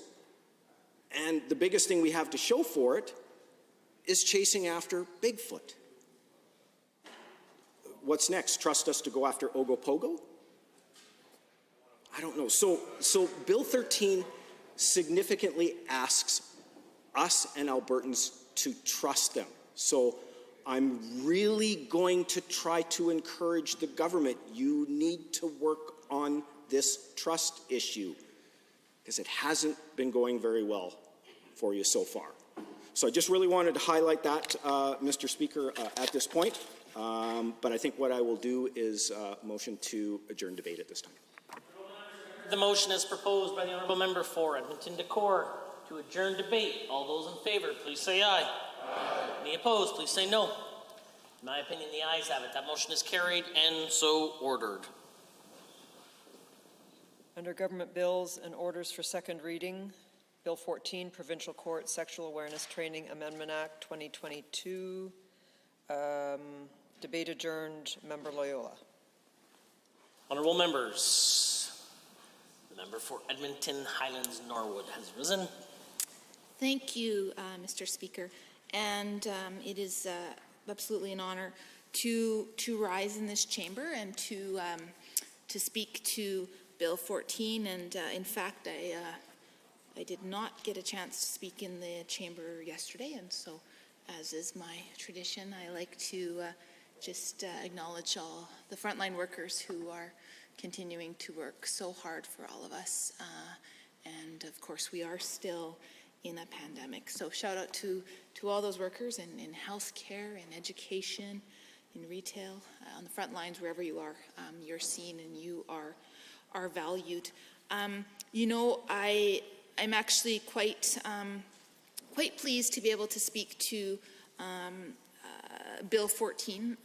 and the biggest thing we have to show for it is chasing after Bigfoot. What's next? Trust us to go after Ogopogo? I don't know. So Bill 13 significantly asks us and Albertans to trust them. So I'm really going to try to encourage the government. You need to work on this trust issue, because it hasn't been going very well for you so far. So I just really wanted to highlight that, Mr. Speaker, at this point. But I think what I will do is motion to adjourn debate at this time. The motion is proposed by the Honourable Member for Edmonton Decor to adjourn debate. All those in favour, please say aye. Aye. Any opposed, please say no. In my opinion, the ayes have it. That motion is carried and so ordered. Under Government Bills and Orders for Second Reading, Bill 14, Provincial Court Sexual Awareness Training Amendment Act 2022. Debate adjourned. Member Loyola. Honourable members, the member for Edmonton Highlands Norwood has risen. Thank you, Mr. Speaker. And it is absolutely an honor to rise in this chamber and to speak to Bill 14, and in fact, I did not get a chance to speak in the chamber yesterday, and so, as is my tradition, I like to just acknowledge all the frontline workers who are continuing to work so hard for all of us, and of course, we are still in a pandemic. So, shout out to all those workers in healthcare, in education, in retail, on the front lines, wherever you are, you're seen and you are valued. You know, I'm actually quite pleased to be able to speak to Bill 14,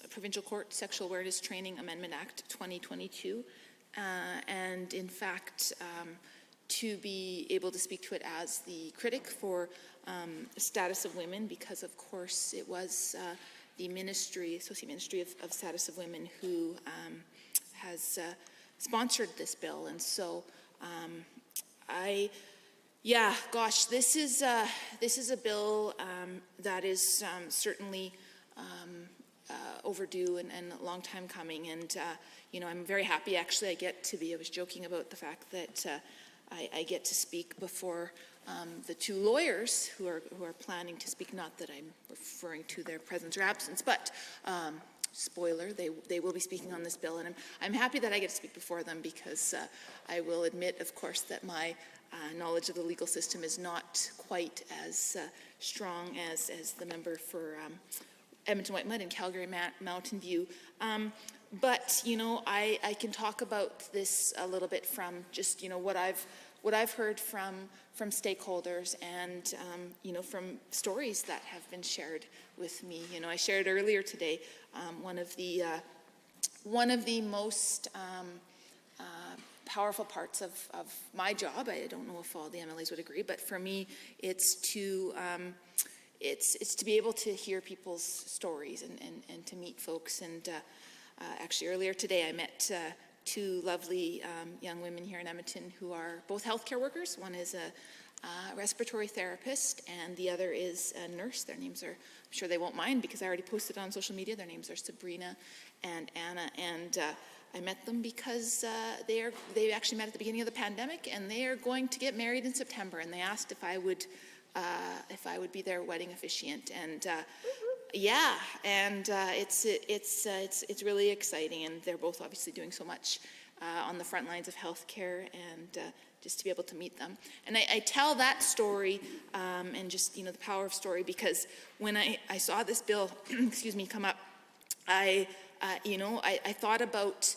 Provincial Court Sexual Awareness Training Amendment Act 2022, and in fact, to be able to speak to it as the critic for the status of women, because of course it was the Associate Ministry of Status of Women who has sponsored this bill, and so this is a bill that is certainly overdue and a long time coming, and you know, I'm very happy actually I was joking about the fact that I get to speak before the 2 lawyers who are planning to speak, not that I'm referring to their presence or absence, but spoiler, they will be speaking on this bill, and I'm happy that I get to speak before them because I will admit, of course, that my knowledge of the legal system is not quite as strong as the member for Edmonton Whitemud and Calgary Mountain View. But, you know, I can talk about this a little bit from just, you know, what I've heard from stakeholders and, you know, from stories that have been shared with me. You know, I shared earlier today one of the most powerful parts of my job. I don't know if all the MLAs would agree, but for me, it's to be able to hear people's stories and to meet folks. And actually, earlier today, I met two lovely young women here in Edmonton who are both healthcare workers. One is a respiratory therapist, and the other is a nurse. Their names are, I'm sure they won't mind because I already posted on social media. Their names are Sabrina and Anna, and I met them because they actually met at the beginning of the pandemic, and they are going to get married in September, and they asked if I would be their wedding officiant, and yeah, and it's really exciting, and they're both obviously doing so much on the front lines of healthcare, and just to be able to meet them. And I tell that story and just, you know, the power of story, because when I saw this bill, excuse me, come up, I thought about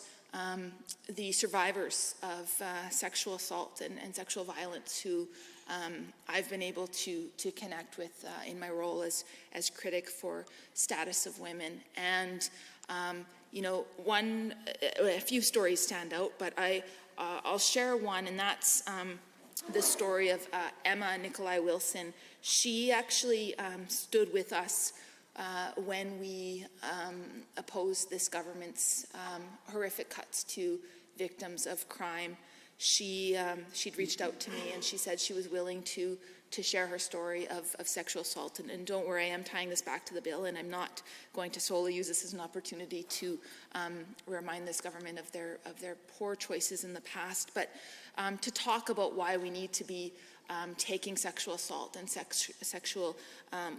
the survivors of sexual assault and sexual violence who I've been able to connect with in my role as critic for status of women. And you know, a few stories stand out, but I'll share one, and that's the story of Emma Nikolai Wilson. She actually stood with us when we opposed this government's horrific cuts to victims of crime. She'd reached out to me, and she said she was willing to share her story of sexual assault. And don't worry, I'm tying this back to the bill, and I'm not going to solely use this as an opportunity to remind this government of their poor choices in the past, but to talk about why we need to be taking sexual assault and sexual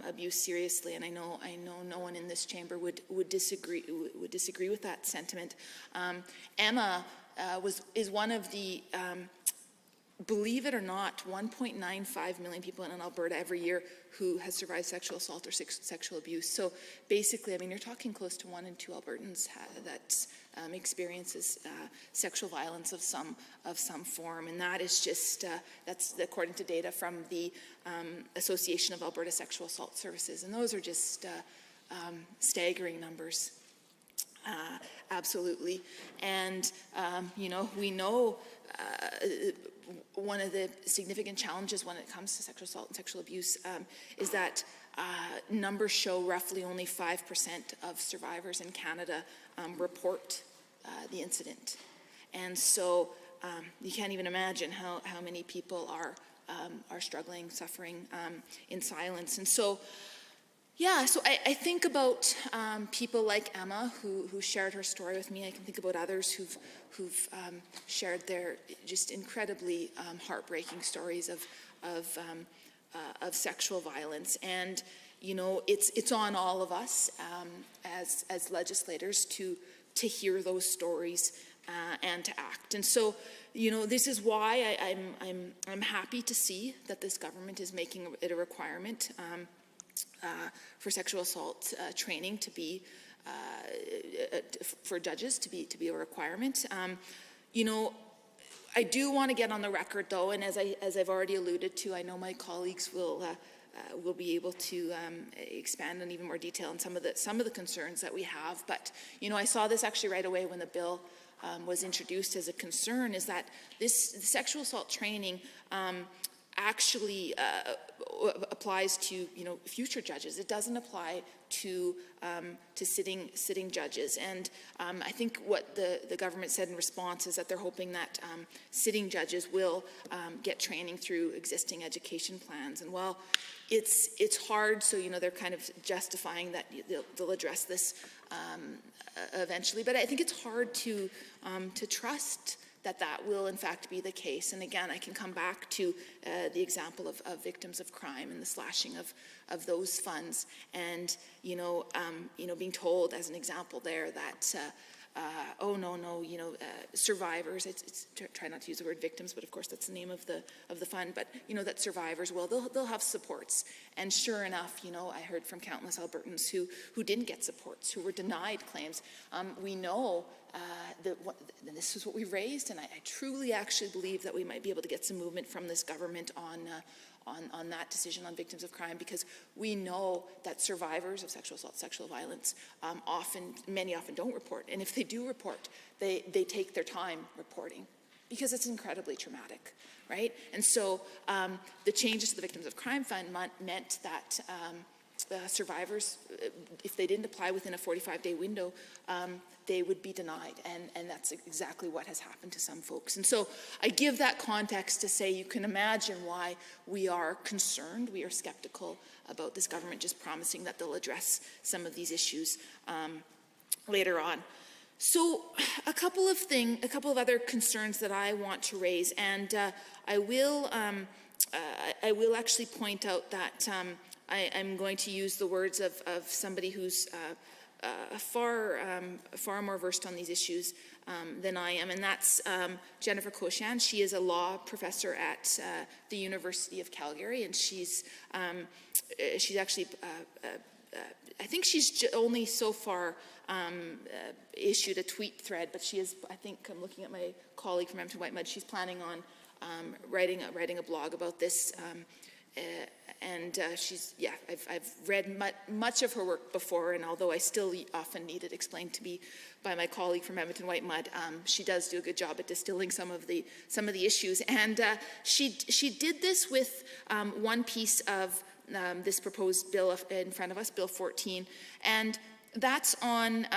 abuse seriously. And I know no one in this chamber would disagree with that sentiment. Emma is one of the believe it or not, 1.95 million people in Alberta every year who has survived sexual assault or sexual abuse. So basically, I mean, you're talking close to 1 in 2 Albertans that experiences sexual violence of some form, and that is just that's according to data from the Association of Alberta Sexual Assault Services, and those are just staggering numbers. Absolutely, and you know, we know. One of the significant challenges when it comes to sexual assault and sexual abuse is that numbers show roughly only 5% of survivors in Canada report the incident. And so you can't even imagine how many people are struggling, suffering in silence. And so, yeah, so I think about people like Emma who shared her story with me. I can think about others who've shared their just incredibly heartbreaking stories of sexual violence. And you know, it's on all of us as legislators to hear those stories and to act. And so, you know, this is why I'm happy to see that this government is making it a requirement. For sexual assault training to be for judges to be a requirement. You know, I do want to get on the record though, and as I've already alluded to, I know my colleagues will be able to expand on even more detail on some of the concerns that we have. But you know, I saw this actually right away when the bill was introduced as a concern, is that this sexual assault training actually applies to, you know, future judges. It doesn't apply to sitting judges. And I think what the government said in response is that they're hoping that sitting judges will get training through existing education plans. And while it's hard, so you know, they're kind of justifying that they'll address this eventually. But I think it's hard to trust that will in fact be the case. And again, I can come back to the example of victims of crime and the slashing of those funds, and being told as an example there that oh no, survivors. Try not to use the word victims, but of course that's the name of the fund. But that survivors they'll have supports. And sure enough, I heard from countless Albertans who didn't get supports, who were denied claims. We know and this is what we raised, and I truly actually believe that we might be able to get some movement from this government on that decision on victims of crime, because we know that survivors of sexual assault, sexual violence, many often don't report. And if they do report, they take their time reporting because it's incredibly traumatic, right? And so the changes to the Victims of Crime Fund meant that survivors, if they didn't apply within a 45-day window, they would be denied, and that's exactly what has happened to some folks. And so I give that context to say you can imagine why we are concerned, we are skeptical about this government just promising that they'll address some of these issues later on. So a couple of other concerns that I want to raise, and I will actually point out that I'm going to use the words of somebody who's far more versed on these issues than I am, and that's Jennifer Cochan. She is a law professor at the University of Calgary, and she's actually I think she's only so far issued a tweet thread, but she is, I think, I'm looking at my colleague from Edmonton White Mud, she's planning on writing a blog about this. And I've read much of her work before, and although I still often need it explained to me by my colleague from Edmonton White Mud, she does do a good job at distilling some of the issues. And she did this with one piece of this proposed bill in front of us, Bill 14, and that's on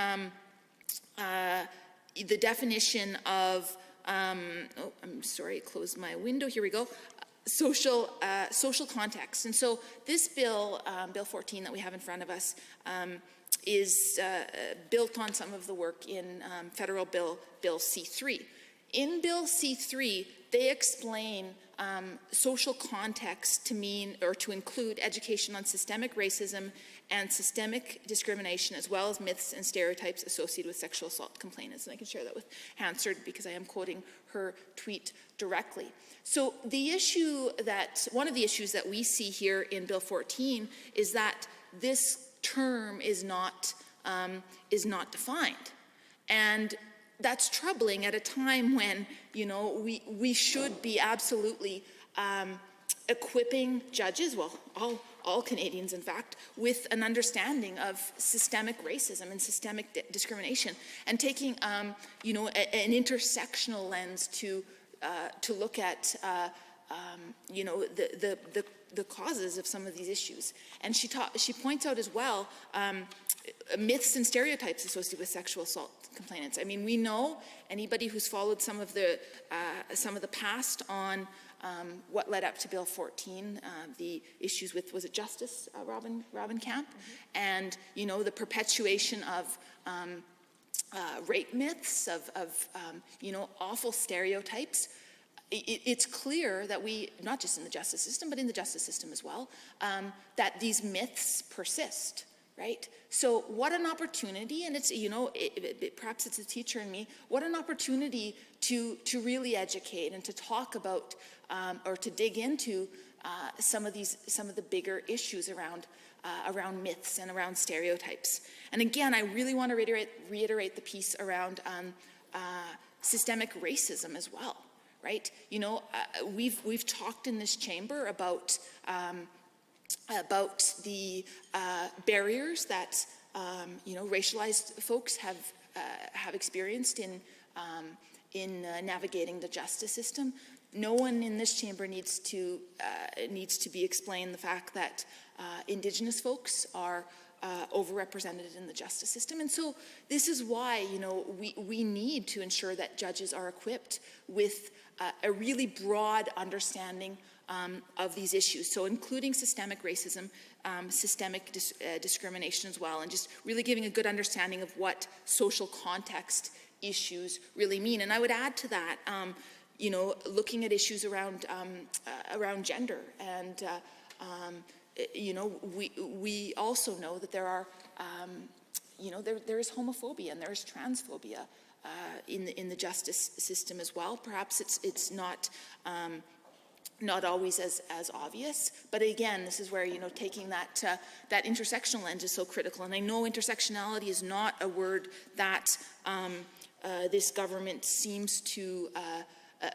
the definition of I'm sorry, I closed my window. Here we go. Social context. And so this bill, Bill 14 that we have in front of us, is built on some of the work in federal Bill C3. In Bill C3, they explain social context to mean, or to include, education on systemic racism and systemic discrimination, as well as myths and stereotypes associated with sexual assault complainants. And I can share that with Hansard because I am quoting her tweet directly. So one of the issues that we see here in Bill 14 is that this term is not defined. And that's troubling at a time when, we should be absolutely equipping judges, well, all Canadians, in fact, with an understanding of systemic racism and systemic discrimination, and taking, an intersectional lens to look at, the causes of some of these issues. And she points out as well myths and stereotypes associated with sexual assault complainants. I mean, we know, anybody who's followed some of the past on what led up to Bill 14, the issues with, was it Justice Robin Camp? Mm-hmm. And, the perpetuation of rape myths, of awful stereotypes. It's clear that we, not just in the justice system, but in the justice system as well, that these myths persist, right? So what an opportunity, and it's, perhaps it's a teacher in me, what an opportunity to really educate and to talk about, or to dig into some of the bigger issues around myths and around stereotypes. And again, I really want to reiterate the piece around systemic racism as well. Right? We've talked in this chamber about the barriers that racialized folks have experienced in navigating the justice system. No one in this chamber needs to be explained the fact that Indigenous folks are overrepresented in the justice system. And so this is why, we need to ensure that judges are equipped with a really broad understanding of these issues. So including systemic racism, systemic discrimination as well, and just really giving a good understanding of what social context issues really mean. And I would add to that, you know, looking at issues around gender, and you know, we also know that there are, you know, there is homophobia and there is transphobia in the justice system as well. Perhaps it's not always as obvious, but again, this is where, you know, taking that intersectional lens is so critical. And I know intersectionality is not a word that this government seems to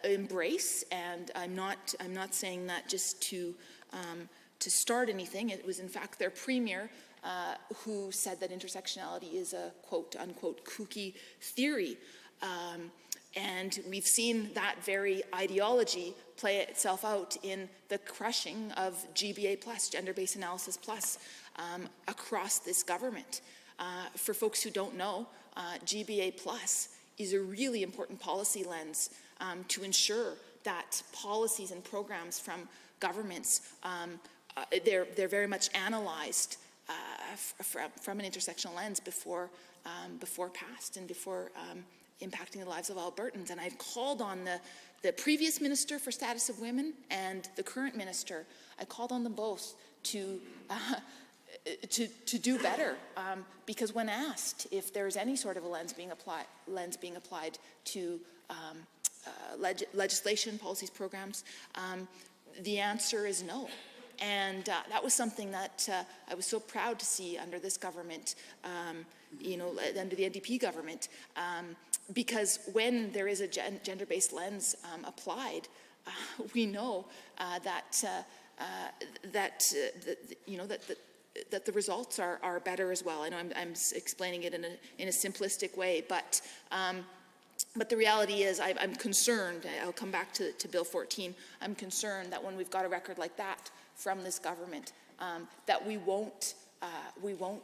embrace, and I'm not saying that just to start anything. It was in fact their premier who said that intersectionality is a quote unquote kooky theory. And we've seen that very ideology play itself out in the crushing of GBA plus, gender-based analysis plus, across this government. For folks who don't know, GBA plus is a really important policy lens to ensure that policies and programs from governments, they're very much analyzed from an intersectional lens before passed and before impacting the lives of Albertans. And I've called on the previous Minister for Status of Women and the current Minister. I called on them both to do better, because when asked if there's any sort of a lens being applied to legislation, policies, programs, the answer is no. And that was something that I was so proud to see under this government, you know, under the NDP government, because when there is a gender-based lens applied, we know you know, that the results are better as well. I know I'm explaining it in a simplistic way, but the reality is I'm concerned. I'll come back to Bill 14. I'm concerned that when we've got a record like that from this government, that we won't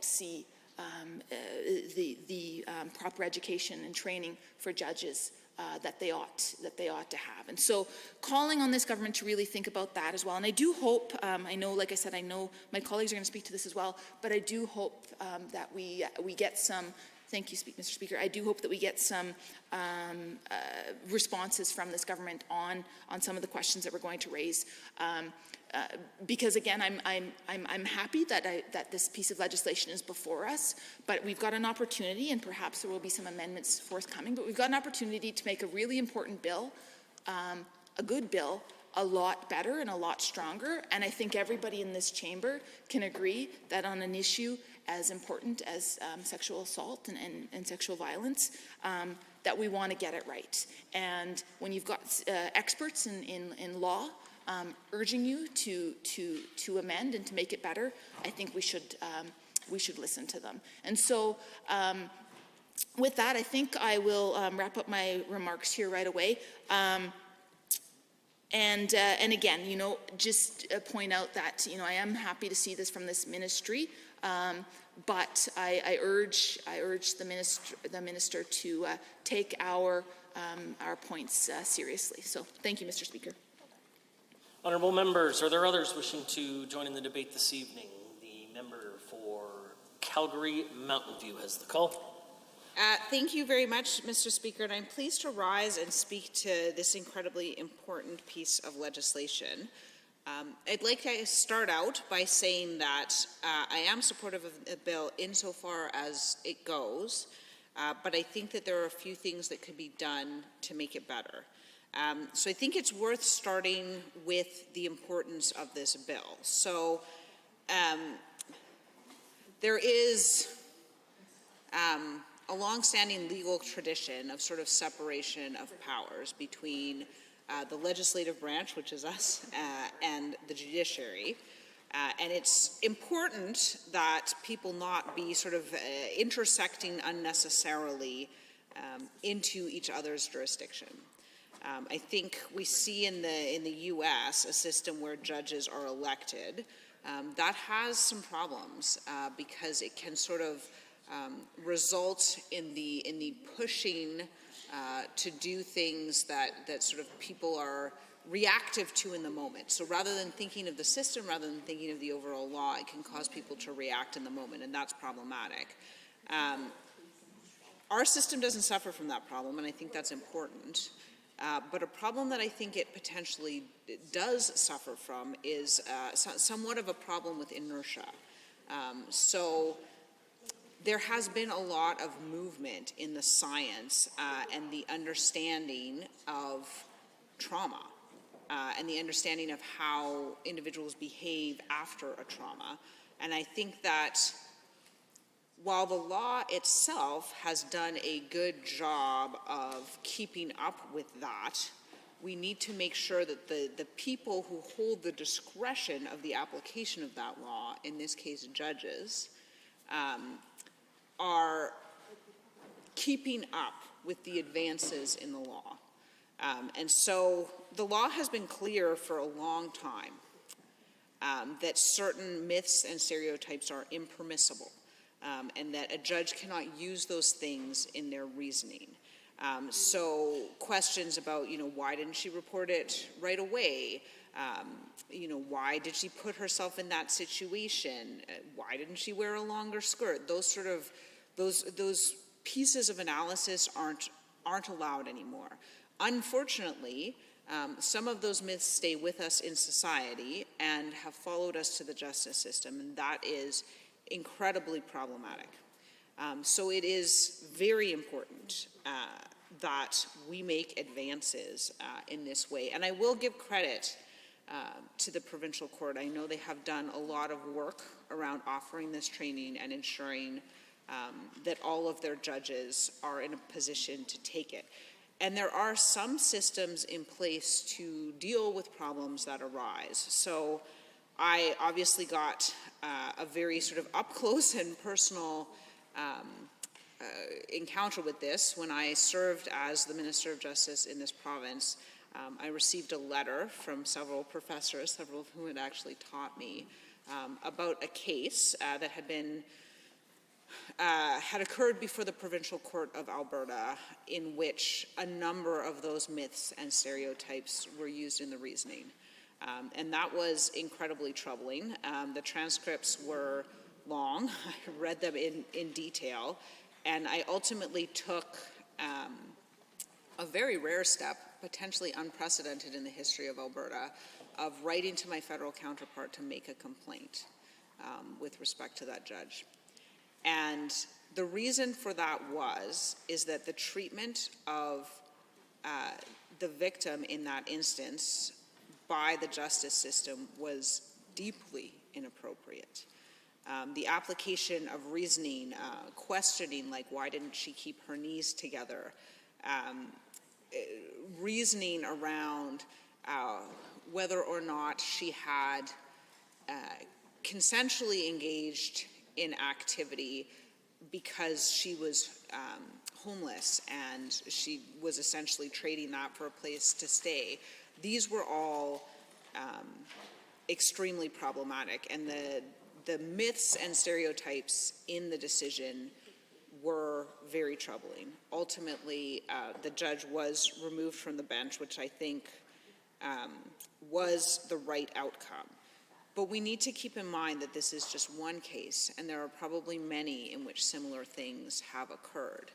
see the proper education and training for judges that they ought to have. And so calling on this government to really think about that as well. And I do hope, I know, like I said, I know my colleagues are going to speak to this as well, but I do hope that we get some, thank you, Mr. Speaker, I do hope that we get some responses from this government on some of the questions that we're going to raise. Because again, I'm happy that this piece of legislation is before us, but we've got an opportunity, and perhaps there will be some amendments forthcoming, but we've got an opportunity to make a really important bill, a good bill, a lot better and a lot stronger. And I think everybody in this chamber can agree that on an issue as important as sexual assault and sexual violence, that we want to get it right. And when you've got experts in law urging you to amend and to make it better, I think we should listen to them. And so with that, I think I will wrap up my remarks here right away. And again, you know, just point out that, you know, I am happy to see this from this ministry, but I urge the minister to take our points seriously. So thank you, Mr. Speaker. Honourable members, are there others wishing to join in the debate this evening? The member for Calgary Mountain View has the call. Thank you very much, Mr. Speaker, and I'm pleased to rise and speak to this incredibly important piece of legislation. I'd like to start out by saying that I am supportive of the bill insofar as it goes, but I think that there are a few things that could be done to make it better. So I think it's worth starting with the importance of this bill. So there is a long-standing legal tradition of sort of separation of powers between the legislative branch, which is us, and the judiciary. And it's important that people not be sort of intersecting unnecessarily into each other's jurisdiction. I think we see in the U.S. a system where judges are elected. That has some problems because it can sort of result in the pushing to do things that sort of people are reactive to in the moment. So rather than thinking of the system, rather than thinking of the overall law, it can cause people to react in the moment, and that's problematic. Our system doesn't suffer from that problem, and I think that's important. But a problem that I think it potentially does suffer from is somewhat of a problem with inertia. So there has been a lot of movement in the science and the understanding of trauma and the understanding of how individuals behave after a trauma. And I think that while the law itself has done a good job of keeping up with that, we need to make sure that the people who hold the discretion of the application of that law, in this case judges, are keeping up with the advances in the law. And so the law has been clear for a long time that certain myths and stereotypes are impermissible. And that a judge cannot use those things in their reasoning. So questions about, why didn't she report it right away? Why did she put herself in that situation? Why didn't she wear a longer skirt? Those pieces of analysis aren't allowed anymore. Unfortunately, some of those myths stay with us in society and have followed us to the justice system, and that is incredibly problematic. So it is very important that we make advances in this way. And I will give credit to the provincial court. I know they have done a lot of work around offering this training and ensuring that all of their judges are in a position to take it. And there are some systems in place to deal with problems that arise. So I obviously got a very sort of up-close and personal encounter with this when I served as the Minister of Justice in this province. I received a letter from several professors, several of whom had actually taught me, about a case that had occurred before the Provincial Court of Alberta, in which a number of those myths and stereotypes were used in the reasoning. And that was incredibly troubling. The transcripts were long. I read them in detail. And I ultimately took a very rare step, potentially unprecedented in the history of Alberta, of writing to my federal counterpart to make a complaint with respect to that judge. And the reason for that is that the treatment of the victim in that instance by the justice system was deeply inappropriate. The application of reasoning, questioning like why didn't she keep her knees together, reasoning around whether or not she had consensually engaged in activity because she was homeless and she was essentially trading that for a place to stay. These were all extremely problematic, and the myths and stereotypes in the decision were very troubling. Ultimately, the judge was removed from the bench, which I think was the right outcome. But we need to keep in mind that this is just one case, and there are probably many in which similar things have occurred.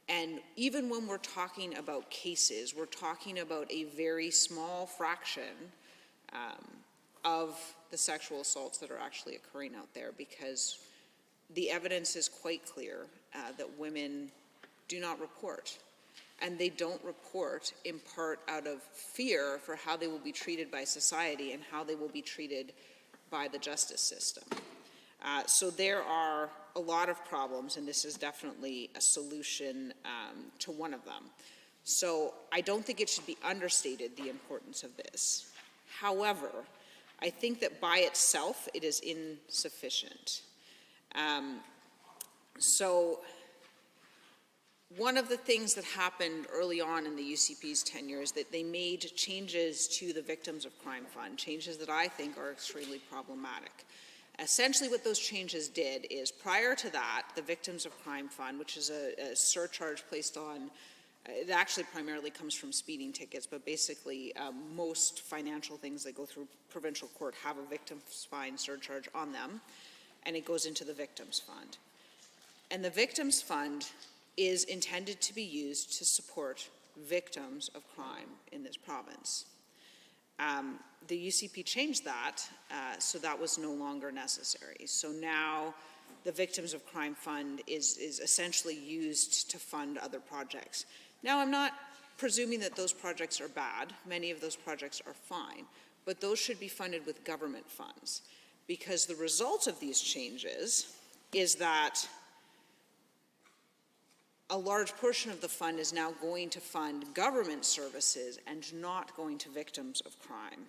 And even when we're talking about cases, we're talking about a very small fraction of the sexual assaults that are actually occurring out there, because the evidence is quite clear that women do not report. And they don't report in part out of fear for how they will be treated by society and how they will be treated by the justice system. So there are a lot of problems, and this is definitely a solution to one of them. So I don't think it should be understated, the importance of this. However, I think that by itself it is insufficient. So one of the things that happened early on in the UCP's tenure is that they made changes to the Victims of Crime Fund, changes that I think are extremely problematic. Essentially what those changes did is, prior to that, the Victims of Crime Fund, which is a surcharge placed on, it actually primarily comes from speeding tickets, but basically most financial things that go through provincial court have a victim's fine surcharge on them, and it goes into the Victims Fund. And the Victims Fund is intended to be used to support victims of crime in this province. The UCP changed that, so that was no longer necessary. So now the Victims of Crime Fund is essentially used to fund other projects. Now, I'm not presuming that those projects are bad. Many of those projects are fine, but those should be funded with government funds, because the result of these changes is that a large portion of the fund is now going to fund government services and not going to victims of crime.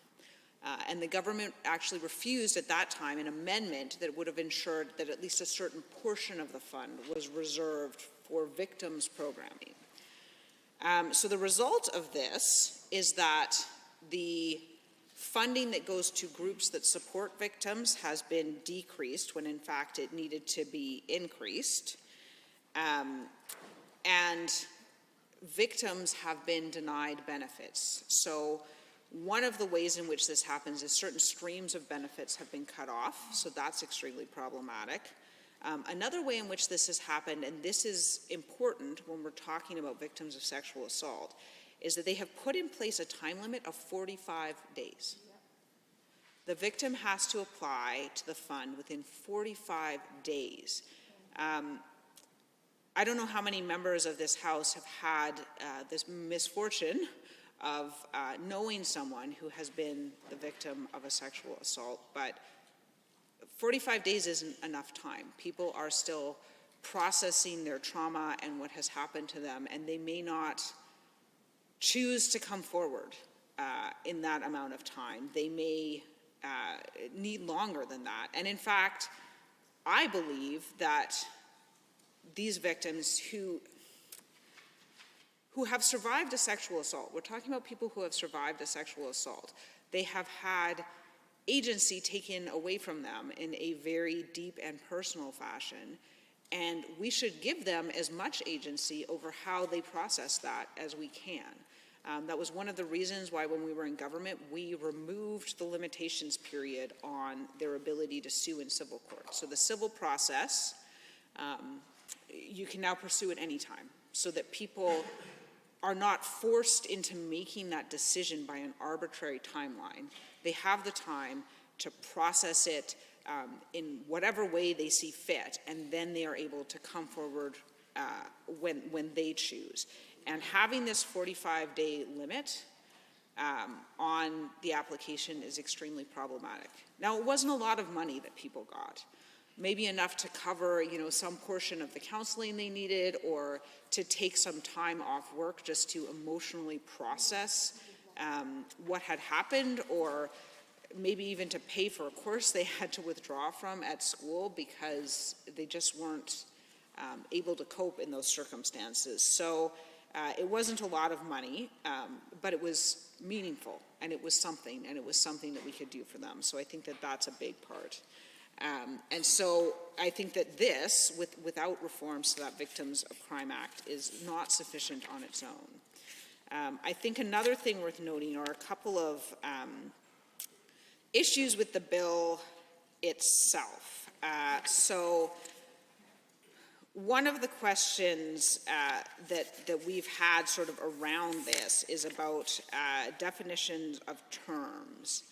And the government actually refused at that time an amendment that would have ensured that at least a certain portion of the fund was reserved for victims programming. So the result of this is that the funding that goes to groups that support victims has been decreased when in fact it needed to be increased. And victims have been denied benefits. So one of the ways in which this happens is certain streams of benefits have been cut off, so that's extremely problematic. Another way in which this has happened, and this is important when we're talking about victims of sexual assault, is that they have put in place a time limit of 45 days. The victim has to apply to the fund within 45 days. I don't know how many members of this House have had this misfortune of knowing someone who has been the victim of a sexual assault, but 45 days isn't enough time. People are still processing their trauma and what has happened to them, and they may not choose to come forward in that amount of time. They may need longer than that. And in fact, I believe that these victims who have survived a sexual assault, we're talking about people who have survived a sexual assault, they have had agency taken away from them in a very deep and personal fashion, and we should give them as much agency over how they process that as we can. That was one of the reasons why when we were in government, we removed the limitations period on their ability to sue in civil court. So the civil process, you can now pursue at any time, so that people are not forced into making that decision by an arbitrary timeline. They have the time to process it in whatever way they see fit, and then they are able to come forward when they choose. And having this 45-day limit on the application is extremely problematic. Now, it wasn't a lot of money that people got. Maybe enough to cover, some portion of the counseling they needed, or to take some time off work just to emotionally process what had happened, or maybe even to pay for a course they had to withdraw from at school because they just weren't able to cope in those circumstances. So it wasn't a lot of money, but it was meaningful, and it was something that we could do for them. So I think that that's a big part. And so I think that this, without reforms to that Victims of Crime Act, is not sufficient on its own. I think another thing worth noting are a couple of issues with the bill itself. So one of the questions that we've had sort of around this is about definitions of terms.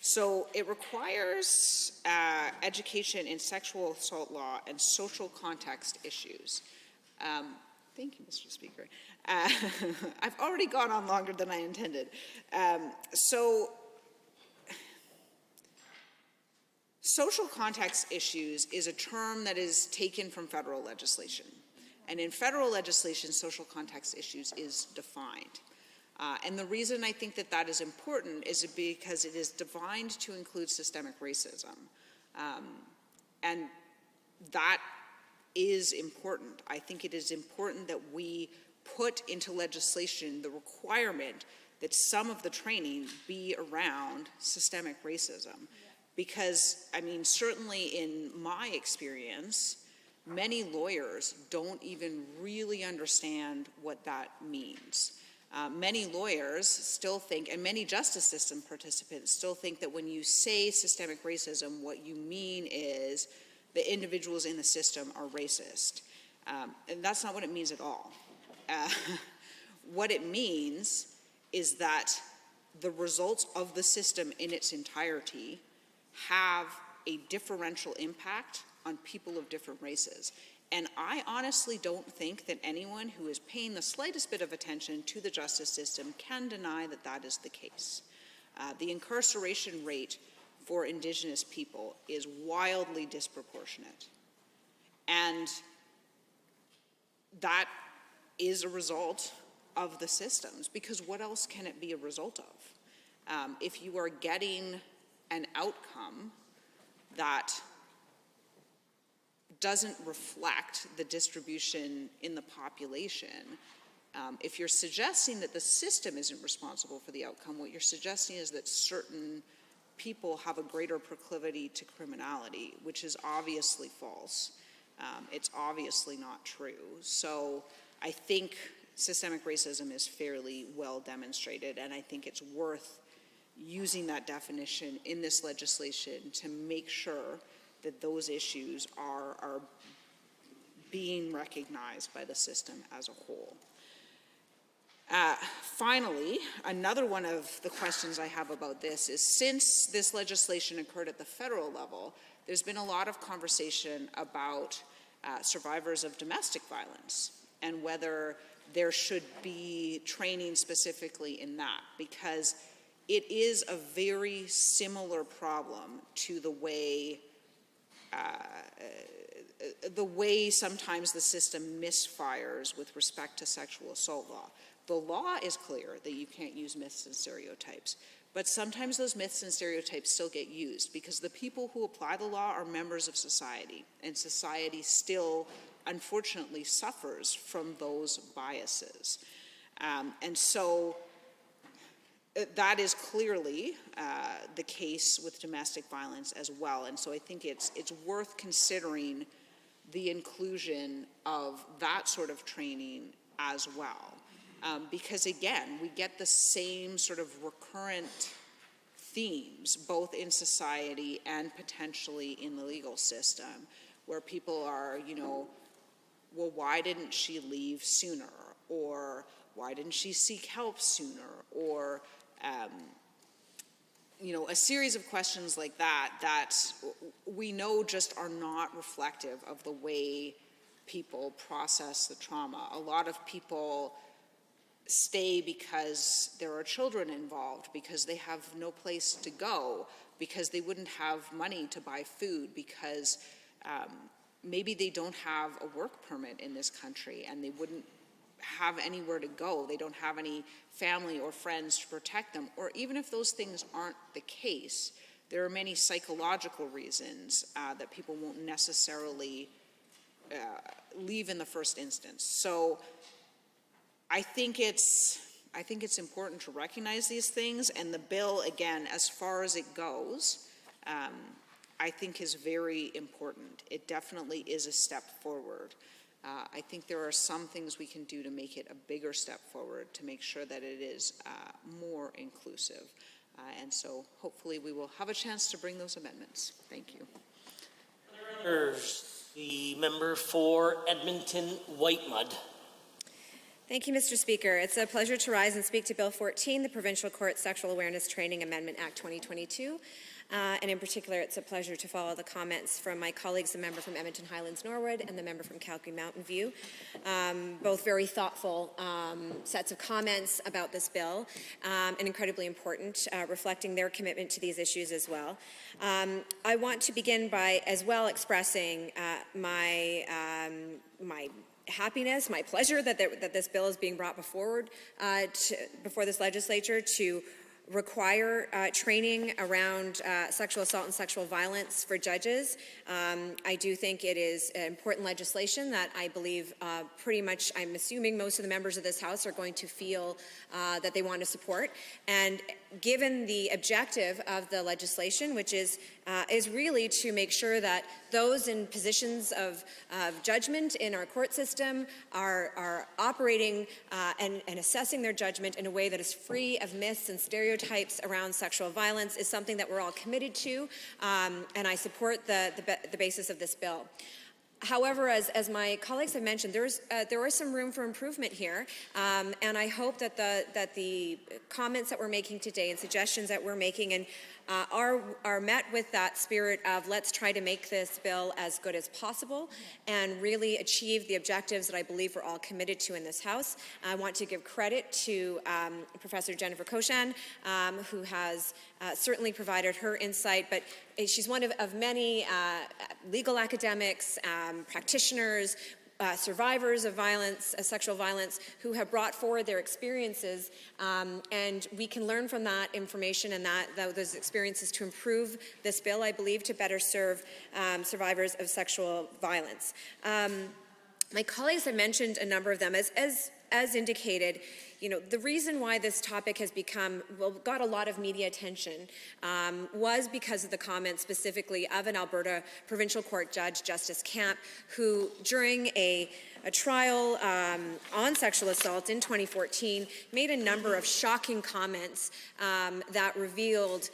So it requires education in sexual assault law and social context issues. Thank you, Mr. Speaker. I've already gone on longer than I intended. So social context issues is a term that is taken from federal legislation. And in federal legislation, social context issues is defined. And the reason I think that that is important is because it is defined to include systemic racism. And that is important. I think it is important that we put into legislation the requirement that some of the training be around systemic racism. Because, certainly in my experience, many lawyers don't even really understand what that means. Many lawyers still think, and many justice system participants still think that when you say systemic racism, what you mean is the individuals in the system are racist. And that's not what it means at all. What it means is that the results of the system in its entirety have a differential impact on people of different races. And I honestly don't think that anyone who is paying the slightest bit of attention to the justice system can deny that that is the case. The incarceration rate for Indigenous people is wildly disproportionate. And that is a result of the systems, because what else can it be a result of? If you are getting an outcome that doesn't reflect the distribution in the population, if you're suggesting that the system isn't responsible for the outcome, what you're suggesting is that certain people have a greater proclivity to criminality, which is obviously false. It's obviously not true. So I think systemic racism is fairly well demonstrated, and I think it's worth using that definition in this legislation to make sure that those issues are being recognized by the system as a whole. Finally, another one of the questions I have about this is, since this legislation occurred at the federal level, there's been a lot of conversation about survivors of domestic violence and whether there should be training specifically in that, because it is a very similar problem to the way sometimes the system misfires with respect to sexual assault law. The law is clear that you can't use myths and stereotypes, but sometimes those myths and stereotypes still get used because the people who apply the law are members of society, and society still, unfortunately, suffers from those biases. And so that is clearly the case with domestic violence as well. And so I think it's worth considering the inclusion of that sort of training as well. Because again, we get the same sort of recurrent themes, both in society and potentially in the legal system, where people are, well, why didn't she leave sooner? Or why didn't she seek help sooner? Or, a series of questions like that we know just are not reflective of the way people process the trauma. A lot of people stay because there are children involved, because they have no place to go, because they wouldn't have money to buy food, because maybe they don't have a work permit in this country and they wouldn't have anywhere to go. They don't have any family or friends to protect them. Or even if those things aren't the case, there are many psychological reasons that people won't necessarily leave in the first instance. So I think it's important to recognize these things, and the bill, again, as far as it goes, I think is very important. It definitely is a step forward. I think there are some things we can do to make it a bigger step forward, to make sure that it is more inclusive. And so hopefully we will have a chance to bring those amendments. Thank you. The member for Edmonton Whitemud. Thank you, Mr. Speaker. It's a pleasure to rise and speak to Bill 14, the Provincial Court Sexual Awareness Training Amendment Act 2022. And in particular, it's a pleasure to follow the comments from my colleagues, the member from Edmonton Highlands Norwood and the member from Calgary Mountain View. Both very thoughtful sets of comments about this bill, and incredibly important, reflecting their commitment to these issues as well. I want to begin by as well expressing my happiness, my pleasure that this bill is being brought before this legislature to require training around sexual assault and sexual violence for judges. I do think it is important legislation that I believe pretty much, I'm assuming most of the members of this House are going to feel that they want to support. And given the objective of the legislation, which is really to make sure that those in positions of judgment in our court system are operating and assessing their judgment in a way that is free of myths and stereotypes around sexual violence is something that we're all committed to, and I support the basis of this bill. However, as my colleagues have mentioned, there is some room for improvement here, and I hope that the comments that we're making today and suggestions that we're making are met with that spirit of let's try to make this bill as good as possible and really achieve the objectives that I believe we're all committed to in this House. I want to give credit to Professor Jennifer Koshan, who has certainly provided her insight, but she's one of many legal academics, practitioners, survivors of violence, sexual violence, who have brought forward their experiences, and we can learn from that information and those experiences to improve this bill, I believe, to better serve survivors of sexual violence. My colleagues have mentioned a number of them. As indicated, the reason why this topic has got a lot of media attention was because of the comments specifically of an Alberta Provincial Court Judge, Justice Camp, who during a trial on sexual assault in 2014 made a number of shocking comments that revealed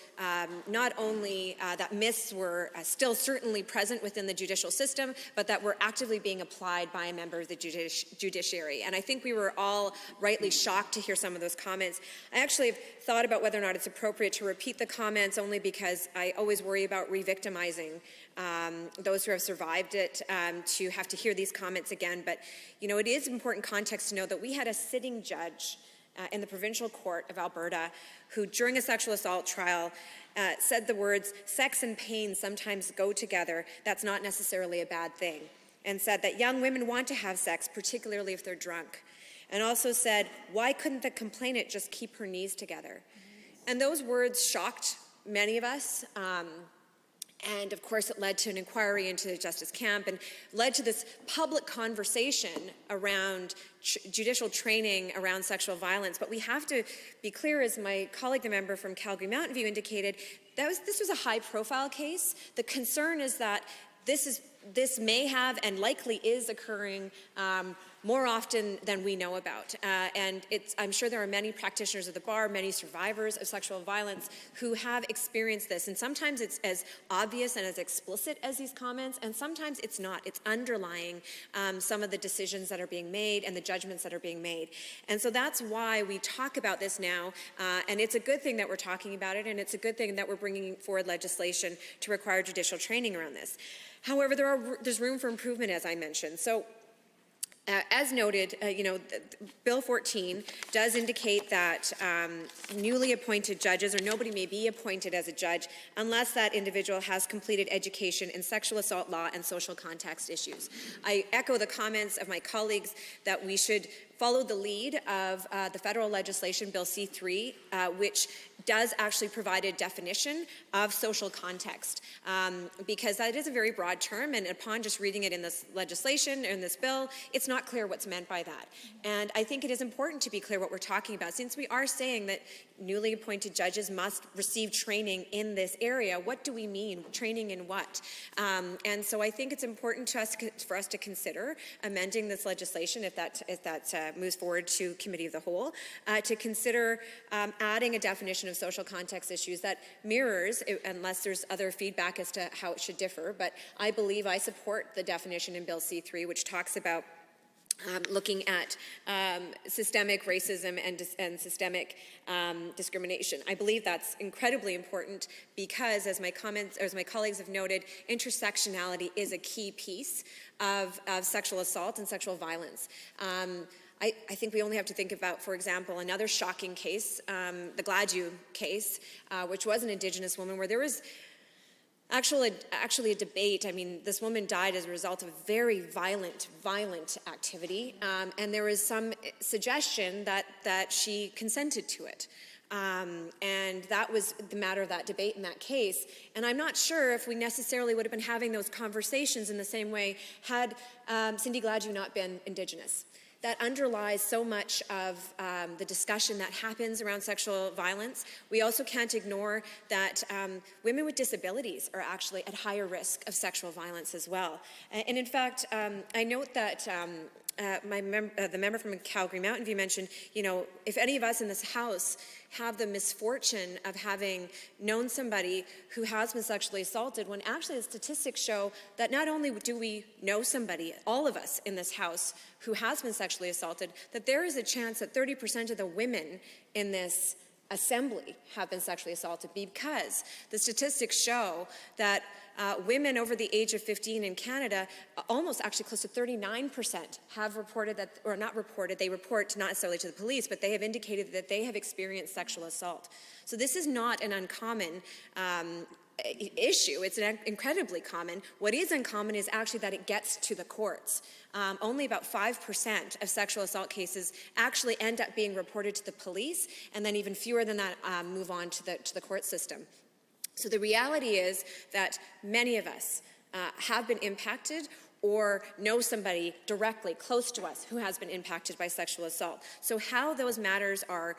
not only that myths were still certainly present within the judicial system, but that were actively being applied by a member of the judiciary. And I think we were all rightly shocked to hear some of those comments. I actually have thought about whether or not it's appropriate to repeat the comments, only because I always worry about re-victimizing those who have survived it to have to hear these comments again. But, it is important context to know that we had a sitting judge in the Provincial Court of Alberta who, during a sexual assault trial, said the words, "Sex and pain sometimes go together. That's not necessarily a bad thing," and said that young women want to have sex, particularly if they're drunk. And also said, why couldn't the complainant just keep her knees together? And those words shocked many of us. And of course, it led to an inquiry into Justice Camp and led to this public conversation around judicial training around sexual violence. But we have to be clear, as my colleague, the member from Calgary Mountain View, indicated, this was a high-profile case. The concern is that this may have and likely is occurring more often than we know about. And I'm sure there are many practitioners of the bar, many survivors of sexual violence who have experienced this. And sometimes it's as obvious and as explicit as these comments, and sometimes it's not. It's underlying some of the decisions that are being made and the judgments that are being made. And so that's why we talk about this now. And it's a good thing that we're talking about it, and it's a good thing that we're bringing forward legislation to require judicial training around this. However, there's room for improvement, as I mentioned. So, as noted, Bill 14 does indicate that newly appointed judges, or nobody may be appointed as a judge unless that individual has completed education in sexual assault law and social context issues. I echo the comments of my colleagues that we should follow the lead of the federal legislation, Bill C-3, which does actually provide a definition of social context, because that is a very broad term, and upon just reading it in this legislation, in this bill, it's not clear what's meant by that. And I think it is important to be clear what we're talking about, since we are saying that newly appointed judges must receive training in this area. What do we mean? Training in what? And so I think it's important for us to consider amending this legislation, if that moves forward to Committee of the Whole, to consider adding a definition of social context issues that mirrors, unless there's other feedback as to how it should differ, but I believe I support the definition in Bill C-3, which talks about looking at systemic racism and systemic discrimination. I believe that's incredibly important because, as my colleagues have noted, intersectionality is a key piece of sexual assault and sexual violence. I think we only have to think about, for example, another shocking case, the Gladue case, which was an Indigenous woman, where there was actually a debate. I mean, this woman died as a result of very violent activity, and there was some suggestion that she consented to it. And that was the matter of that debate in that case. And I'm not sure if we necessarily would have been having those conversations in the same way had Cindy Gladue not been Indigenous. that underlies so much of the discussion that happens around sexual violence. We also can't ignore that women with disabilities are actually at higher risk of sexual violence as well. And in fact, I note that the member from Calgary Mountain View mentioned, if any of us in this House have the misfortune of having known somebody who has been sexually assaulted, when actually the statistics show that not only do we know somebody, all of us in this House, who has been sexually assaulted, that there is a chance that 30% of the women in this assembly have been sexually assaulted, because the statistics show that women over the age of 15 in Canada, almost actually close to 39% have reported that, or not reported, they report not necessarily to the police, but they have indicated that they have experienced sexual assault. So this is not an uncommon issue. It's incredibly common. What is uncommon is actually that it gets to the courts. Only about 5% of sexual assault cases actually end up being reported to the police, and then even fewer than that move on to the court system. So the reality is that many of us have been impacted or know somebody directly close to us who has been impacted by sexual assault. So how those matters are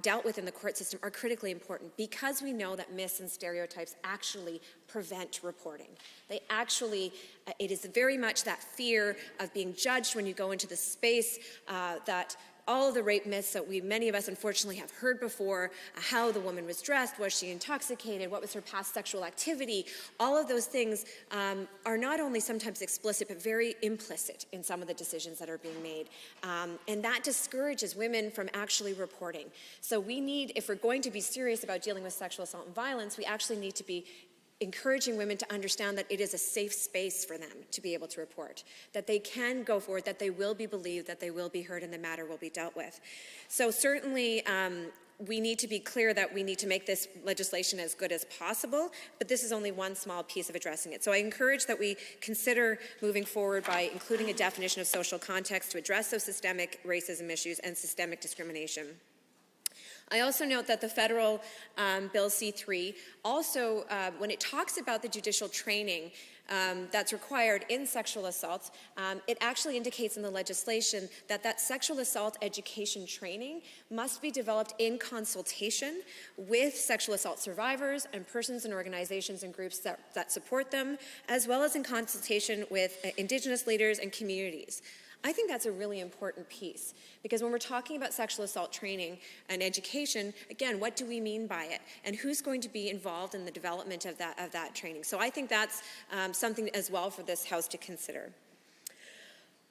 dealt with in the court system are critically important, because we know that myths and stereotypes actually prevent reporting. They actually, it is very much that fear of being judged when you go into the space, that all of the rape myths that many of us unfortunately have heard before, how the woman was dressed, was she intoxicated, what was her past sexual activity, all of those things are not only sometimes explicit but very implicit in some of the decisions that are being made. And that discourages women from actually reporting. So we need, if we're going to be serious about dealing with sexual assault and violence, we actually need to be encouraging women to understand that it is a safe space for them to be able to report, that they can go forward, that they will be believed, that they will be heard, and the matter will be dealt with. So certainly we need to be clear that we need to make this legislation as good as possible, but this is only one small piece of addressing it. So I encourage that we consider moving forward by including a definition of social context to address those systemic racism issues and systemic discrimination. I also note that the federal Bill C-3 also, when it talks about the judicial training that's required in sexual assaults, it actually indicates in the legislation that sexual assault education training must be developed in consultation with sexual assault survivors and persons and organizations and groups that support them, as well as in consultation with Indigenous leaders and communities. I think that's a really important piece, because when we're talking about sexual assault training and education, again, what do we mean by it, and who's going to be involved in the development of that training? So I think that's something as well for this House to consider.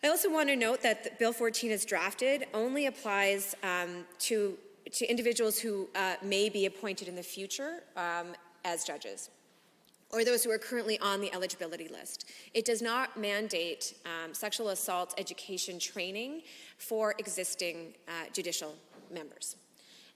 I also want to note that Bill 14 as drafted only applies to individuals who may be appointed in the future as judges, or those who are currently on the eligibility list. It does not mandate sexual assault education training for existing judicial members.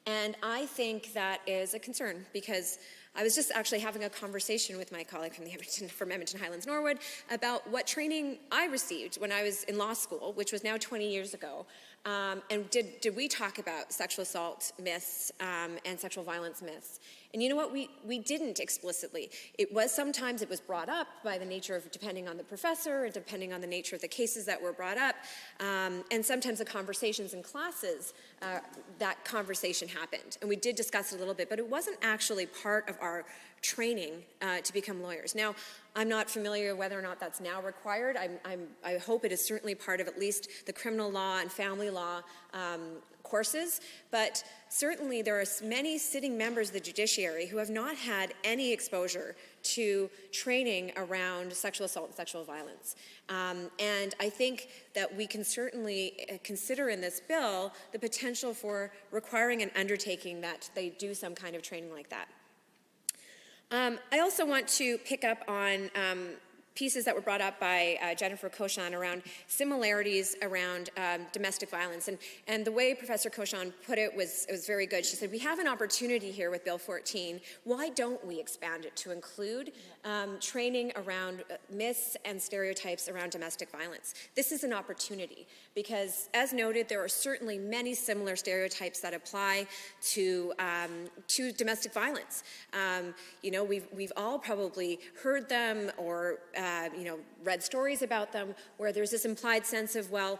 And I think that is a concern, because I was just actually having a conversation with my colleague from Edmonton Highlands Norwood about what training I received when I was in law school, which was now 20 years ago. And did we talk about sexual assault myths and sexual violence myths? And you know what, we didn't explicitly. Sometimes it was brought up by the nature of, depending on the professor and depending on the nature of the cases that were brought up, and sometimes the conversations in classes, that conversation happened. And we did discuss it a little bit, but it wasn't actually part of our training to become lawyers. Now, I'm not familiar whether or not that's now required. I hope it is certainly part of at least the criminal law and family law courses, but certainly there are many sitting members of the judiciary who have not had any exposure to training around sexual assault and sexual violence. And I think that we can certainly consider in this bill the potential for requiring an undertaking that they do some kind of training like that. I also want to pick up on pieces that were brought up by Jennifer Cochon around similarities around domestic violence. And the way Professor Cochon put it was very good. She said, we have an opportunity here with Bill 14. Why don't we expand it to include training around myths and stereotypes around domestic violence? This is an opportunity, because as noted, there are certainly many similar stereotypes that apply to domestic violence. You know, we've all probably heard them or read stories about them where there's this implied sense of, well,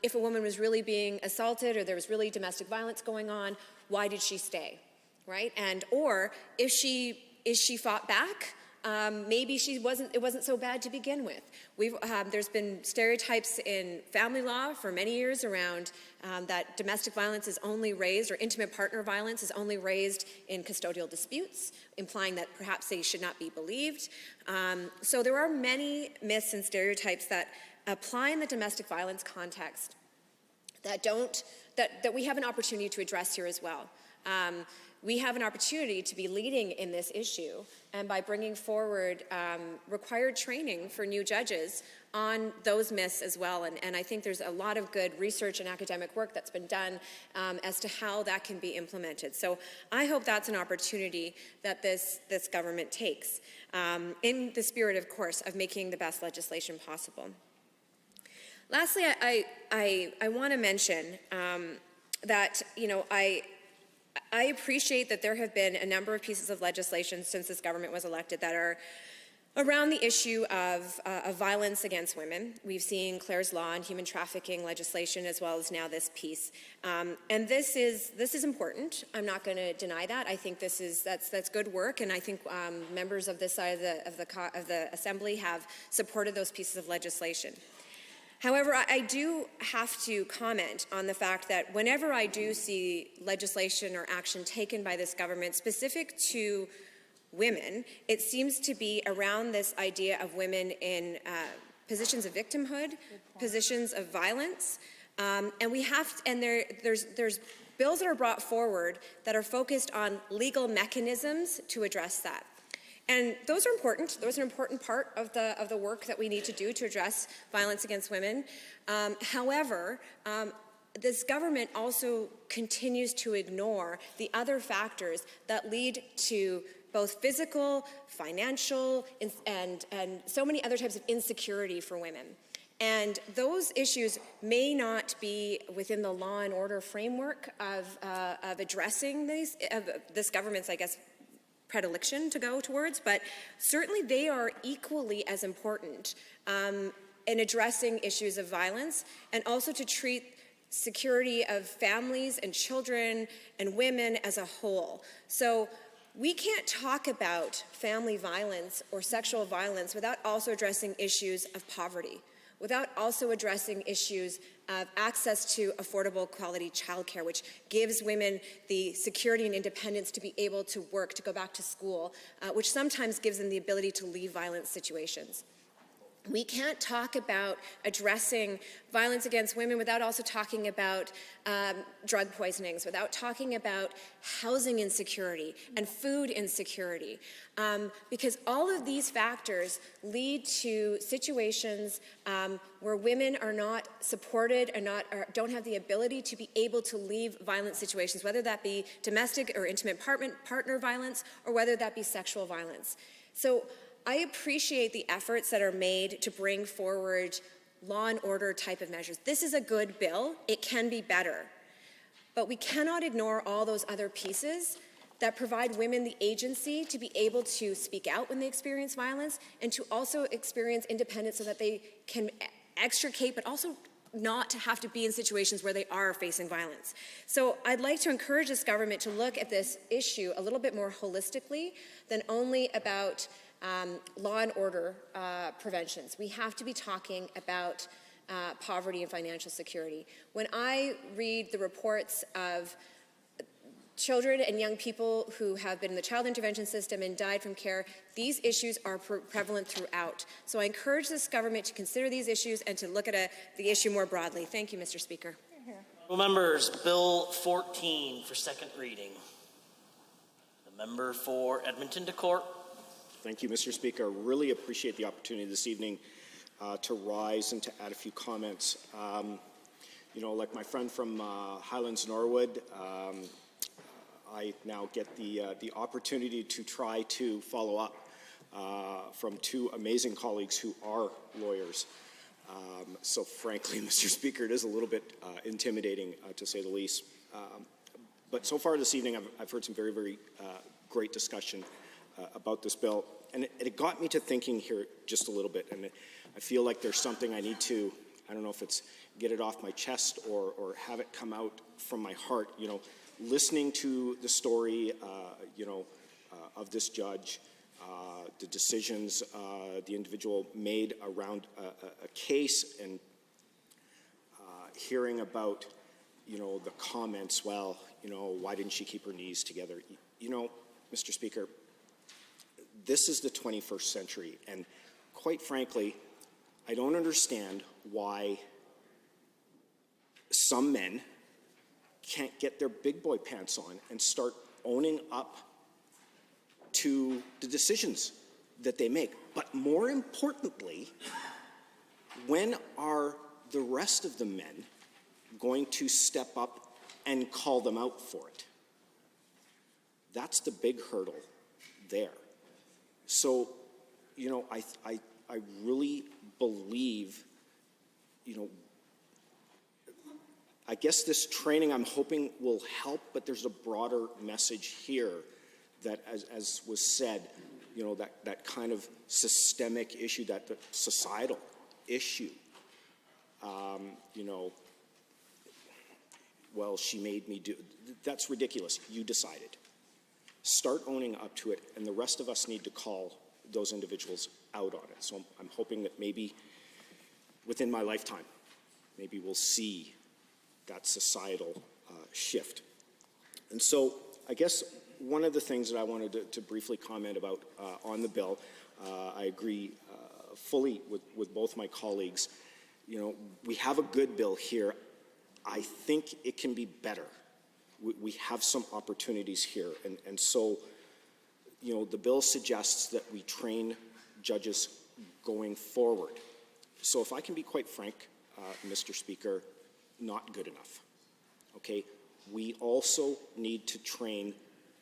if a woman was really being assaulted or there was really domestic violence going on, why did she stay, right? And or if she fought back, maybe it wasn't so bad to begin with. There's been stereotypes in family law for many years around that domestic violence is only raised, or intimate partner violence is only raised in custodial disputes, implying that perhaps they should not be believed. So there are many myths and stereotypes that apply in the domestic violence context that we have an opportunity to address here as well. We have an opportunity to be leading in this issue, and by bringing forward required training for new judges on those myths as well. And I think there's a lot of good research and academic work that's been done as to how that can be implemented. So I hope that's an opportunity that this government takes in the spirit, of course, of making the best legislation possible. Lastly, I want to mention that, I appreciate that there have been a number of pieces of legislation since this government was elected that are around the issue of violence against women. We've seen Claire's Law and human trafficking legislation, as well as now this piece. And this is important. I'm not going to deny that. I think that's good work, and I think members of this side of the Assembly have supported those pieces of legislation. However, I do have to comment on the fact that whenever I do see legislation or action taken by this government specific to women, it seems to be around this idea of women in positions of victimhood, positions of violence, and there's bills that are brought forward that are focused on legal mechanisms to address that. And those are important. Those are an important part of the work that we need to do to address violence against women. However, this government also continues to ignore the other factors that lead to both physical, financial, and so many other types of insecurity for women. And those issues may not be within the law and order framework of addressing this government's, I guess, predilection to go towards, but certainly they are equally as important in addressing issues of violence, and also to treat security of families and children and women as a whole. So we can't talk about family violence or sexual violence without also addressing issues of poverty, without also addressing issues of access to affordable quality childcare, which gives women the security and independence to be able to work, to go back to school, which sometimes gives them the ability to leave violent situations. We can't talk about addressing violence against women without also talking about drug poisonings, without talking about housing insecurity and food insecurity, because all of these factors lead to situations where women are not supported and don't have the ability to be able to leave violent situations, whether that be domestic or intimate partner violence, or whether that be sexual violence. So I appreciate the efforts that are made to bring forward law and order type of measures. This is a good bill. It can be better. But we cannot ignore all those other pieces that provide women the agency to be able to speak out when they experience violence, and to also experience independence so that they can extricate, but also not to have to be in situations where they are facing violence. So I'd like to encourage this government to look at this issue a little bit more holistically than only about law and order preventions. We have to be talking about poverty and financial security. When I read the reports of children and young people who have been in the child intervention system and died from care, these issues are prevalent throughout. So I encourage this government to consider these issues and to look at the issue more broadly. Thank you, Mr. Speaker. Members, Bill 14 for second reading. The member for Edmonton to Court. Thank you, Mr. Speaker. I really appreciate the opportunity this evening to rise and to add a few comments. Like my friend from Highlands Norwood, I now get the opportunity to try to follow up from two amazing colleagues who are lawyers. So frankly, Mr. Speaker, it is a little bit intimidating, to say the least. But so far this evening, I've heard some very, very great discussion about this bill. And it got me to thinking here just a little bit. And I feel like there's something I need to, I don't know if it's get it off my chest or have it come out from my heart. You know, listening to the story, of this judge, the decisions the individual made around a case, and hearing about, the comments, well, why didn't she keep her knees together? Mr. Speaker, this is the 21st century, and quite frankly, I don't understand why some men can't get their big boy pants on and start owning up to the decisions that they make. But more importantly, when are the rest of the men going to step up and call them out for it? That's the big hurdle there. So, I really believe, I guess this training I'm hoping will help, but there's a broader message here that, as was said, that kind of systemic issue, that the societal issue. Well, she made me do, that's ridiculous. You decided. Start owning up to it, and the rest of us need to call those individuals out on it. So I'm hoping that maybe within my lifetime, maybe we'll see that societal shift. And so I guess one of the things that I wanted to briefly comment about on the bill, I agree fully with both my colleagues. We have a good bill here. I think it can be better. We have some opportunities here. And so, the bill suggests that we train judges going forward. So if I can be quite frank, Mr. Speaker, not good enough. Okay? We also need to train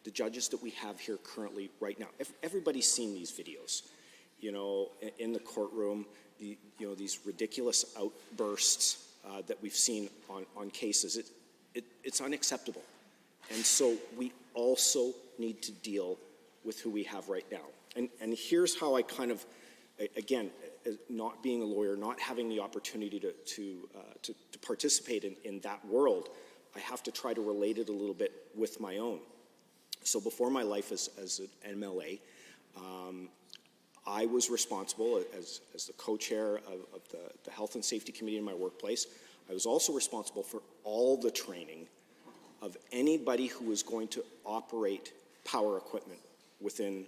the judges that we have here currently right now. Everybody's seen these videos, in the courtroom, these ridiculous outbursts that we've seen on cases. It's unacceptable. And so we also need to deal with who we have right now. And here's how I kind of, again, not being a lawyer, not having the opportunity to participate in that world, I have to try to relate it a little bit with my own. So before my life as an MLA, I was responsible as the co-chair of the Health and Safety Committee in my workplace. I was also responsible for all the training of anybody who was going to operate power equipment within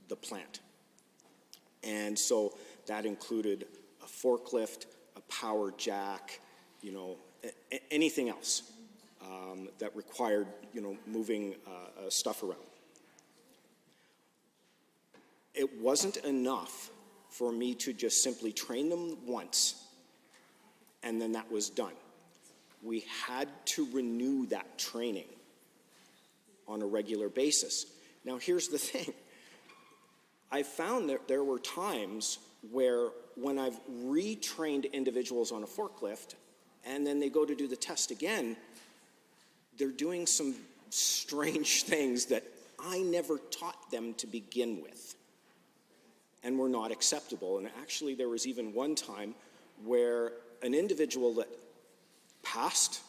the plant. And so that included a forklift, a power jack, anything else that required, moving stuff around. It wasn't enough for me to just simply train them once and then that was done. We had to renew that training on a regular basis. Now, here's the thing. I found that there were times where when I've retrained individuals on a forklift and then they go to do the test again, they're doing some strange things that I never taught them to begin with and were not acceptable. And actually, there was even one time where an individual that passed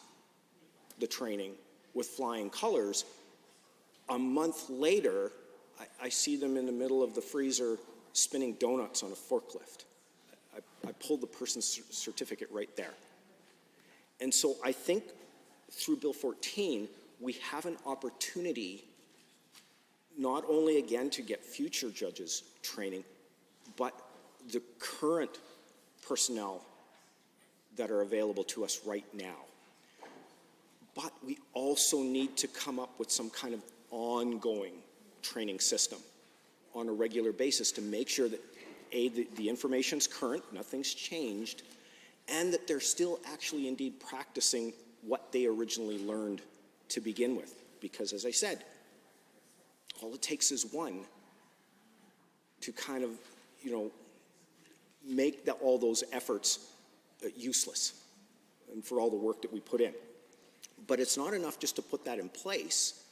the training with flying colors, a month later, I see them in the middle of the freezer spinning donuts on a forklift. I pulled the person's certificate right there. And so I think through Bill 14, we have an opportunity not only, again, to get future judges training, but the current personnel that are available to us right now. But we also need to come up with some kind of ongoing training system on a regular basis to make sure that, A, the information's current, nothing's changed, and that they're still actually indeed practicing what they originally learned to begin with. Because, as I said, all it takes is one to kind of, make all those efforts useless and for all the work that we put in. But it's not enough just to put that in place.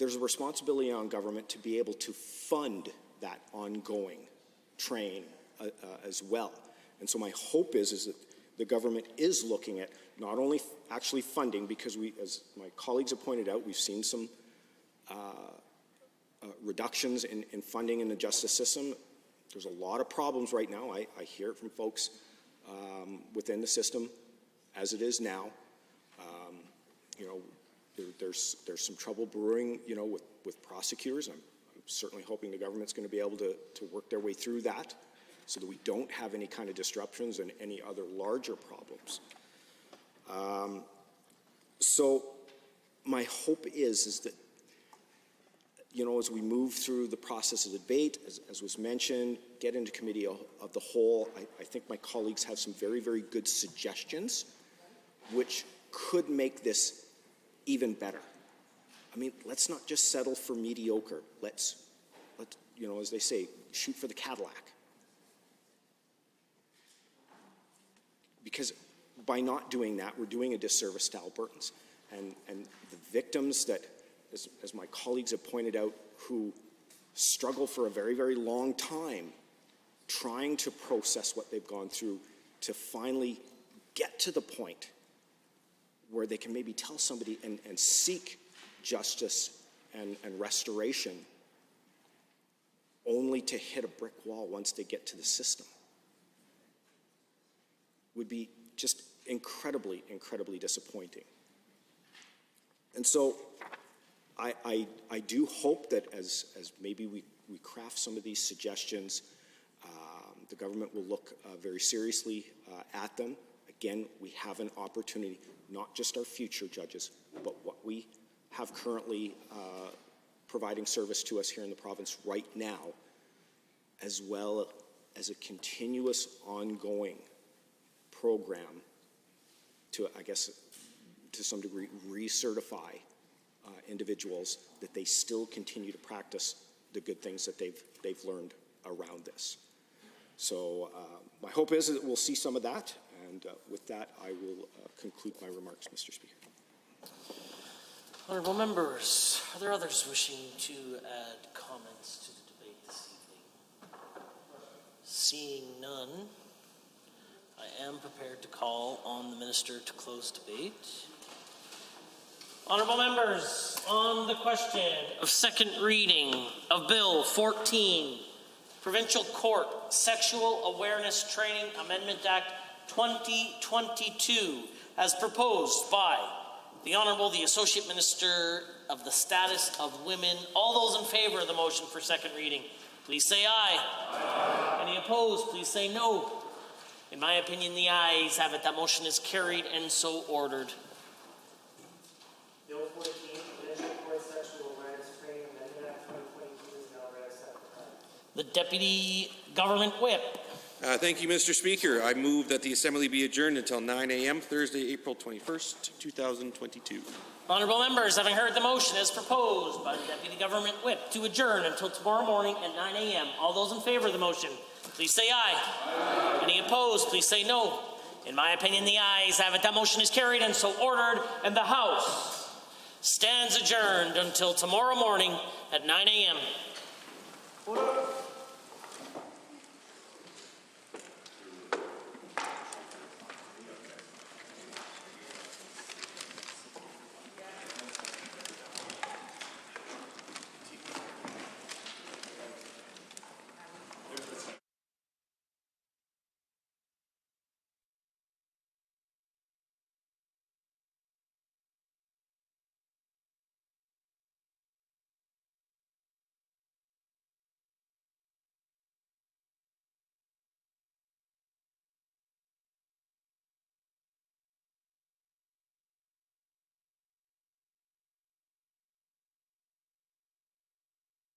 there's a responsibility on government to be able to fund that ongoing training as well. And so my hope is that the government is looking at not only actually funding, because we, as my colleagues have pointed out, we've seen some reductions in funding in the justice system. There's a lot of problems right now. I hear it from folks within the system as it is now. You know, there's some trouble brewing, you know, with prosecutors. I'm certainly hoping the government's going to be able to work their way through that so that we don't have any kind of disruptions and any other larger problems. So my hope is that, you know, as we move through the process of debate, as was mentioned, get into committee of the whole, I think my colleagues have some very, very good suggestions which could make this even better. I mean, let's not just settle for mediocre. Let's, you know, as they say, shoot for the Cadillac. Because by not doing that, we're doing a disservice to Albertans. And the victims that, as my colleagues have pointed out, who struggle for a very, very long time trying to process what they've gone through to finally get to the point where they can maybe tell somebody and seek justice and restoration, only to hit a brick wall once they get to the system, would be just incredibly, incredibly disappointing. And so I do hope that as maybe we craft some of these suggestions, the government will look very seriously at them. Again, we have an opportunity, not just our future judges, but what we have currently providing service to us here in the province right now, as well as a continuous ongoing program to, I guess, to some degree, recertify individuals that they still continue to practice the good things that they've learned around this. So my hope is that we'll see some of that, and with that, I will conclude my remarks, Mr. Speaker. Honourable members, are there others wishing to add comments to the debate this evening? Seeing none, I am prepared to call on the Minister to close debate. Honourable members, on the question of second reading of Bill 14, Provincial Court Sexual Awareness Training Amendment Act 2022, as proposed by the Honourable the Associate Minister of the Status of Women. All those in favour of the motion for second reading, please say aye. Aye. Any opposed, please say no. In my opinion, the ayes have it. That motion is carried and so ordered. Bill 14, Provincial Court Sexual Awareness Training Amendment Act 2022 is now read as second reading. The Deputy Government Whip. Thank you, Mr. Speaker. I move that the Assembly be adjourned until 9 a.m. Thursday, April 21st, 2022. Honourable members, having heard the motion as proposed by the Deputy Government Whip to adjourn until tomorrow morning at 9 a.m., all those in favour of the motion, please say aye. Aye. Any opposed, please say no. In my opinion, the ayes have it. That motion is carried and so ordered, and the House stands adjourned until tomorrow morning at 9 a.m.